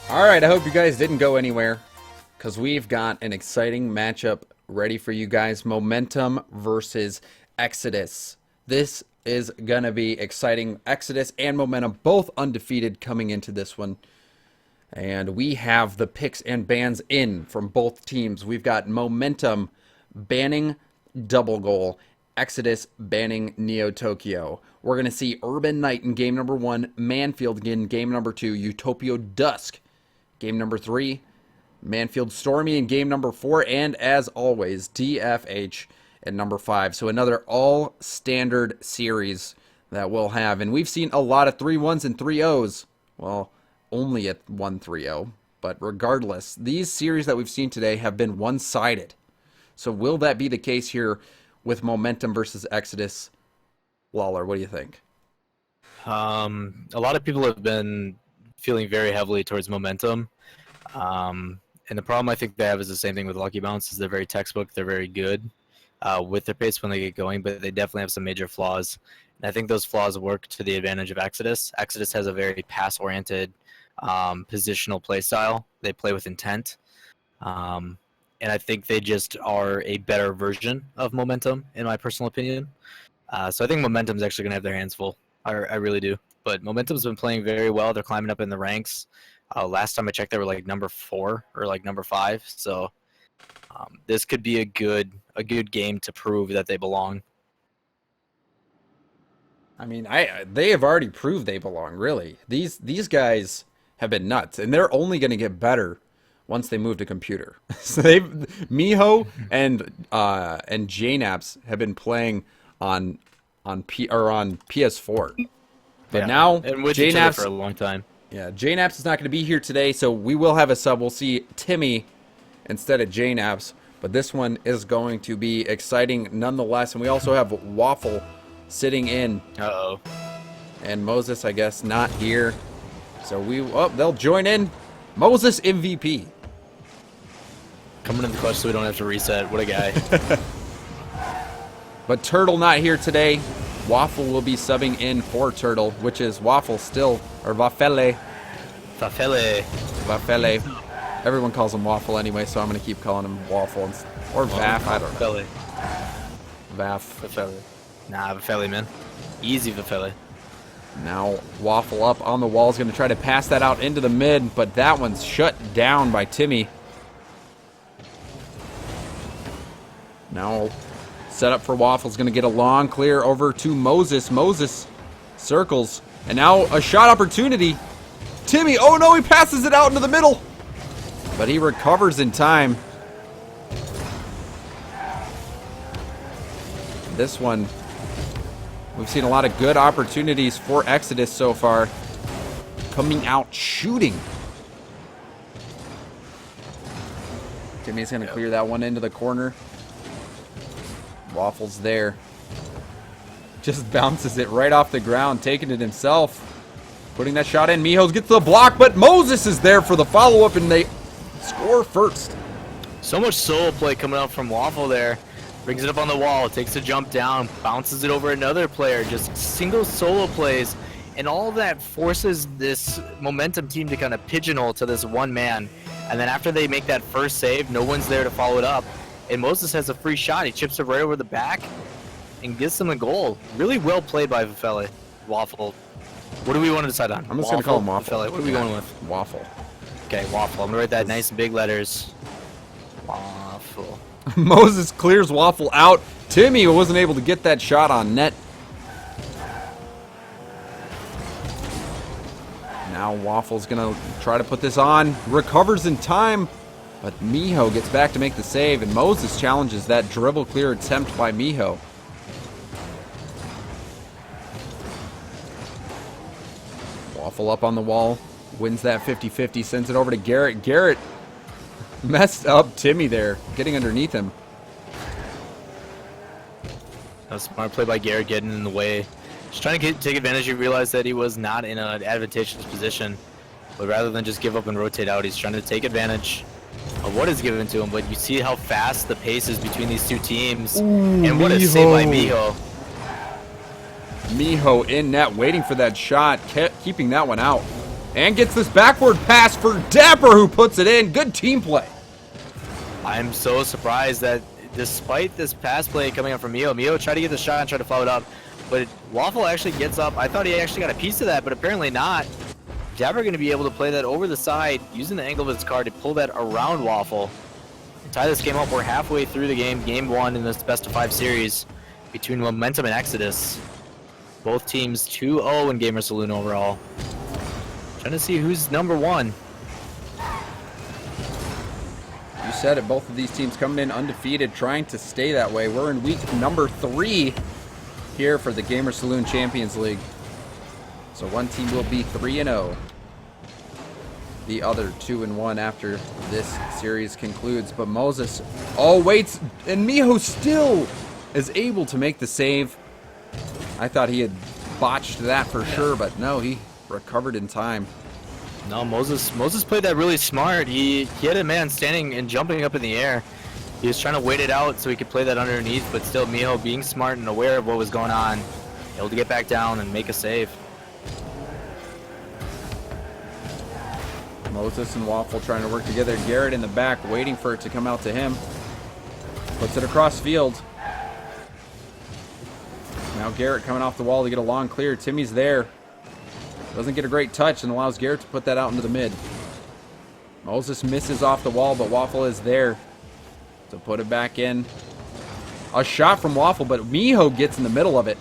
Alright, I hope you guys didn't go anywhere, because we've got an exciting matchup ready for you guys. Momentum versus Exodus. This is going to be exciting. Exodus and Momentum both undefeated coming into this one. And we have the picks and bans in from both teams. We've got Momentum banning double goal. Exodus banning Neo Tokyo. We're going to see Urban Knight in game number 1, Manfield in game number 2, Utopia Dusk game number 3, Manfield Stormy in game number 4, and as always, DFH at number 5. So another all-standard series that we'll have. And we've seen a lot of 3-1s and 3-0s. Well, only at 1-3-0. But regardless, these series that we've seen today have been one-sided. So will that be the case here with Momentum versus Exodus? Lawler, what do you think? A lot of people have been feeling very heavily towards Momentum. And the problem I think they have is the same thing with Lucky Bounce, is they're very textbook, they're very good with their pace when they get going, but they definitely have some major flaws. And I think those flaws work to the advantage of Exodus. Exodus has a very pass-oriented positional play style. They play with intent. And I think they just are a better version of Momentum, in my personal opinion. So I think Momentum's actually going to have their hands full. I really do. But Momentum's been playing very well. They're climbing up in the ranks. Last time I checked, they were like number 4 or like number 5. So this could be a good game to prove that they belong. I mean, they have already proved they belong, really. These guys have been nuts, and they're only going to get better once they move to computer. So Miho and JNaps have been playing on PS4. But now and with each other for a long time. Yeah, JNaps is not going to be here today, so we will have a sub. We'll see Timmy instead of JNaps, but this one is going to be exciting nonetheless. And we also have Waffle sitting in. Uh-oh. And Moses, I guess, not here. So they'll join in. Moses MVP. Coming in the clutch so we don't have to reset. What a guy. But Turtle not here today. Waffle will be subbing in for Turtle, which is Waffle still, or Vafele. Vafele. Everyone calls him Waffle anyway, so I'm going to keep calling him Waffle. Or Vaf, I don't know. Vafele. Nah, Vafele, man. Easy Vafele. Now Waffle up on the wall is going to try to pass that out into the mid, but that one's shut down by Timmy. Now set up for Waffle's going to get a long clear over to Moses. Moses circles, and now a shot opportunity. Timmy, oh no, he passes it out into the middle, but he recovers in time. This one, we've seen a lot of good opportunities for Exodus so far, coming out shooting. Timmy's going to clear that one into the corner. Waffle's there. Just bounces it right off the ground, taking it himself. Putting that shot in. Mijos gets the block, but Moses is there for the follow-up, and they score first. So much solo play coming out from Waffle there. Brings it up on the wall, takes a jump down, bounces it over another player. Just single solo plays, and all of that forces this Momentum team to kind of pigeonhole to this one man. And then after they make that first save, no one's there to follow it up. And Moses has a free shot. He chips it right over the back and gets them a goal. Really well played by Vafele. Waffle. What do we want to decide on? I'm just going to call him Waffle. Vafele. What are we going with? Waffle. Okay, Waffle. I'm going to write that nice in big letters. Waffle. Moses clears Waffle out. Timmy wasn't able to get that shot on net. Now Waffle's going to try to put this on. Recovers in time. But Miho gets back to make the save, and Moses challenges that dribble clear attempt by Miho. Waffle up on the wall, wins that 50-50, sends it over to Garrett. Garrett messed up Timmy there, getting underneath him. A smart play by Garrett, getting in the way. Just trying to take advantage. He realized that he was not in an advantageous position. But rather than just give up and rotate out, he's trying to take advantage of what is given to him. But you see how fast the pace is between these two teams. Ooh, and what a save by Miho. Miho in net, waiting for that shot, keeping that one out. And gets this backward pass for Dapper, who puts it in. Good team play. I'm so surprised that despite this pass play coming up from Miho tried to get the shot and tried to follow it up. But Waffle actually gets up. I thought he actually got a piece of that, but apparently not. Dapper going to be able to play that over the side, using the angle of his card to pull that around Waffle. tie this game up. We're halfway through the game, game 1 in this best-of-5 series between Momentum and Exodus. Both teams 2-0 in Gamer Saloon overall. Trying to see who's number 1. You said it, both of these teams coming in undefeated, trying to stay that way. We're in week number 3 here for the Gamer Saloon Champions League. So one team will be 3-0. The other 2-1 after this series concludes. But Moses, oh, waits, and Miho still is able to make the save. I thought he had botched that for sure, but no, he recovered in time. No, Moses played that really smart. He had a man standing and jumping up in the air. He was trying to wait it out so he could play that underneath, but still Miho being smart and aware of what was going on, able to get back down and make a save. Moses and Waffle trying to work together. Garrett in the back waiting for it to come out to him. Puts it across field. Now Garrett coming off the wall to get a long clear. Timmy's there. Doesn't get a great touch and allows Garrett to put that out into the mid. Moses misses off the wall, but Waffle is there to put it back in. A shot from Waffle, but Miho gets in the middle of it.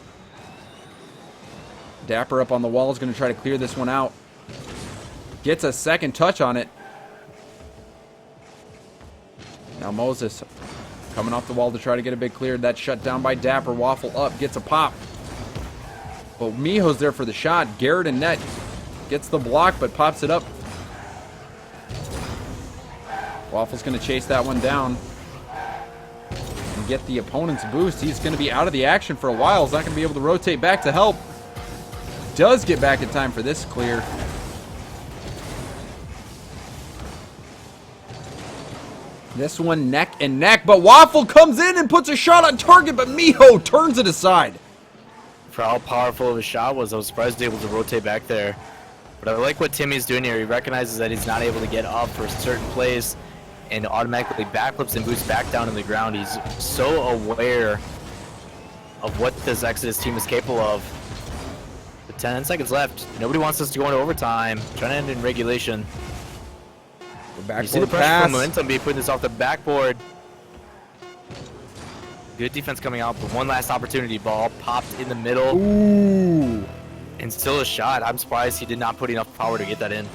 Dapper up on the wall is going to try to clear this one out. Gets a second touch on it. Now Moses coming off the wall to try to get a big clear. That's shut down by Dapper. Waffle up, gets a pop. But Miho's there for the shot. Garrett and net gets the block, but pops it up. Waffle's going to chase that one down and get the opponent's boost. He's going to be out of the action for a while. He's not going to be able to rotate back to help. Does get back in time for this clear. This one neck and neck, but Waffle comes in and puts a shot on target, but Miho turns it aside. For how powerful of a shot was, I was surprised he was able to rotate back there. But I like what Timmy's doing here. He recognizes that he's not able to get up for certain plays and automatically backflips and boosts back down to the ground. He's so aware of what this Exodus team is capable of. With 10 seconds left. Nobody wants us to go into overtime. Trying to end in regulation. You see the pressure from Momentum be putting this off the backboard. Good defense coming out, but one last opportunity. Ball popped in the middle. Ooh. And still a shot. I'm surprised he did not put enough power to get that in.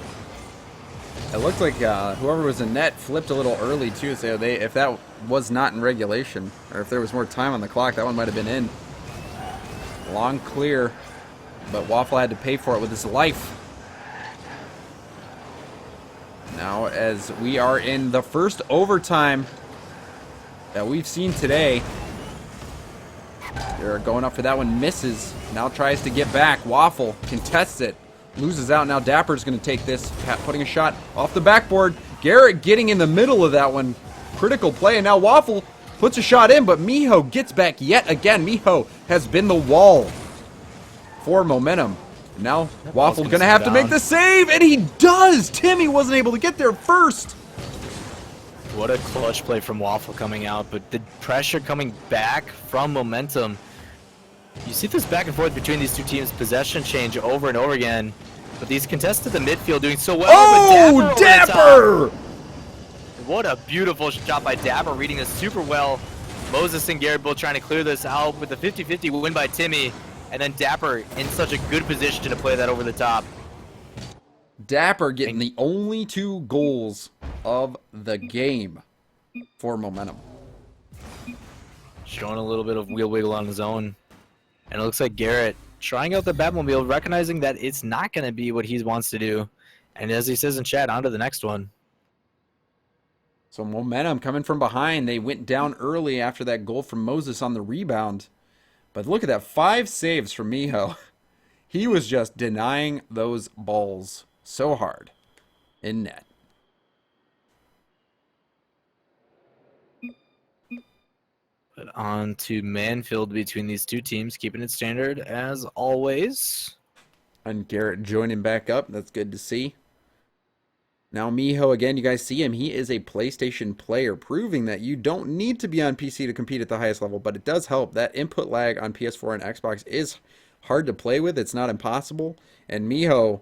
It looked like whoever was in net flipped a little early too, so if that was not in regulation, or if there was more time on the clock, that one might have been in. Long clear, but Waffle had to pay for it with his life. Now, as we are in the first overtime that we've seen today, they're going up for that one, misses. Now tries to get back. Waffle contests it, loses out. Now Dapper's going to take this, putting a shot off the backboard. Garrett getting in the middle of that one. Critical play, and now Waffle puts a shot in, but Miho gets back yet again. Miho has been the wall for Momentum. Now Waffle's going to have to make the save, and he does! Timmy wasn't able to get there first. What a clutch play from Waffle coming out, but the pressure coming back from Momentum. You see this back and forth between these two teams, possession change over and over again, but these contests at the midfield doing so well. Oh, Dapper! What a beautiful shot by Dapper, reading this super well. Moses and Garrett both trying to clear this out with a 50-50 win by Timmy, and then Dapper in such a good position to play that over the top. Dapper getting the only 2 goals of the game for Momentum. Showing a little bit of wheel wiggle on his own. And it looks like Garrett trying out the Batmobile, recognizing that it's not going to be what he wants to do. And as he says in chat, on to the next one. So Momentum coming from behind. They went down early after that goal from Moses on the rebound. But look at that, 5 saves from Miho. He was just denying those balls so hard in net. But on to Manfield between these two teams, keeping it standard as always. And Garrett joining back up. That's good to see. Now Miho, again, you guys see him. He is a PlayStation player, proving that you don't need to be on PC to compete at the highest level, but it does help. That input lag on PS4 and Xbox is hard to play with. It's not impossible. And Miho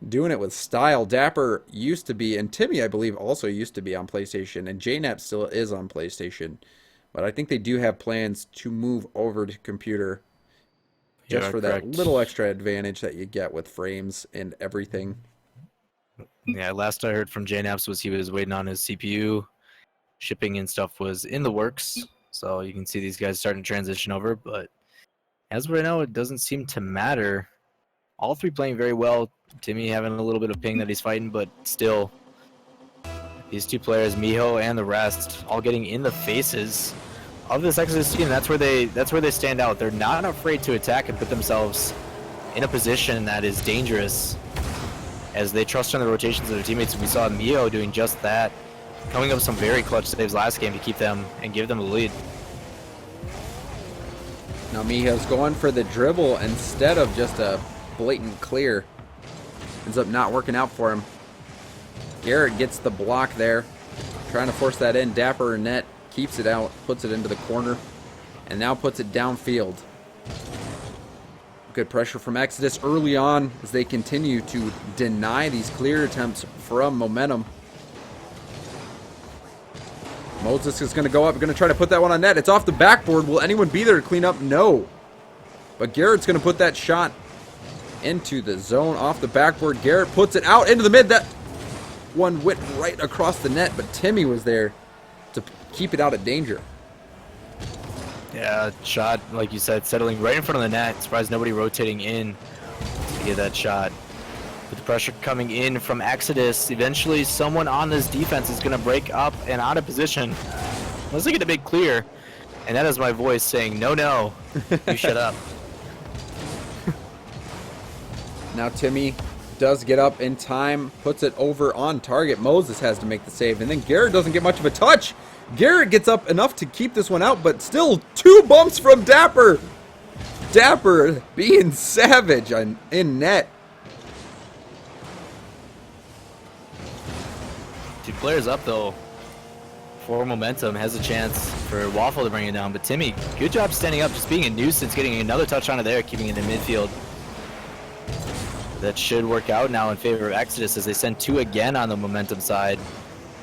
Doing it with style. Dapper used to be, and Timmy, I believe, also used to be on PlayStation, and JNap still is on PlayStation. But I think they do have plans to move over to computer just for that little extra advantage that you get with frames and everything. Yeah, last I heard from JNaps was he was waiting on his CPU. Shipping and stuff was in the works. So you can see these guys starting to transition over. But as of right now, it doesn't seem to matter. All three playing very well. Timmy having a little bit of ping that he's fighting, but still, these two players, Miho and the rest, all getting in the faces of this Exodus team. That's where they stand out. They're not afraid to attack and put themselves in a position that is dangerous, as they trust in the rotations of their teammates. We saw Miho doing just that, coming up with some very clutch saves last game to keep them and give them the lead. Now Miho's going for the dribble instead of just a blatant clear. Ends up not working out for him. Garrett gets the block there, trying to force that in. Dapper net keeps it out, puts it into the corner, and now puts it downfield. Good pressure from Exodus early on as they continue to deny these clear attempts from Momentum. Moses is going to go up, going to try to put that one on net. It's off the backboard. Will anyone be there to clean up? No. But Garrett's going to put that shot into the zone off the backboard. Garrett puts it out into the mid. That one went right across the net, but Timmy was there to keep it out of danger. Yeah, shot, like you said, settling right in front of the net. Surprised nobody rotating in to get that shot. With the pressure coming in from Exodus, eventually someone on this defense is going to break up and out of position. Let's get a big clear. And that is my voice saying, no, no, you shut up. Now Timmy does get up in time, puts it over on target. Moses has to make the save, and then Garrett doesn't get much of a touch. Garrett gets up enough to keep this one out, but still 2 bumps from Dapper. Dapper being savage in net. 2 players up though. For Momentum has a chance for Waffle to bring it down, but Timmy, good job standing up, just being a nuisance, getting another touch onto there, keeping it in midfield. That should work out now in favor of Exodus as they send 2 again on the Momentum side.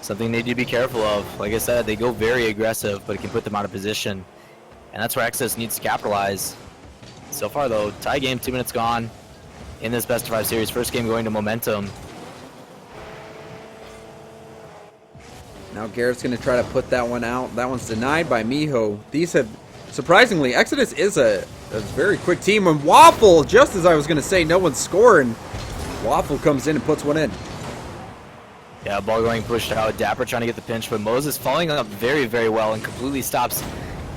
Something they need to be careful of. Like I said, they go very aggressive, but it can put them out of position. And that's where Exodus needs to capitalize. So far though, tie game, 2 minutes gone in this best of 5 series. First game going to Momentum. Now Garrett's going to try to put that one out. That one's denied by Miho. These have, surprisingly, Exodus is a very quick team. And Waffle, just as I was going to say, no one's scoring. Waffle comes in and puts one in. Yeah, ball going pushed out. Dapper trying to get the pinch, but Moses following up very, very well and completely stops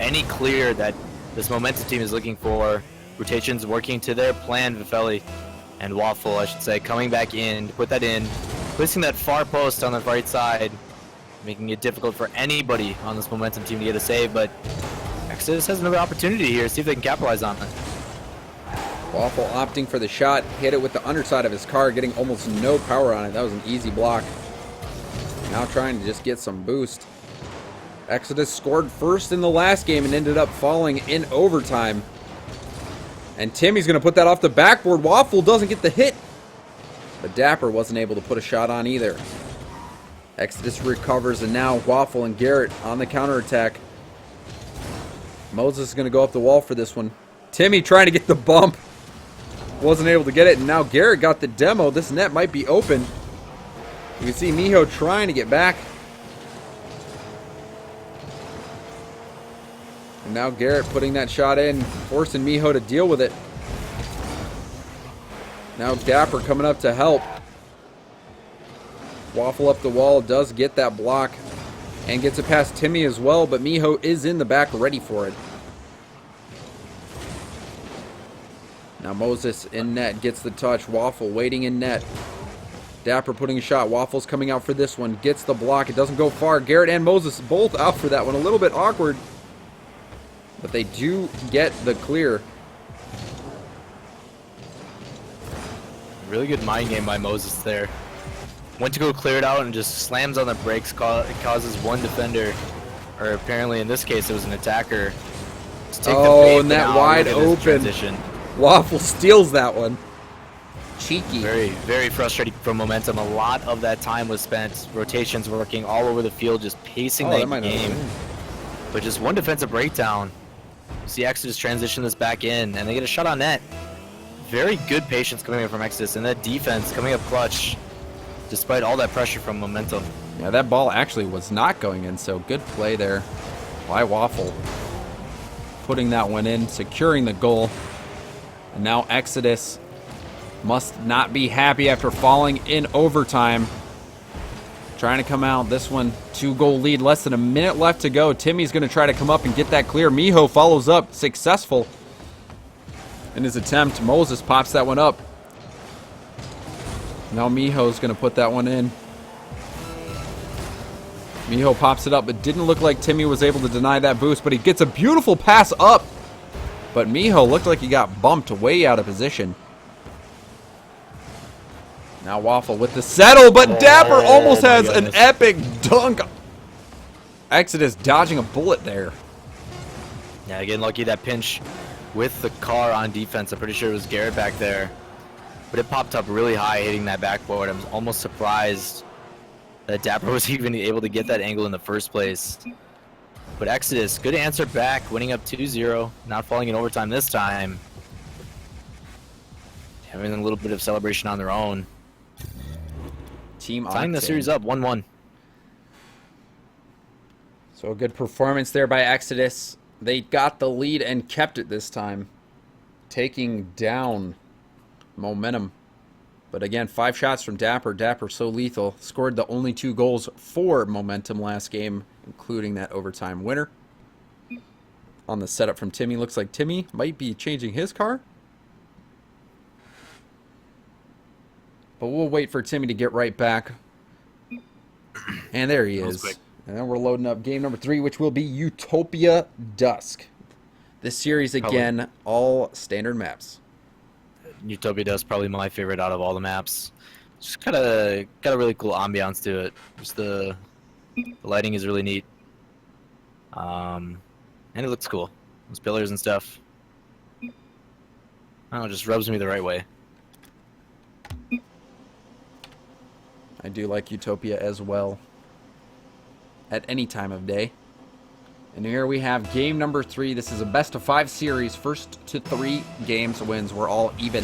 any clear that this Momentum team is looking for. Rotations working to their plan, Vifeli and Waffle, I should say, coming back in to put that in. Placing that far post on the right side, making it difficult for anybody on this Momentum team to get a save, but Exodus has another opportunity here. See if they can capitalize on it. Waffle opting for the shot, hit it with the underside of his car, getting almost no power on it. That was an easy block. Now trying to just get some boost. Exodus scored first in the last game and ended up falling in overtime. And Timmy's going to put that off the backboard. Waffle doesn't get the hit, but Dapper wasn't able to put a shot on either. Exodus recovers, and now Waffle and Garrett on the counterattack. Moses is going to go up the wall for this one. Timmy trying to get the bump. Wasn't able to get it, and now Garrett got the demo. This net might be open. You can see Miho trying to get back. And now Garrett putting that shot in, forcing Miho to deal with it. Now Dapper coming up to help. Waffle up the wall, does get that block, and gets it past Timmy as well, but Miho is in the back ready for it. Now Moses in net, gets the touch. Waffle waiting in net. Dapper putting a shot. Waffle's coming out for this one. Gets the block. It doesn't go far. Garrett and Moses both out for that one. A little bit awkward, but they do get the clear. Really good mind game by Moses there. Went to go clear it out and just slams on the brakes. It causes one defender, or apparently in this case it was an attacker, to take the bait and that now wide look at this open. transition. Waffle steals that one. Cheeky. Very, very frustrating for Momentum. A lot of that time was spent rotations working all over the field, just pacing that that might not have game. been. But just one defensive breakdown. See Exodus transition this back in, and they get a shot on net. Very good patience coming in from Exodus, and that defense coming up clutch, despite all that pressure from Momentum. Yeah, that ball actually was not going in, so good play there by Waffle. Putting that one in, securing the goal. And now Exodus must not be happy after falling in overtime. Trying to come out. This one, 2-goal lead, less than a minute left to go. Timmy's going to try to come up and get that clear. Miho follows up, successful in his attempt. Moses pops that one up. Now Miho's going to put that one in. Miho pops it up. It didn't look like Timmy was able to deny that boost, but he gets a beautiful pass up. But Miho looked like he got bumped way out of position. Now Waffle with the settle, but Dapper almost has an epic dunk. Exodus dodging a bullet there. Yeah, getting lucky that pinch with the car on defense. I'm pretty sure it was Garrett back there. But it popped up really high hitting that backboard. I was almost surprised that Dapper was even able to get that angle in the first place. But Exodus, good answer back, winning up 2-0, not falling in overtime this time. Having a little bit of celebration on their own. Team Tying the Octane. series up 1-1. So a good performance there by Exodus. They got the lead and kept it this time, taking down Momentum. But again, 5 shots from Dapper. Dapper so lethal. Scored the only 2 goals for Momentum last game, including that overtime winner. On the setup from Timmy, looks like Timmy might be changing his car. But we'll wait for Timmy to get right back. And there he is. quick. And then we're loading up game number 3, which will be Utopia Dusk. This series, again, all standard maps. Utopia Dust probably my favorite out of all the maps. Just got a really cool ambiance to it. Just the lighting is really neat. And it looks cool. Those pillars and stuff. I don't know, it just rubs me the right way. I do like Utopia as well. At any time of day. And here we have game number 3. This is a best of 5 series. First to 3 games wins. We're all even.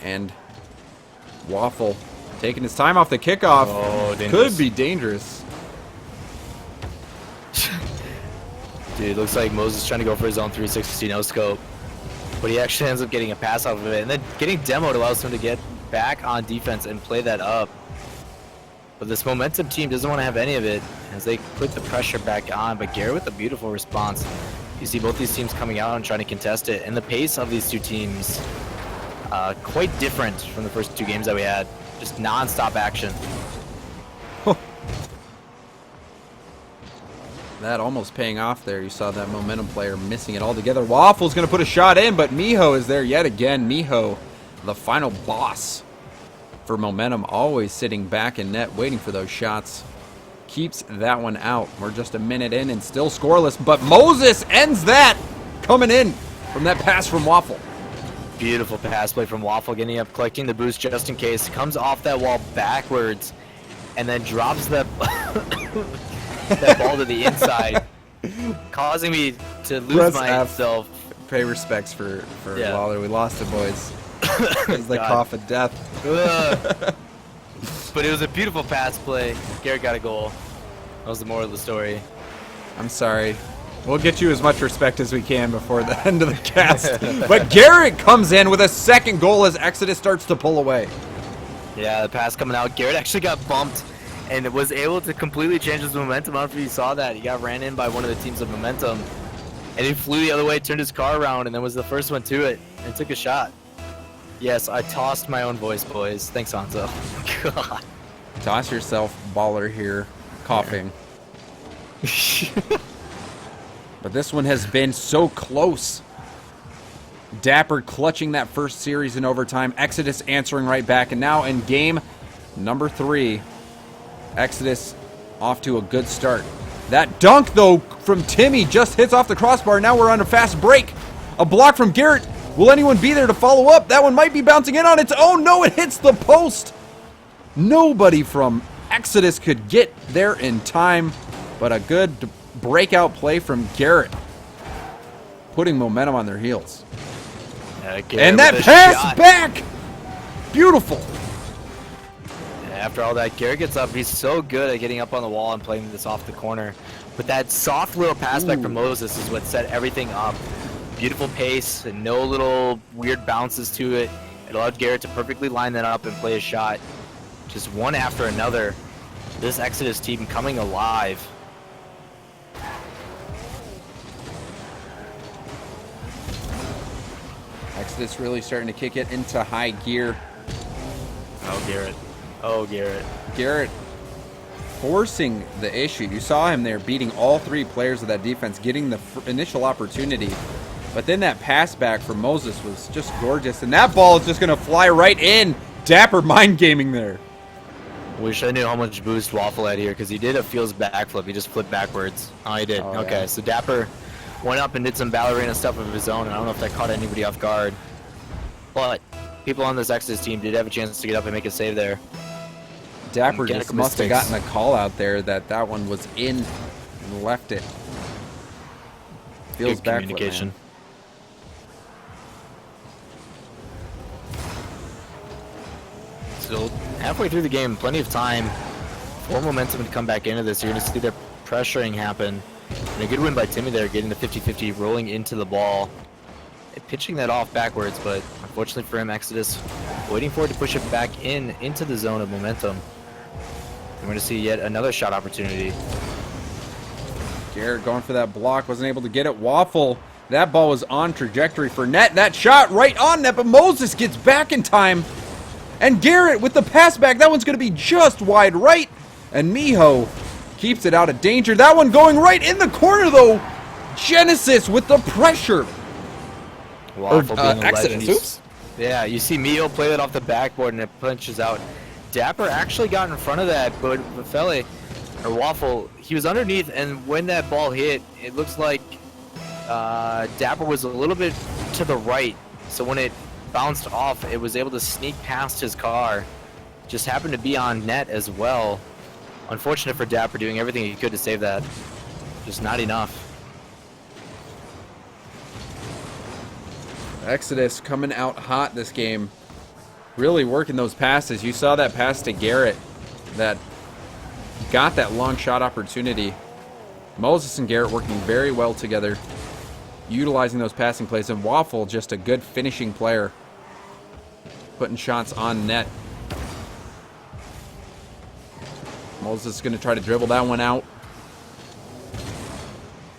And Waffle taking his time off the kickoff. Oh, dangerous. Could be dangerous. Dude, looks like Moses trying to go for his own 360 no scope. But he actually ends up getting a pass off of it. And then getting demoed allows him to get back on defense and play that up. But this Momentum team doesn't want to have any of it as they put the pressure back on. But Garrett with a beautiful response. You see both these teams coming out and trying to contest it. And the pace of these two teams, quite different from the first 2 games that we had. Just non-stop action. That almost paying off there. You saw that Momentum player missing it altogether. Waffle's going to put a shot in, but Miho is there yet again. Miho, the final boss for Momentum, always sitting back in net waiting for those shots. Keeps that one out. We're just a minute in and still scoreless, but Moses ends that coming in from that pass from Waffle. Beautiful pass play from Waffle, getting up, collecting the boost just in case. Comes off that wall backwards and then drops that, that ball to the inside, causing me to lose Press myself. Pay respects for Yeah. Lawler. We lost it, boys. It's the God. cough of death. Ugh. But it was a beautiful pass play. Garrett got a goal. That was the moral of the story. I'm sorry. We'll get you as much respect as we can before the end of the cast. But Garrett comes in with a second goal as Exodus starts to pull away. Yeah, the pass coming out. Garrett actually got bumped and was able to completely change his momentum after he saw that. He got ran in by one of the teams of Momentum. And he flew the other way, turned his car around, and then was the first one to it and took a shot. Yes, I tossed my own voice, boys. Thanks, Hanzo. God. Toss yourself, baller here, coughing. But this one has been so close. Dapper clutching that first series in overtime. Exodus answering right back. And now in game number 3, Exodus off to a good start. That dunk, though, from Timmy just hits off the crossbar. Now we're on a fast break. A block from Garrett. Will anyone be there to follow up? That one might be bouncing in on its own. No, it hits the post. Nobody from Exodus could get there in time, but a good breakout play from Garrett, putting momentum on their heels. And that pass back! Beautiful. After all that, Garrett gets up. He's so good at getting up on the wall and playing this off the corner. But that soft little pass back from Moses is what set everything up. Beautiful pace and no little weird bounces to it. It allowed Garrett to perfectly line that up and play a shot. Just one after another. This Exodus team coming alive. Exodus really starting to kick it into high gear. Oh, Garrett. Oh, Garrett. Garrett forcing the issue. You saw him there beating all three players of that defense, getting the initial opportunity. But then that pass back from Moses was just gorgeous. And that ball is just going to fly right in. Dapper mind gaming there. Wish I knew how much boost Waffle had here, because he did a feels backflip. He just flipped backwards. Oh, he did. Oh, okay, yeah. so Dapper went up and did some ballerina stuff of his own, and I don't know if that caught anybody off guard. But people on this Exodus team did have a chance to get up and make a save there. Dapper just must have gotten a call out there that one was in and left it. Feels back communication. So halfway through the game, plenty of time for momentum to come back into this. You're going to see their pressuring happen. And a good win by Timmy there, getting the 50-50, rolling into the ball. And pitching that off backwards, but unfortunately for him, Exodus waiting for it to push it back into the zone of momentum. We're going to see yet another shot opportunity. Garrett going for that block, wasn't able to get it. Waffle, that ball was on trajectory for net. That shot right on net, but Moses gets back in time. And Garrett with the pass back, that one's going to be just wide right. And Miho keeps it out of danger. That one going right in the corner though. Genesis with the pressure. Waffle being a Exodus, legend. oops. Yeah, you see Miho play that off the backboard and it punches out. Dapper actually got in front of that, but Fele, or Waffle, he was underneath, and when that ball hit, it looks like Dapper was a little bit to the right. So when it bounced off, it was able to sneak past his car. Just happened to be on net as well. Unfortunate for Dapper, doing everything he could to save that. Just not enough. Exodus coming out hot this game. Really working those passes. You saw that pass to Garrett that got that long shot opportunity. Moses and Garrett working very well together, utilizing those passing plays. And Waffle, just a good finishing player, putting shots on net. Moses is going to try to dribble that one out.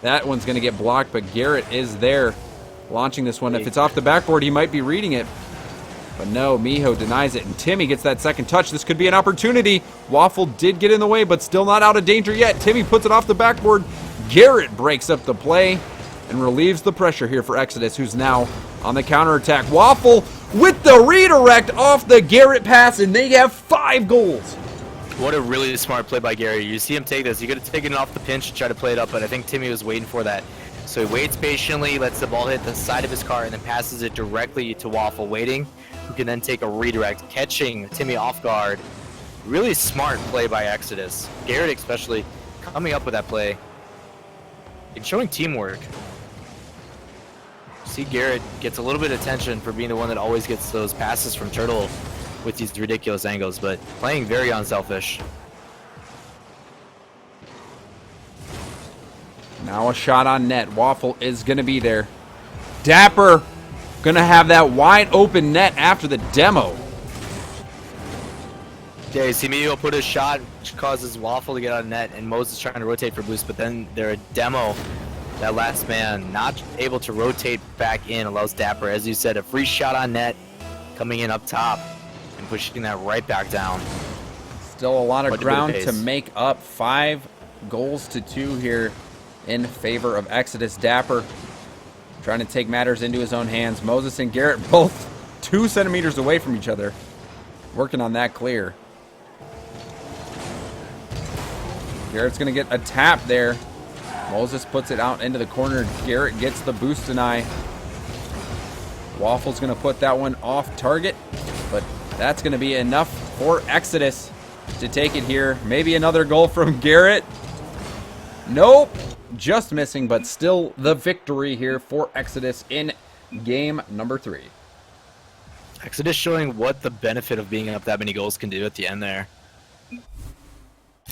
That one's going to get blocked, but Garrett is there launching this one. If it's off the backboard, he might be reading it. But no, Miho denies it, and Timmy gets that second touch. This could be an opportunity. Waffle did get in the way, but still not out of danger yet. Timmy puts it off the backboard. Garrett breaks up the play and relieves the pressure here for Exodus, who's now on the counterattack. Waffle with the redirect off the Garrett pass, and they have 5 goals. What a really smart play by Gary. You see him take this. He could have taken it off the pinch and try to play it up, but I think Timmy was waiting for that. So he waits patiently, lets the ball hit the side of his car, and then passes it directly to Waffle, waiting, who can then take a redirect, catching Timmy off guard. Really smart play by Exodus. Garrett especially coming up with that play and showing teamwork. See, Garrett gets a little bit of attention for being the one that always gets those passes from Turtle with these ridiculous angles, but playing very unselfish. Now a shot on net. Waffle is going to be there. Dapper going to have that wide open net after the demo. Yeah, you see Miho put his shot, which causes Waffle to get out of net, and Moses trying to rotate for boost, but then they're a demo. That last man not able to rotate back in allows Dapper, as you said, a free shot on net coming in up top and pushing that right back down. Still a lot of Much ground better to pace. make up. 5 goals to 2 here in favor of Exodus. Dapper trying to take matters into his own hands. Moses and Garrett both 2 centimeters away from each other, working on that clear. Garrett's going to get a tap there. Moses puts it out into the corner. Garrett gets the boost deny. Waffle's going to put that one off target, but that's going to be enough for Exodus to take it here. Maybe another goal from Garrett. Nope. Just missing, but still the victory here for Exodus in game number 3. Exodus showing what the benefit of being up that many goals can do at the end there.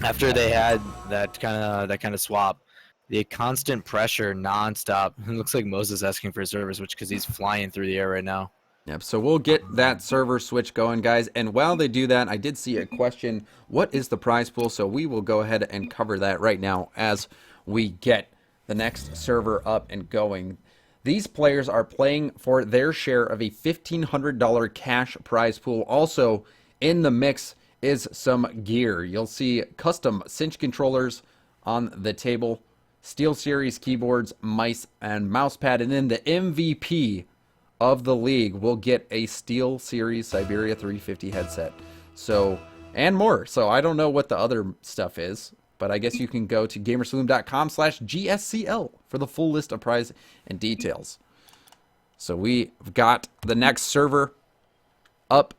After they had that kind of swap, the constant pressure nonstop. It looks like Moses asking for a server switch because he's flying through the air right now. Yep, so we'll get that server switch going, guys. And while they do that, I did see a question, what is the prize pool? So we will go ahead and cover that right now as we get the next server up and going. These players are playing for their share of a $1,500 cash prize pool. Also in the mix is some gear. You'll see custom cinch controllers on the table, Steel Series keyboards, mice, and mouse pad, and then the MVP of the league will get a Steel Series Siberia 350 headset. So, and more. So I don't know what the other stuff is, but I guess you can go to GamerSaloon.com/GSCL for the full list of prize and details. So we've got the next server up,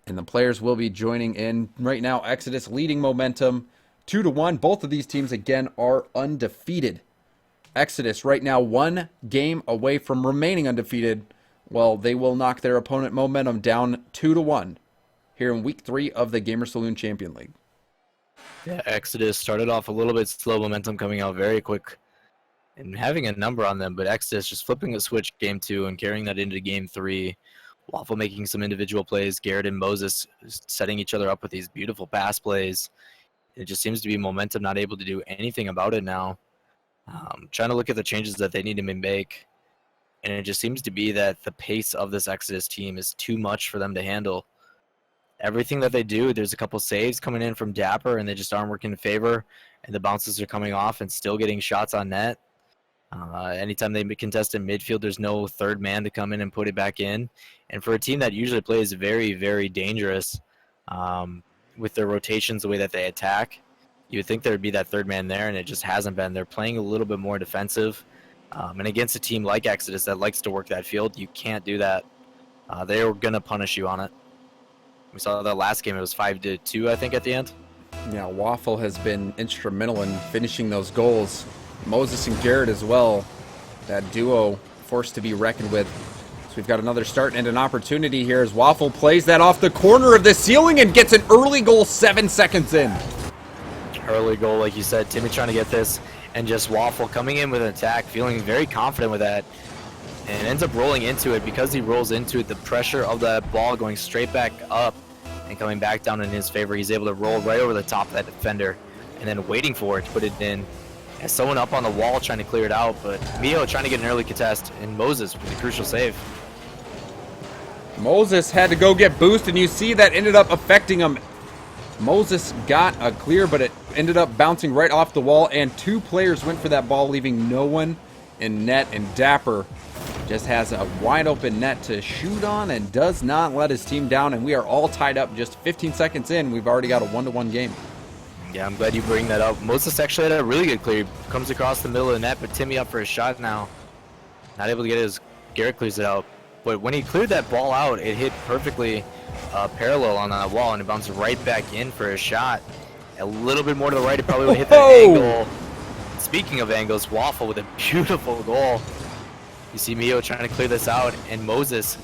and the players will be joining in. Right now, Exodus leading momentum 2-1. Both of these teams, again, are undefeated. Exodus right now 1 game away from remaining undefeated. Well, they will knock their opponent momentum down 2-1 here in week 3 of the Gamer Saloon Champion League. Yeah, Exodus started off a little bit slow, momentum coming out very quick and having a number on them, but Exodus just flipping a switch game 2 and carrying that into game 3. Waffle making some individual plays, Garrett and Moses setting each other up with these beautiful pass plays. It just seems to be momentum not able to do anything about it now. Trying to look at the changes that they need to make, and it just seems to be that the pace of this Exodus team is too much for them to handle. Everything that they do, there's a couple saves coming in from Dapper, and they just aren't working in favor, and the bounces are coming off and still getting shots on net. Anytime they contest in midfield, there's no third man to come in and put it back in. And for a team that usually plays very, very dangerous with their rotations, the way that they attack, you would think there would be that third man there, and it just hasn't been. They're playing a little bit more defensive. And against a team like Exodus that likes to work that field, you can't do that. They're going to punish you on it. We saw that last game. It was 5-2, I think, at the end. Yeah, Waffle has been instrumental in finishing those goals. Moses and Garrett as well. That duo forced to be reckoned with. So we've got another start and an opportunity here as Waffle plays that off the corner of the ceiling and gets an early goal 7 seconds in. Early goal, like you said. Timmy trying to get this, and just Waffle coming in with an attack, feeling very confident with that, and ends up rolling into it. Because he rolls into it, the pressure of that ball going straight back up and coming back down in his favor, he's able to roll right over the top of that defender and then waiting for it to put it in. Has someone up on the wall trying to clear it out, but Mio trying to get an early contest, and Moses with a crucial save. Moses had to go get boost, and you see that ended up affecting him. Moses got a clear, but it ended up bouncing right off the wall, and 2 players went for that ball, leaving no one in net, and Dapper just has a wide open net to shoot on and does not let his team down, and we are all tied up just 15 seconds in. We've already got a 1-1 game. Yeah, I'm glad you bring that up. Moses actually had a really good clear. Comes across the middle of the net, but Timmy up for a shot now. Not able to get his. Garrett clears it out. But when he cleared that ball out, it hit perfectly parallel on that wall, and it bounced right back in for a shot. A little bit more to the right, it probably would hit that angle. Speaking of angles, Waffle with a beautiful goal. You see Mio trying to clear this out, and Moses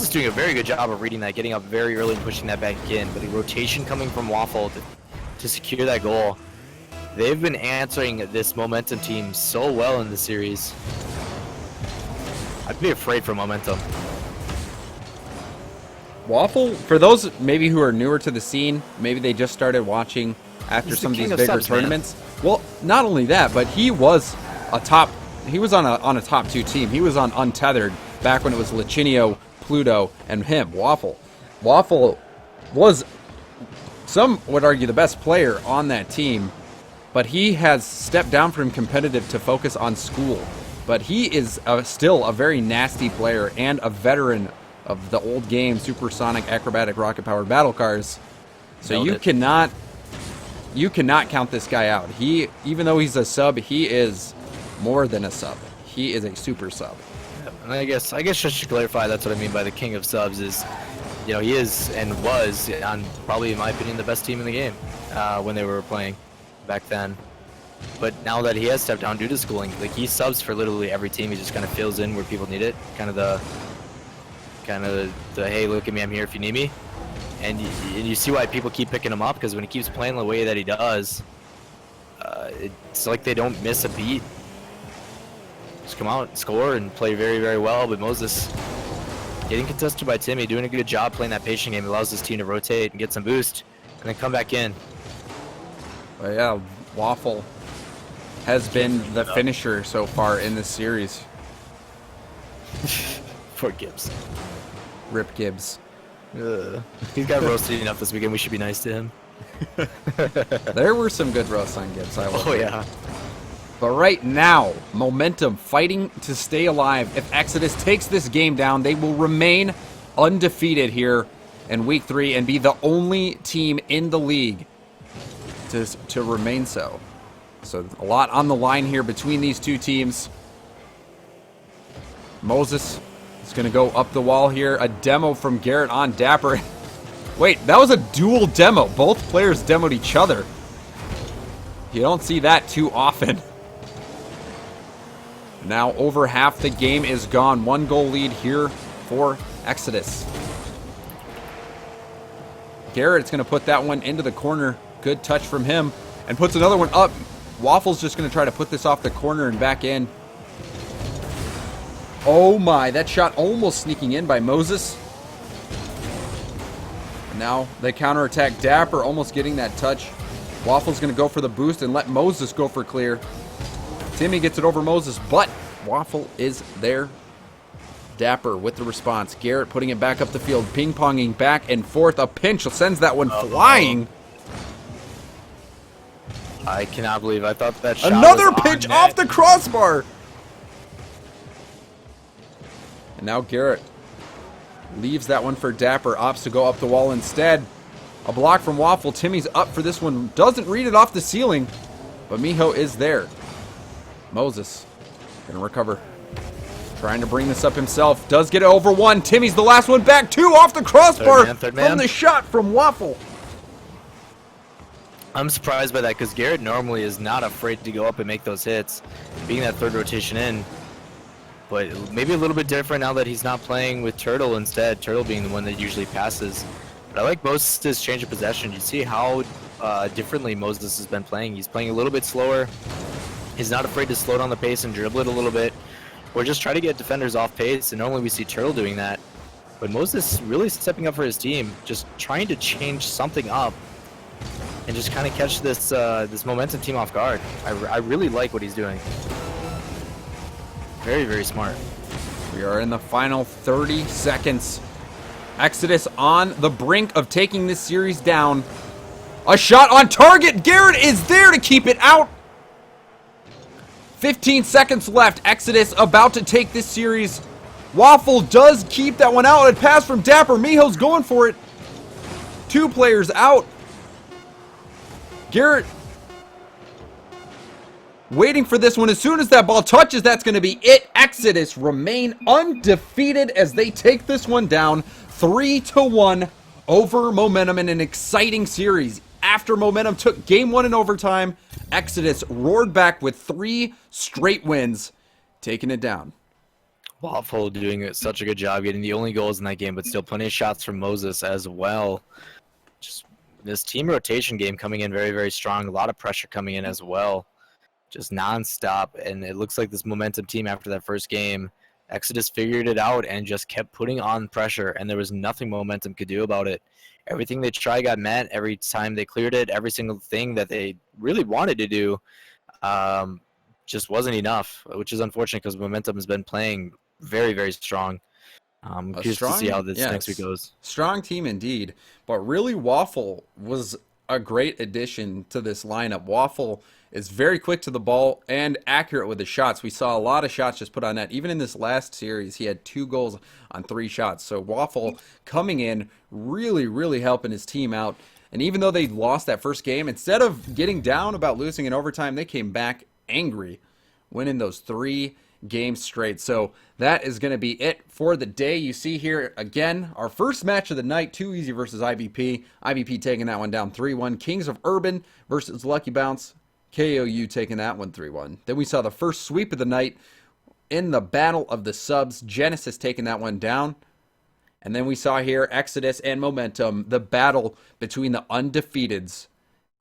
doing a very good job of reading that, getting up very early and pushing that back in. But the rotation coming from Waffle to secure that goal. They've been answering this momentum team so well in the series. I'd be afraid for momentum. Waffle, for those maybe who are newer to the scene, maybe they just started watching after some of these bigger tournaments. Well, not only that, but he was on a top 2 team. He was on Untethered back when it was Lichinio, Pluto, and him, Waffle. Waffle was, some would argue, the best player on that team, but he has stepped down from competitive to focus on school. But he is still a very nasty player and a veteran of the old game, supersonic, acrobatic, rocket-powered battle cars. So you cannot count this guy out. Even though he's a sub, he is more than a sub. He is a super sub. And I guess just to clarify, that's what I mean by the king of subs is, you know, he is and was on probably, in my opinion, the best team in the game when they were playing back then. But now that he has stepped down due to schooling, like he subs for literally every team. He just kind of fills in where people need it. Kind of the hey, look at me, I'm here if you need me. And you see why people keep picking him up, because when he keeps playing the way that he does, it's like they don't miss a beat. Just come out, score, and play very, very well. But Moses getting contested by Timmy, doing a good job playing that patient game, allows his team to rotate and get some boost, and then come back in. But yeah, Waffle has been the finisher so far in this series. Poor Gibbs. Rip Gibbs. He's got roasted enough this weekend. We should be nice to him. There were some good roasts on Gibbs, I will Oh say. yeah. But right now, Momentum fighting to stay alive. If Exodus takes this game down, they will remain undefeated here in Week 3 and be the only team in the league to remain so. So a lot on the line here between these two teams. Moses is going to go up the wall here. A demo from Garrett on Dapper. Wait, that was a dual demo. Both players demoed each other. You don't see that too often. Now over half the game is gone. 1 goal lead here for Exodus. Garrett's going to put that one into the corner. Good touch from him. And puts another one up. Waffle's just going to try to put this off the corner and back in. Oh my, that shot almost sneaking in by Moses. And now they counterattack. Dapper almost getting that touch. Waffle's going to go for the boost and let Moses go for clear. Timmy gets it over Moses, but Waffle is there. Dapper with the response. Garrett putting it back up the field, ping-ponging back and forth. A pinch sends that one flying. I cannot believe I thought that shot Another was pitch on off net. the crossbar. And now Garrett leaves that one for Dapper. Opts to go up the wall instead. A block from Waffle. Timmy's up for this one. Doesn't read it off the ceiling, but Miho is there. Moses gonna recover. Trying to bring this up himself. Does get it over 1. Timmy's the last one back. 2 off the crossbar Third man. from the shot from Waffle. I'm surprised by that because Garrett normally is not afraid to go up and make those hits, being that third rotation in. But maybe a little bit different now that he's not playing with Turtle instead. Turtle being the one that usually passes. But I like Moses' change of possession. You see how differently Moses has been playing. He's playing a little bit slower. He's not afraid to slow down the pace and dribble it a little bit, or just try to get defenders off pace. And normally we see Turtle doing that. But Moses really stepping up for his team, just trying to change something up and just kind of catch this this Momentum team off guard. I really like what he's doing. Very, very smart. We are in the final 30 seconds. Exodus on the brink of taking this series down. A shot on target. Garrett is there to keep it out. 15 seconds left. Exodus about to take this series. Waffle does keep that one out. A pass from Dapper. Miho's going for it. 2 players out. Garrett waiting for this one. As soon as that ball touches, that's going to be it. Exodus remain undefeated as they take this one down 3-1 over Momentum in an exciting series. After Momentum took game 1 in overtime, Exodus roared back with 3 straight wins, taking it down. Waffle doing such a good job getting the only goals in that game, but still plenty of shots from Moses as well. Just this team rotation game coming in very, very strong. A lot of pressure coming in as well. Just nonstop. And it looks like this Momentum team after that first game, Exodus figured it out and just kept putting on pressure. And there was nothing Momentum could do about it. Everything they tried got met. Every time they cleared it, every single thing that they really wanted to do just wasn't enough, which is unfortunate because Momentum has been playing very, very strong. Curious to see how this next week goes. Strong team indeed, but really Waffle was a great addition to this lineup. Waffle is very quick to the ball and accurate with the shots. We saw a lot of shots just put on net. Even in this last series, he had 2 goals on 3 shots. So Waffle coming in, really, really helping his team out. And even though they lost that first game, instead of getting down about losing in overtime, they came back angry, winning those 3 games straight. So that is going to be it for the day. You see here again, our first match of the night, Too Easy versus IBP. IBP taking that one down 3-1. Kings of Urban versus Lucky Bounce. KOU taking that one 3-1. Then we saw the first sweep of the night in the Battle of the Subs. Genesis taking that one down. And then we saw here Exodus and Momentum, the battle between the undefeateds.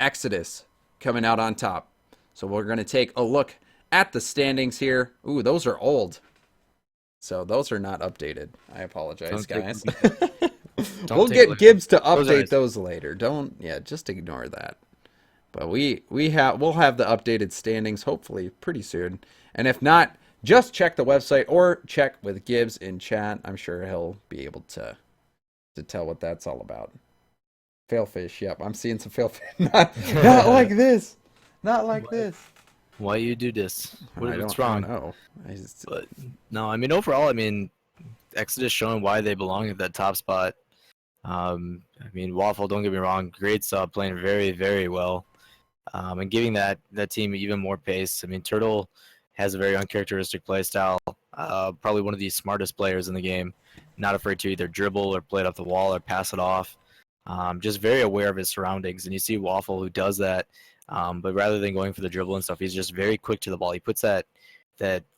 Exodus coming out on top. So we're going to take a look at the standings here. Ooh, those are old. So those are not updated. I apologize, guys. We'll get Gibbs to update those later. Just ignore that. But we'll have the updated standings hopefully pretty soon. And if not, just check the website or check with Gibbs in chat. I'm sure he'll be able to tell what that's all about. Failfish, yep. I'm seeing some failfish. Not like this. Not like this. Why you do this? What's wrong? No. But no, I mean overall, Exodus showing why they belong at that top spot. Waffle, don't get me wrong, great sub, playing very, very well, and giving that team even more pace. Turtle has a very uncharacteristic play style. Probably one of the smartest players in the game. Not afraid to either dribble or play it off the wall or pass it off. Just very aware of his surroundings, and you see Waffle who does that. But rather than going for the dribble and stuff, he's just very quick to the ball. He puts that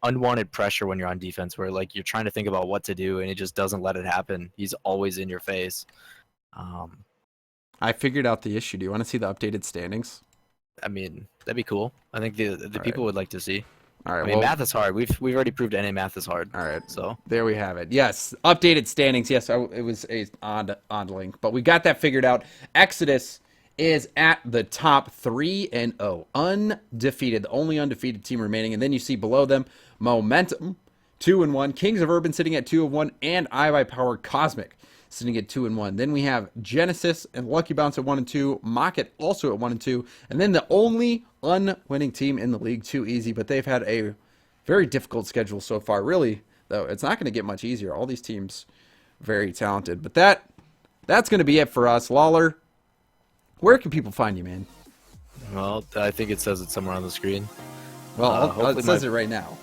unwanted pressure when you're on defense where like you're trying to think about what to do and it just doesn't let it happen. He's always in your face. I figured out the issue. Do you want to see the updated standings? That'd be cool. I think the people would like to see. All right. Math is hard. We've already proved NA math is hard. All right. So there we have it. Yes, updated standings. Yes, it was a odd link, but we got that figured out. Exodus is at the top 3-0, undefeated, the only undefeated team remaining. And then you see below them Momentum 2-1, Kings of Urban sitting at 2-1, and iBuyPower Cosmic sitting at 2-1. Then we have Genesis and Lucky Bounce at 1-2, Mocket also at 1-2, and then the only unwinning team in the league, Too Easy, but they've had a very difficult schedule so far. Really, though, it's not going to get much easier. All these teams very talented, but that's going to be it for us. Lawler, where can people find you, man? Well, I think it says it somewhere on the screen. Well, it says it right now.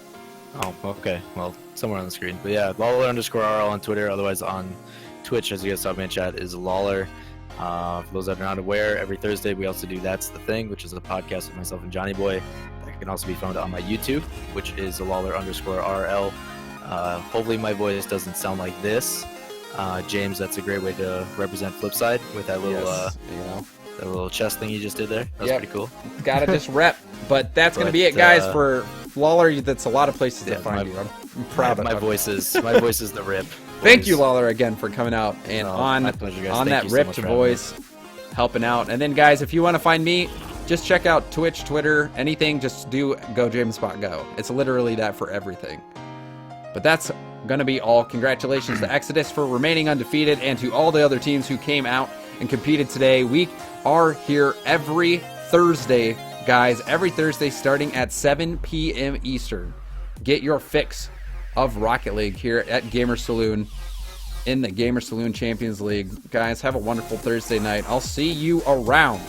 Oh, okay. Well, somewhere on the screen. But yeah, Lawler_RL on Twitter. Otherwise on Twitch, as you guys saw me in chat, is Lawler. For those that are not aware, every Thursday we also do That's the Thing, which is a podcast with myself and Johnny Boy. That can also be found on my YouTube, which is Lawler_RL. Hopefully my voice doesn't sound like this. James, that's a great way to represent Flipside with that little, that little chest thing you just did there. That was pretty cool. Gotta just rep. But that's going to be it, guys, for Lawler. That's a lot of places to find you. I'm proud of my voice is the rip. Thank you, Lawler, again for coming out and my pleasure, guys. on Thank that you ripped so much voice, helping out. And then, guys, if you want to find me, just check out Twitch, Twitter, anything. Just do GoJamesBotGo. It's literally that for everything. But that's going to be all. Congratulations to Exodus for remaining undefeated and to all the other teams who came out and competed today. We are here every Thursday, guys. Every Thursday starting at 7 p.m. Eastern. Get your fix of Rocket League here at Gamer Saloon in the Gamer Saloon Champions League. Guys, have a wonderful Thursday night. I'll see you around.